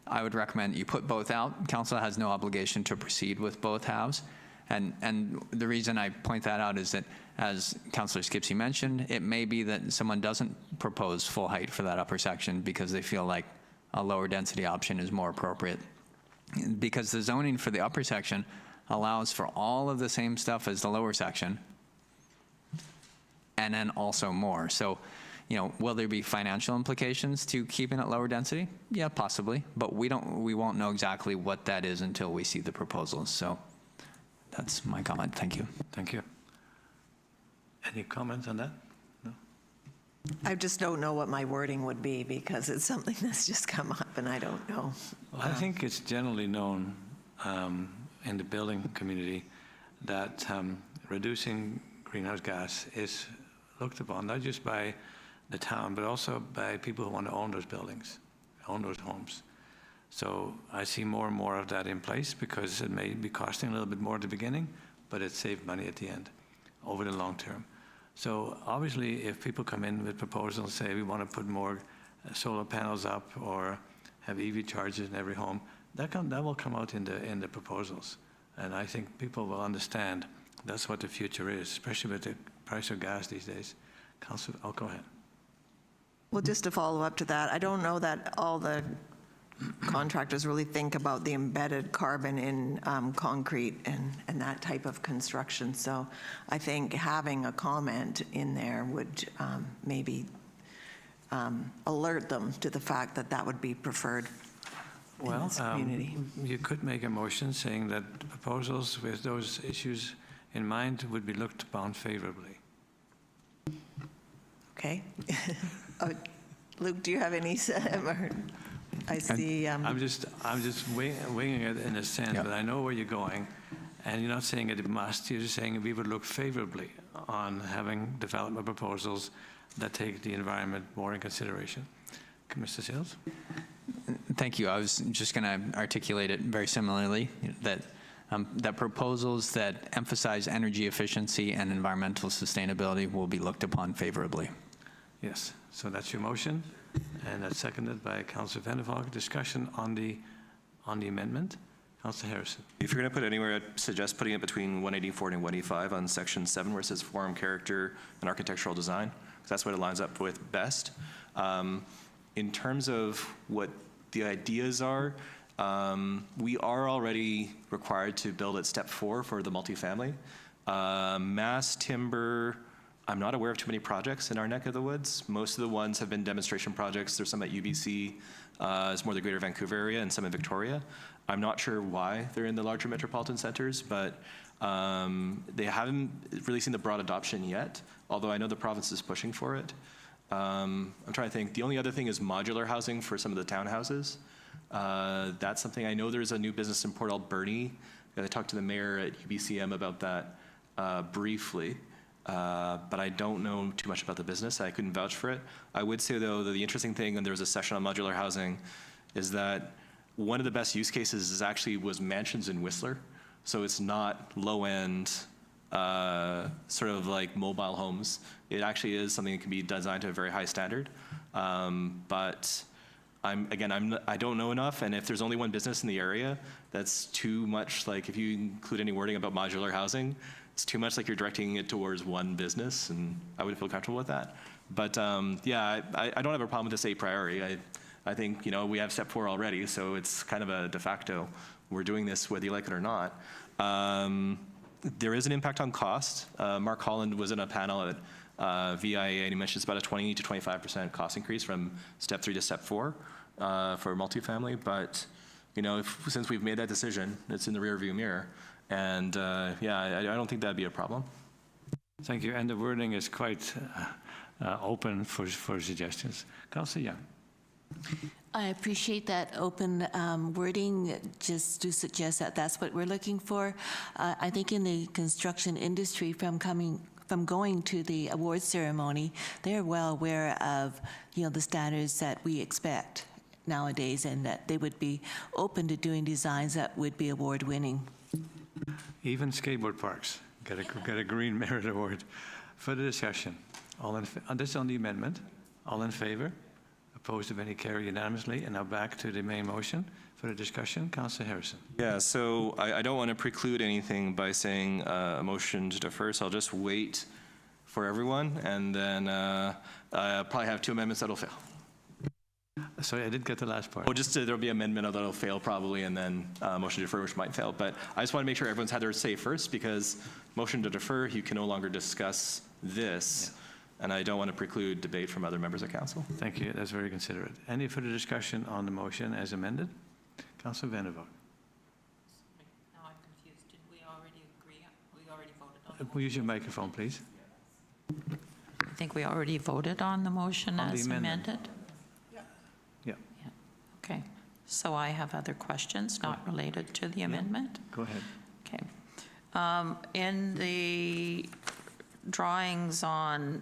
I would recommend you put both out. Council has no obligation to proceed with both halves. And the reason I point that out is that, as Councillor Skipsey mentioned, it may be that someone doesn't propose full height for that upper section because they feel like a lower density option is more appropriate. Because the zoning for the upper section allows for all of the same stuff as the lower section, and then also more. So, will there be financial implications to keeping it lower density? Yeah, possibly, but we won't know exactly what that is until we see the proposals. So that's my comment. Thank you. Thank you. Any comments on that? No? I just don't know what my wording would be because it's something that's just come up and I don't know. Well, I think it's generally known in the building community that reducing greenhouse gas is looked upon not just by the town, but also by people who want to own those buildings, own those homes. So I see more and more of that in place because it may be costing a little bit more at the beginning, but it saved money at the end over the long term. So obviously, if people come in with proposals, say we want to put more solar panels up or have EV chargers in every home. That will come out in the proposals. And I think people will understand that's what the future is, especially with the price of gas these days. Councillor, go ahead. Well, just to follow up to that, I don't know that all the contractors really think about the embedded carbon in concrete and that type of construction. So I think having a comment in there would maybe alert them to the fact that that would be preferred in this community. You could make a motion saying that proposals with those issues in mind would be looked upon favorably. Okay. Luke, do you have any? I see. I'm just winging it in a sense, but I know where you're going, and you're not saying it must. You're just saying we would look favorably on having development proposals that take the environment more in consideration. Mr. Sales? Thank you. I was just going to articulate it very similarly, that proposals that emphasize energy efficiency and environmental sustainability will be looked upon favorably. Yes. So that's your motion, and that's seconded by Councillor Vander. Discussion on the amendment. Councillor Harrison. If you're going to put it anywhere, I'd suggest putting it between 184 and 185 on section 7, where it says form, character, and architectural design, because that's what it lines up with best. In terms of what the ideas are, we are already required to build at step 4 for the multifamily. Mass timber, I'm not aware of too many projects in our neck of the woods. Most of the ones have been demonstration projects. There's some at UBC, it's more the Greater Vancouver area, and some in Victoria. I'm not sure why they're in the larger metropolitan centers, but they haven't really seen the broad adoption yet, although I know the province is pushing for it. I'm trying to think. The only other thing is modular housing for some of the townhouses. That's something. I know there's a new business in Port Alberni. I talked to the mayor at UBCM about that briefly. But I don't know too much about the business. I couldn't vouch for it. I would say, though, that the interesting thing, and there was a session on modular housing, is that one of the best use cases was mansions in Whistler. So it's not low-end, sort of like mobile homes. It actually is something that can be designed to a very high standard. But I don't know enough, and if there's only one business in the area, that's too much. Like, if you include any wording about modular housing, it's too much like you're directing it towards one business, and I wouldn't feel comfortable with that. But yeah, I don't have a problem with this a priori. I think, we have step 4 already, so it's kind of a de facto. We're doing this whether you like it or not. There is an impact on cost. Mark Holland was in a panel at VIA, and he mentioned it's about a 20 to 25% cost increase from step 3 to step 4 for multifamily. But, since we've made that decision, it's in the rearview mirror. And yeah, I don't think that'd be a problem. Thank you. And the wording is quite open for suggestions. Councillor Young. I appreciate that open wording, just to suggest that that's what we're looking for. I think in the construction industry, from going to the award ceremony, they're well aware of the standards that we expect nowadays, and that they would be open to doing designs that would be award-winning. Even skateboard parks get a Green Merit Award. Further discussion. This is on the amendment. All in favor? Opposed, if any, carried unanimously. And now back to the main motion. Further discussion. Councillor Harrison. Yeah, so I don't want to preclude anything by saying a motion to defer, so I'll just wait for everyone, and then I'll probably have 2 amendments that'll fail. Sorry, I didn't get the last part. Well, just there'll be an amendment that'll fail probably, and then motion to defer, which might fail. But I just want to make sure everyone's had their say first, because motion to defer, you can no longer discuss this, and I don't want to preclude debate from other members of council. Thank you. That's very considerate. Any further discussion on the motion as amended? Councillor Vander. Now I'm confused. Did we already agree? We already voted on the motion. Will you use your microphone, please? I think we already voted on the motion On the as amendment. amended. Yeah. Okay, so I have other questions not related to the amendment. Go ahead. Okay. In the drawings on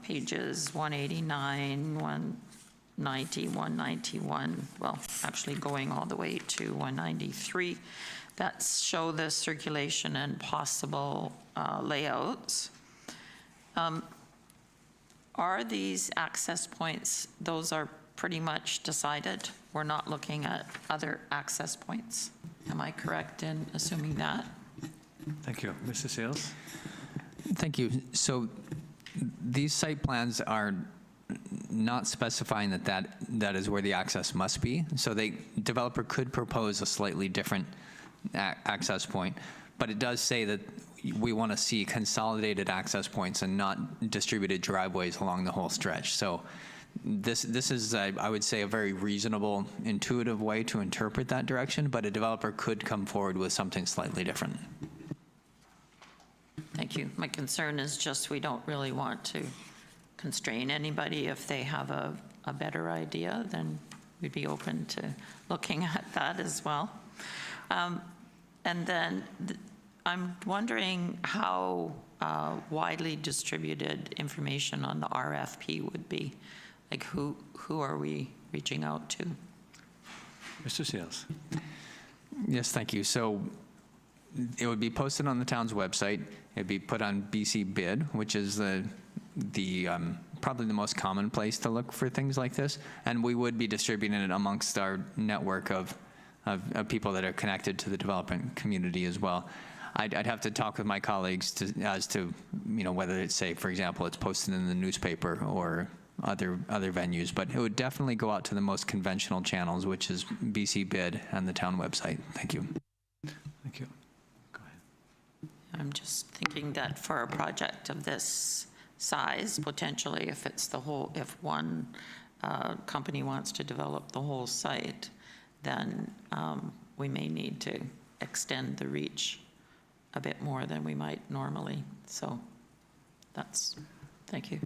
pages 189, 190, 191, well, actually going all the way to 193, that show the circulation and possible layouts. Are these access points, those are pretty much decided. We're not looking at other access points. Am I correct in assuming that? Thank you. Mr. Sales? Thank you. So these site plans are not specifying that is where the access must be. So developer could propose a slightly different access point, but it does say that we want to see consolidated access points and not distributed driveways along the whole stretch. So this is, I would say, a very reasonable, intuitive way to interpret that direction, but a developer could come forward with something slightly different. Thank you. My concern is just we don't really want to constrain anybody. If they have a better idea, then we'd be open to looking at that as well. And then I'm wondering how widely distributed information on the RFP would be. Like who are we reaching out to? Mr. Sales? Yes, thank you. So it would be posted on the town's website. It'd be put on BC Bid, which is probably the most common place to look for things like this. And we would be distributing it amongst our network of people that are connected to the development community as well. I'd have to talk with my colleagues as to whether it's, say, for example, it's posted in the newspaper or other venues, but it would definitely go out to the most conventional channels, which is BC Bid and the town website. Thank you. Thank you. Go ahead. I'm just thinking that for a project of this size, potentially, if one company wants to develop the whole site, then we may need to extend the reach a bit more than we might normally. So thank you.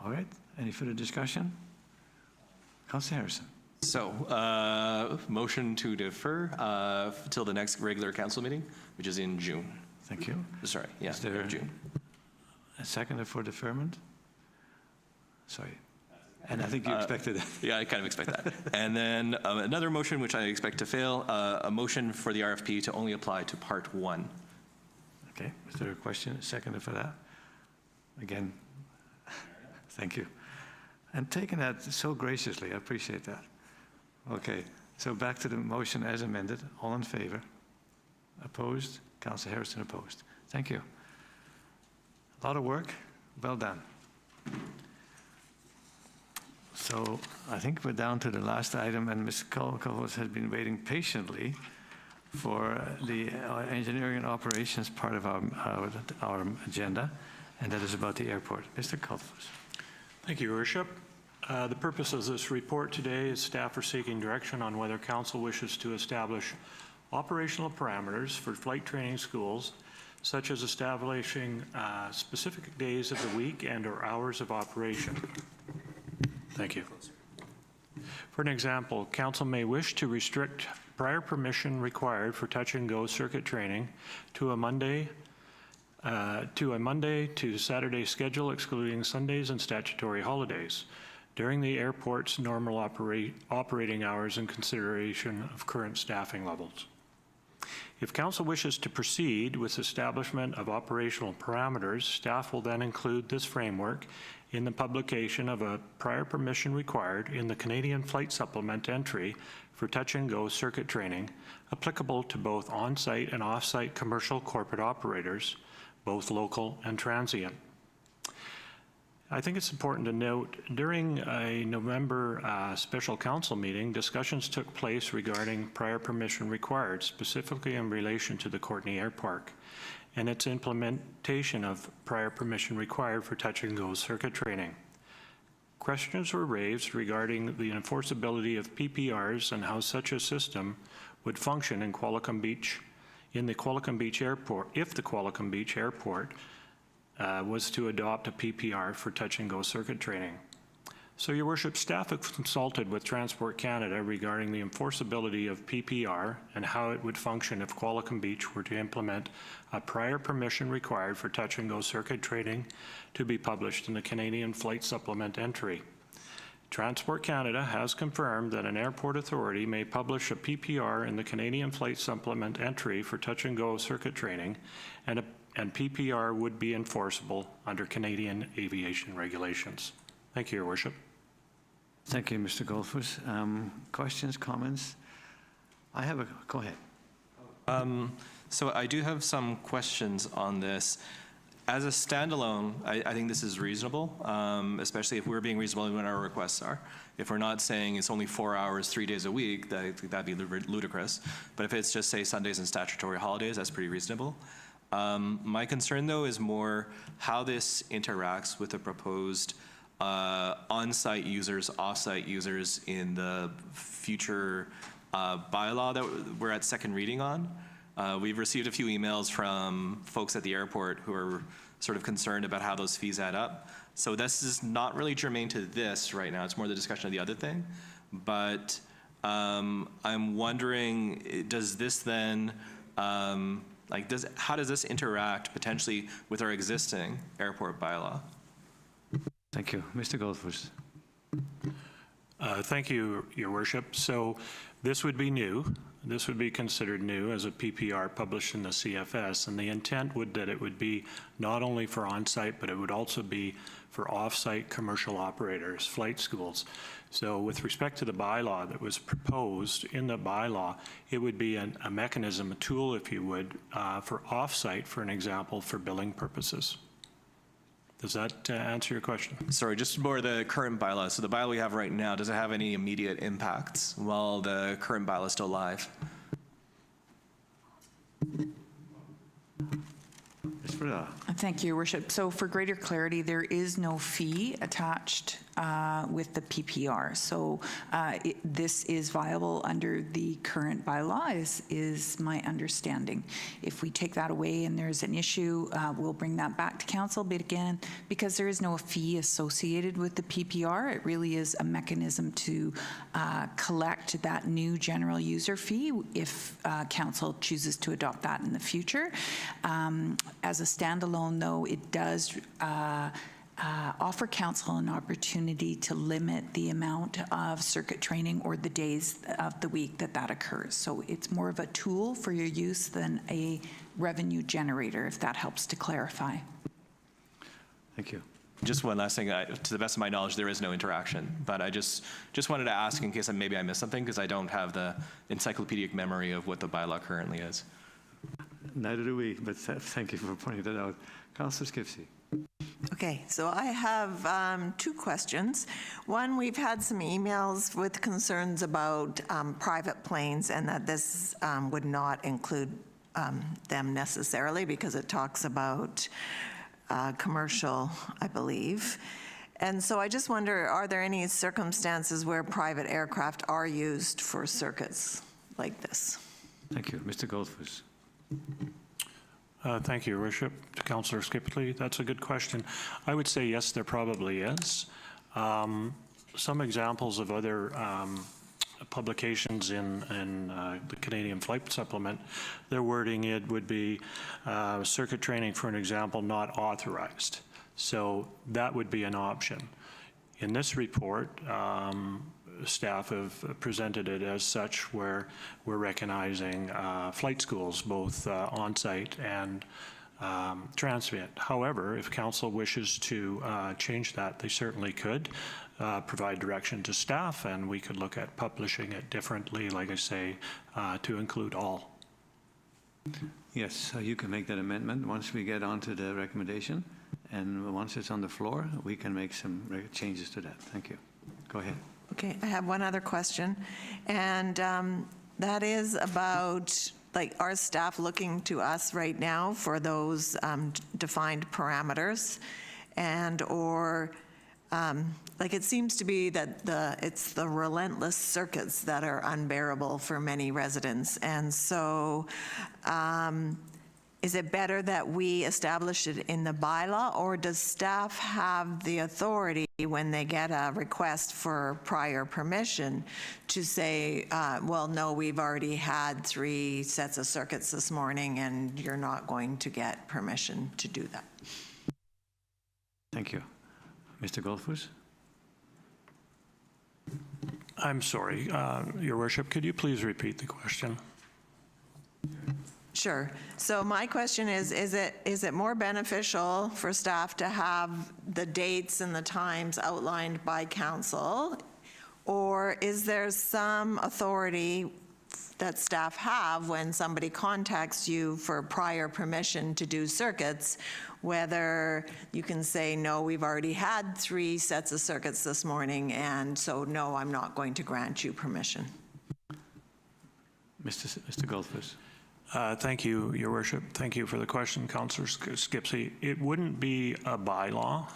All right. Any further discussion? Councillor Harrison? So, motion to defer till the next regular council meeting, which is in June. Thank you. Sorry, yeah, Is there June. a seconder for deferment? Sorry. And I think you expected that. Yeah, I kind of expect that. And then another motion, which I expect to fail, a motion for the RFP to only apply to Part 1. Okay. Is there a question, a seconder for that? Again, thank you. And taking that so graciously, I appreciate that. Okay, so back to the motion as amended. All in favor? Opposed? Councillor Harrison opposed. Thank you. A lot of work. Well done. So I think we're down to the last item, and Ms. Qualicum has been waiting patiently for the engineering and operations part of our agenda, and that is about the airport. Mr. Qualicum. Thank you, Your Worship. The purpose of this report today is staff are seeking direction on whether council wishes to establish operational parameters for flight training schools, such as establishing specific days of the week and/or hours of operation. Thank you. For an example, council may wish to restrict prior permission required for touch-and-go circuit training to a Monday to Saturday schedule, excluding Sundays and statutory holidays, during the airport's normal operating hours in consideration of current staffing levels. If council wishes to proceed with establishment of operational parameters, staff will then include this framework in the publication of a prior permission required in the Canadian Flight Supplement entry for touch-and-go circuit training, applicable to both on-site and off-site commercial corporate operators, both local and transient. I think it's important to note, during a November special council meeting, discussions took place regarding prior permission required, specifically in relation to the Courtenay Airpark, and its implementation of prior permission required for touch-and-go circuit training. Questions were raised regarding the enforceability of PPRs and how such a system would function in Qualicum Beach, in the Qualicum Beach Airport, if the Qualicum Beach Airport was to adopt a PPR for touch-and-go circuit training. So, Your Worship, staff have consulted with Transport Canada regarding the enforceability of PPR and how it would function if Qualicum Beach were to implement a prior permission required for touch-and-go circuit training to be published in the Canadian Flight Supplement entry. Transport Canada has confirmed that an airport authority may publish a PPR in the Canadian Flight Supplement entry for touch-and-go circuit training, and PPR would be enforceable under Canadian aviation regulations. Thank you, Your Worship. Thank you, Mr. Goldfuss. Questions, comments? Go ahead. So I do have some questions on this. As a standalone, I think this is reasonable, especially if we're being reasonable in what our requests are. If we're not saying it's only 4 hours, 3 days a week, that'd be ludicrous. But if it's just, say, Sundays and statutory holidays, that's pretty reasonable. My concern, though, is more how this interacts with the proposed on-site users, off-site users in the future bylaw that we're at second reading on. We've received a few emails from folks at the airport who are sort of concerned about how those fees add up. So this is not really germane to this right now. It's more the discussion of the other thing. But I'm wondering, does this then, how does this interact potentially with our existing airport bylaw? Thank you. Mr. Goldfuss. Thank you, Your Worship. So this would be new. This would be considered new as a PPR published in the CFS, and the intent that it would be not only for on-site, but it would also be for off-site commercial operators, flight schools. So with respect to the bylaw that was proposed in the bylaw, it would be a mechanism, a tool, if you would, for off-site, for an example, for billing purposes. Does that answer your question? Sorry, just more the current bylaw. So the bylaw we have right now, does it have any immediate impacts while the current bylaw is still live? Thank you, Your Worship. So for greater clarity, there is no fee attached with the PPR. So this is viable under the current bylaw, is my understanding. If we take that away and there's an issue, we'll bring that back to council. But again, because there is no fee associated with the PPR, it really is a mechanism to collect that new general user fee if council chooses to adopt that in the future. As a standalone, though, it does offer council an opportunity to limit the amount of circuit training or the days of the week that occurs. So it's more of a tool for your use than a revenue generator, if that helps to clarify. Thank you. Just one last thing. To the best of my knowledge, there is no interaction. But I just wanted to ask in case maybe I missed something, because I don't have the encyclopedic memory of what the bylaw currently is. Neither do we, but thank you for pointing that out. Councillor Skipsey. Okay, so I have 2 questions. One, we've had some emails with concerns about private planes and that this would not include them necessarily because it talks about commercial, I believe. And so I just wonder, are there any circumstances where private aircraft are used for circuits like this? Thank you. Mr. Goldfuss. Thank you, Your Worship. Councillor Skipsey, that's a good question. I would say yes, there probably is. Some examples of other publications in the Canadian Flight Supplement, their wording it would be circuit training, for an example, not authorized. So that would be an option. In this report, staff have presented it as such, where we're recognizing flight schools, both on-site and transmit. However, if council wishes to change that, they certainly could provide direction to staff, and we could look at publishing it differently, like I say, to include all. Yes, so you can make that amendment once we get onto the recommendation, and once it's on the floor, we can make some changes to that. Thank you. Go ahead. Okay, I have one other question, and that is about our staff looking to us right now for those defined parameters, and or it seems to be that it's the relentless circuits that are unbearable for many residents, and so is it better that we establish it in the bylaw, or does staff have the authority when they get a request for prior permission to say, well, no, we've already had 3 sets of circuits this morning and you're not going to get permission to do that? Thank you. Mr. Goldfuss? I'm sorry, Your Worship, could you please repeat the question? Sure. So my question is it more beneficial for staff to have the dates and the times outlined by council, Or is there some authority that staff have when somebody contacts you for prior permission to do circuits, whether you can say, no, we've already had 3 sets of circuits this morning, and so no, I'm not going to grant you permission? Mr. Goldfuss. Thank you, Your Worship. Thank you for the question, Councillor Skipsey. It wouldn't be a bylaw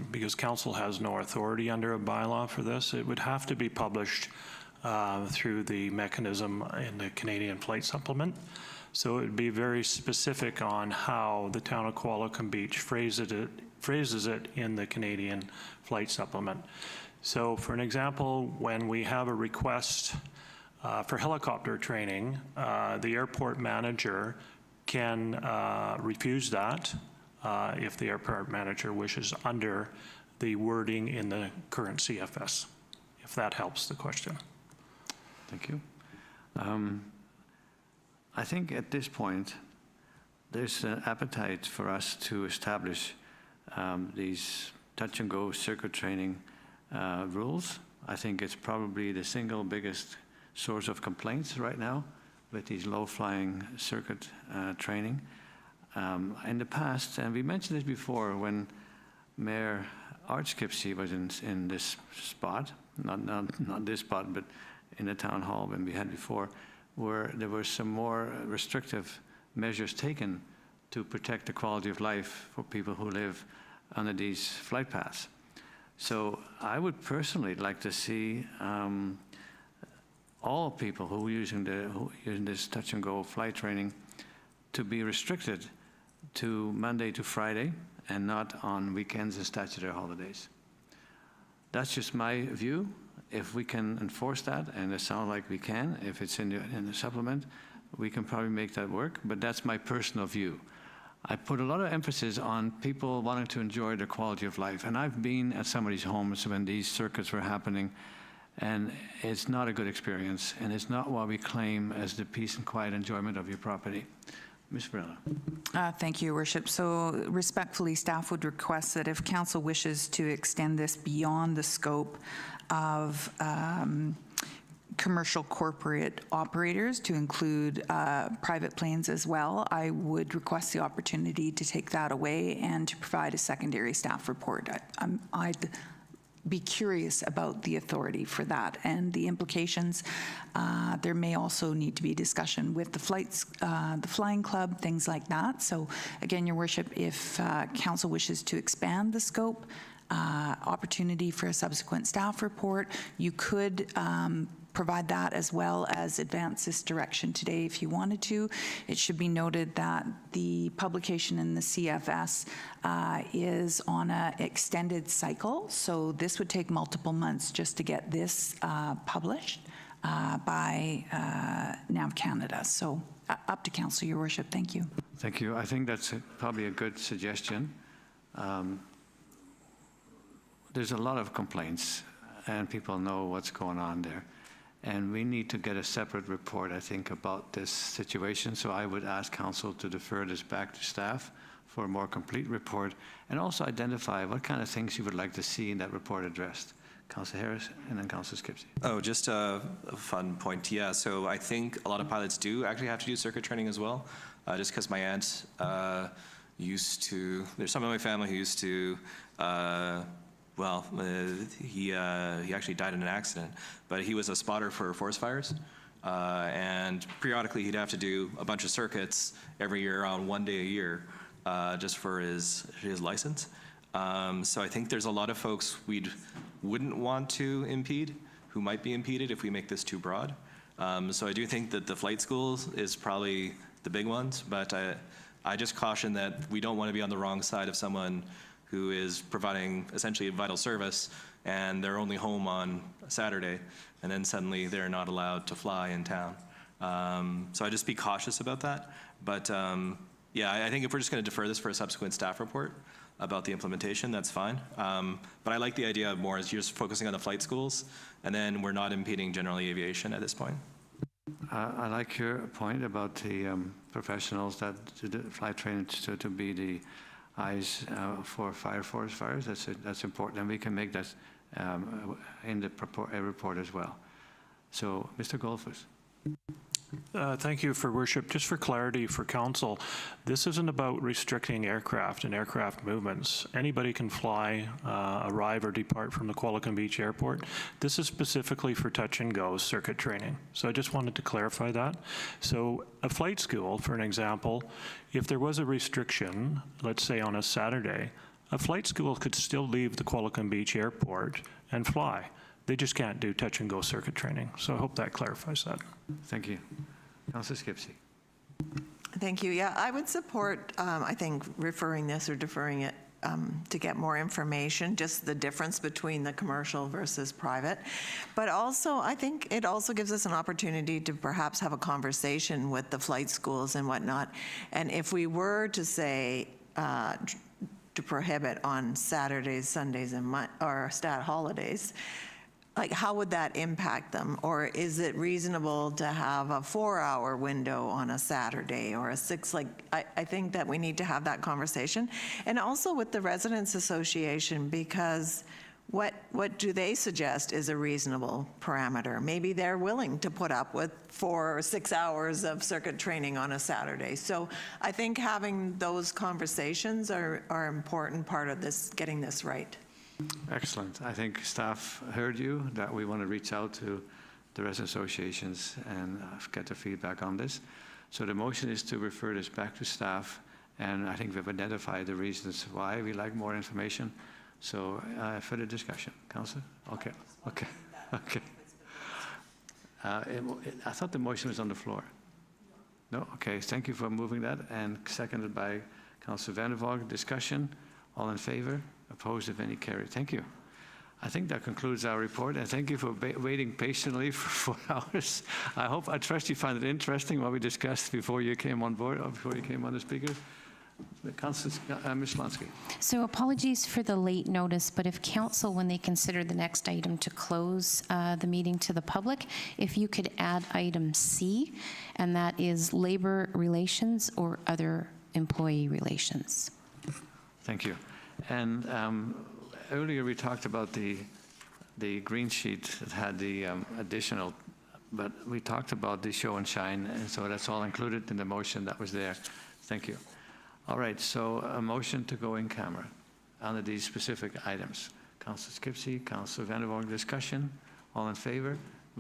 because council has no authority under a bylaw for this. It would have to be published through the mechanism in the Canadian Flight Supplement. So it would be very specific on how the town of Qualicum Beach phrases it in the Canadian Flight Supplement. So for an example, when we have a request for helicopter training, the airport manager can refuse that if the airport manager wishes under the wording in the current CFS, if that helps the question. Thank you. I think at this point, there's an appetite for us to establish these touch-and-go circuit training rules. I think it's probably the single biggest source of complaints right now with these low-flying circuit training. In the past, and we mentioned this before, when Mayor Art Skipsey was in this spot, not this spot, but in the town hall when we had before, where there were some more restrictive measures taken to protect the quality of life for people who live under these flight paths. So I would personally like to see all people who are using this touch-and-go flight training to be restricted to Monday to Friday and not on weekends and statutory holidays. That's just my view. If we can enforce that, and it sounds like we can, if it's in the supplement, we can probably make that work, but that's my personal view. I put a lot of emphasis on people wanting to enjoy their quality of life, and I've been at some of these homes when these circuits were happening, and it's not a good experience, and it's not what we claim as the peace and quiet enjoyment of your property. Ms. Brilla. Thank you, Your Worship. So respectfully, staff would request that if council wishes to extend this beyond the scope of commercial corporate operators to include private planes as well, I would request the opportunity to take that away and to provide a secondary staff report. I'd be curious about the authority for that and the implications. There may also need to be discussion with the flying club, things like that. So again, Your Worship, if council wishes to expand the scope, opportunity for a subsequent staff report, you could provide that as well as advance this direction today if you wanted to. It should be noted that the publication in the CFS is on an extended cycle, so this would take multiple months just to get this published by NAV Canada. So up to council, Your Worship. Thank you. Thank you. I think that's probably a good suggestion. There's a lot of complaints, and people know what's going on there. And we need to get a separate report, I think, about this situation. So I would ask council to defer this back to staff for a more complete report, and also identify what kind of things you would like to see in that report addressed. Councillor Harris, and then Councillor Skipsey. Oh, just a fun point. Yeah, so I think a lot of pilots do actually have to do circuit training as well, just because my aunt used to, there's someone in my family who used to, he actually died in an accident, but he was a spotter for forest fires. And periodically he'd have to do a bunch of circuits every year on 1 day a year just for his license. So I think there's a lot of folks wouldn't want to impede, who might be impeded if we make this too broad. So I do think that the flight schools is probably the big ones, but I just caution that we don't want to be on the wrong side of someone who is providing essentially a vital service and they're only home on Saturday, and then suddenly they're not allowed to fly in town. So I just be cautious about that. But yeah, I think if we're just going to defer this for a subsequent staff report about the implementation, that's fine. But I like the idea of more as you're just focusing on the flight schools, and then we're not impeding general aviation at this point. I like your point about the professionals that do the flight training to be the eyes for forest fires. That's important, and we can make that in the report as well. So, Mr. Golfus. Thank you, for worship. Just for clarity for council, this isn't about restricting aircraft and aircraft movements. Anybody can fly, arrive or depart from the Qualicum Beach Airport. This is specifically for touch and go circuit training. So I just wanted to clarify that. So a flight school, for an example, if there was a restriction, let's say on a Saturday, a flight school could still leave the Qualicum Beach Airport and fly. They just can't do touch and go circuit training. So I hope that clarifies that. Thank you. Councillor Skipsey. Thank you. Yeah, I would support, I think, referring this or deferring it to get more information, just the difference between the commercial versus private. But also, I think it also gives us an opportunity to perhaps have a conversation with the flight schools and whatnot. And if we were to say, to prohibit on Saturdays, Sundays, and or stat holidays, like, how would that impact them? Or is it reasonable to have a 4-hour window on a Saturday or a 6? Like, I think that we need to have that conversation. And also with the Residents Association, because what do they suggest is a reasonable parameter? Maybe they're willing to put up with 4 or 6 hours of circuit training on a Saturday. So I think having those conversations are an important part of this, getting this right. Excellent. I think staff heard you, that we want to reach out to the resident associations and get their feedback on this. So the motion is to refer this back to staff, and I think we've identified the reasons why we like more information. So further discussion. Councillor? Okay. I thought the motion was on the floor. No? Okay. Thank you for moving that, and seconded by Councillor Vander. Discussion. All in favor? Opposed, if any, carried. Thank you. I think that concludes our report, and thank you for waiting patiently for 4 hours. I trust you find it interesting what we discussed before you came on board, or before you came on the speaker. Councillor, Ms. Lansky. So apologies for the late notice, but if council, when they consider the next item to close the meeting to the public, if you could add item C, and that is labor relations or other employee relations. Thank you. And earlier we talked about the green sheet that had the additional, but we talked about the show and shine, and so that's all included in the motion that was there. Thank you. All right, so a motion to go in camera under these specific items. Councillor Skipsey, Councillor Vander, discussion. All in favor?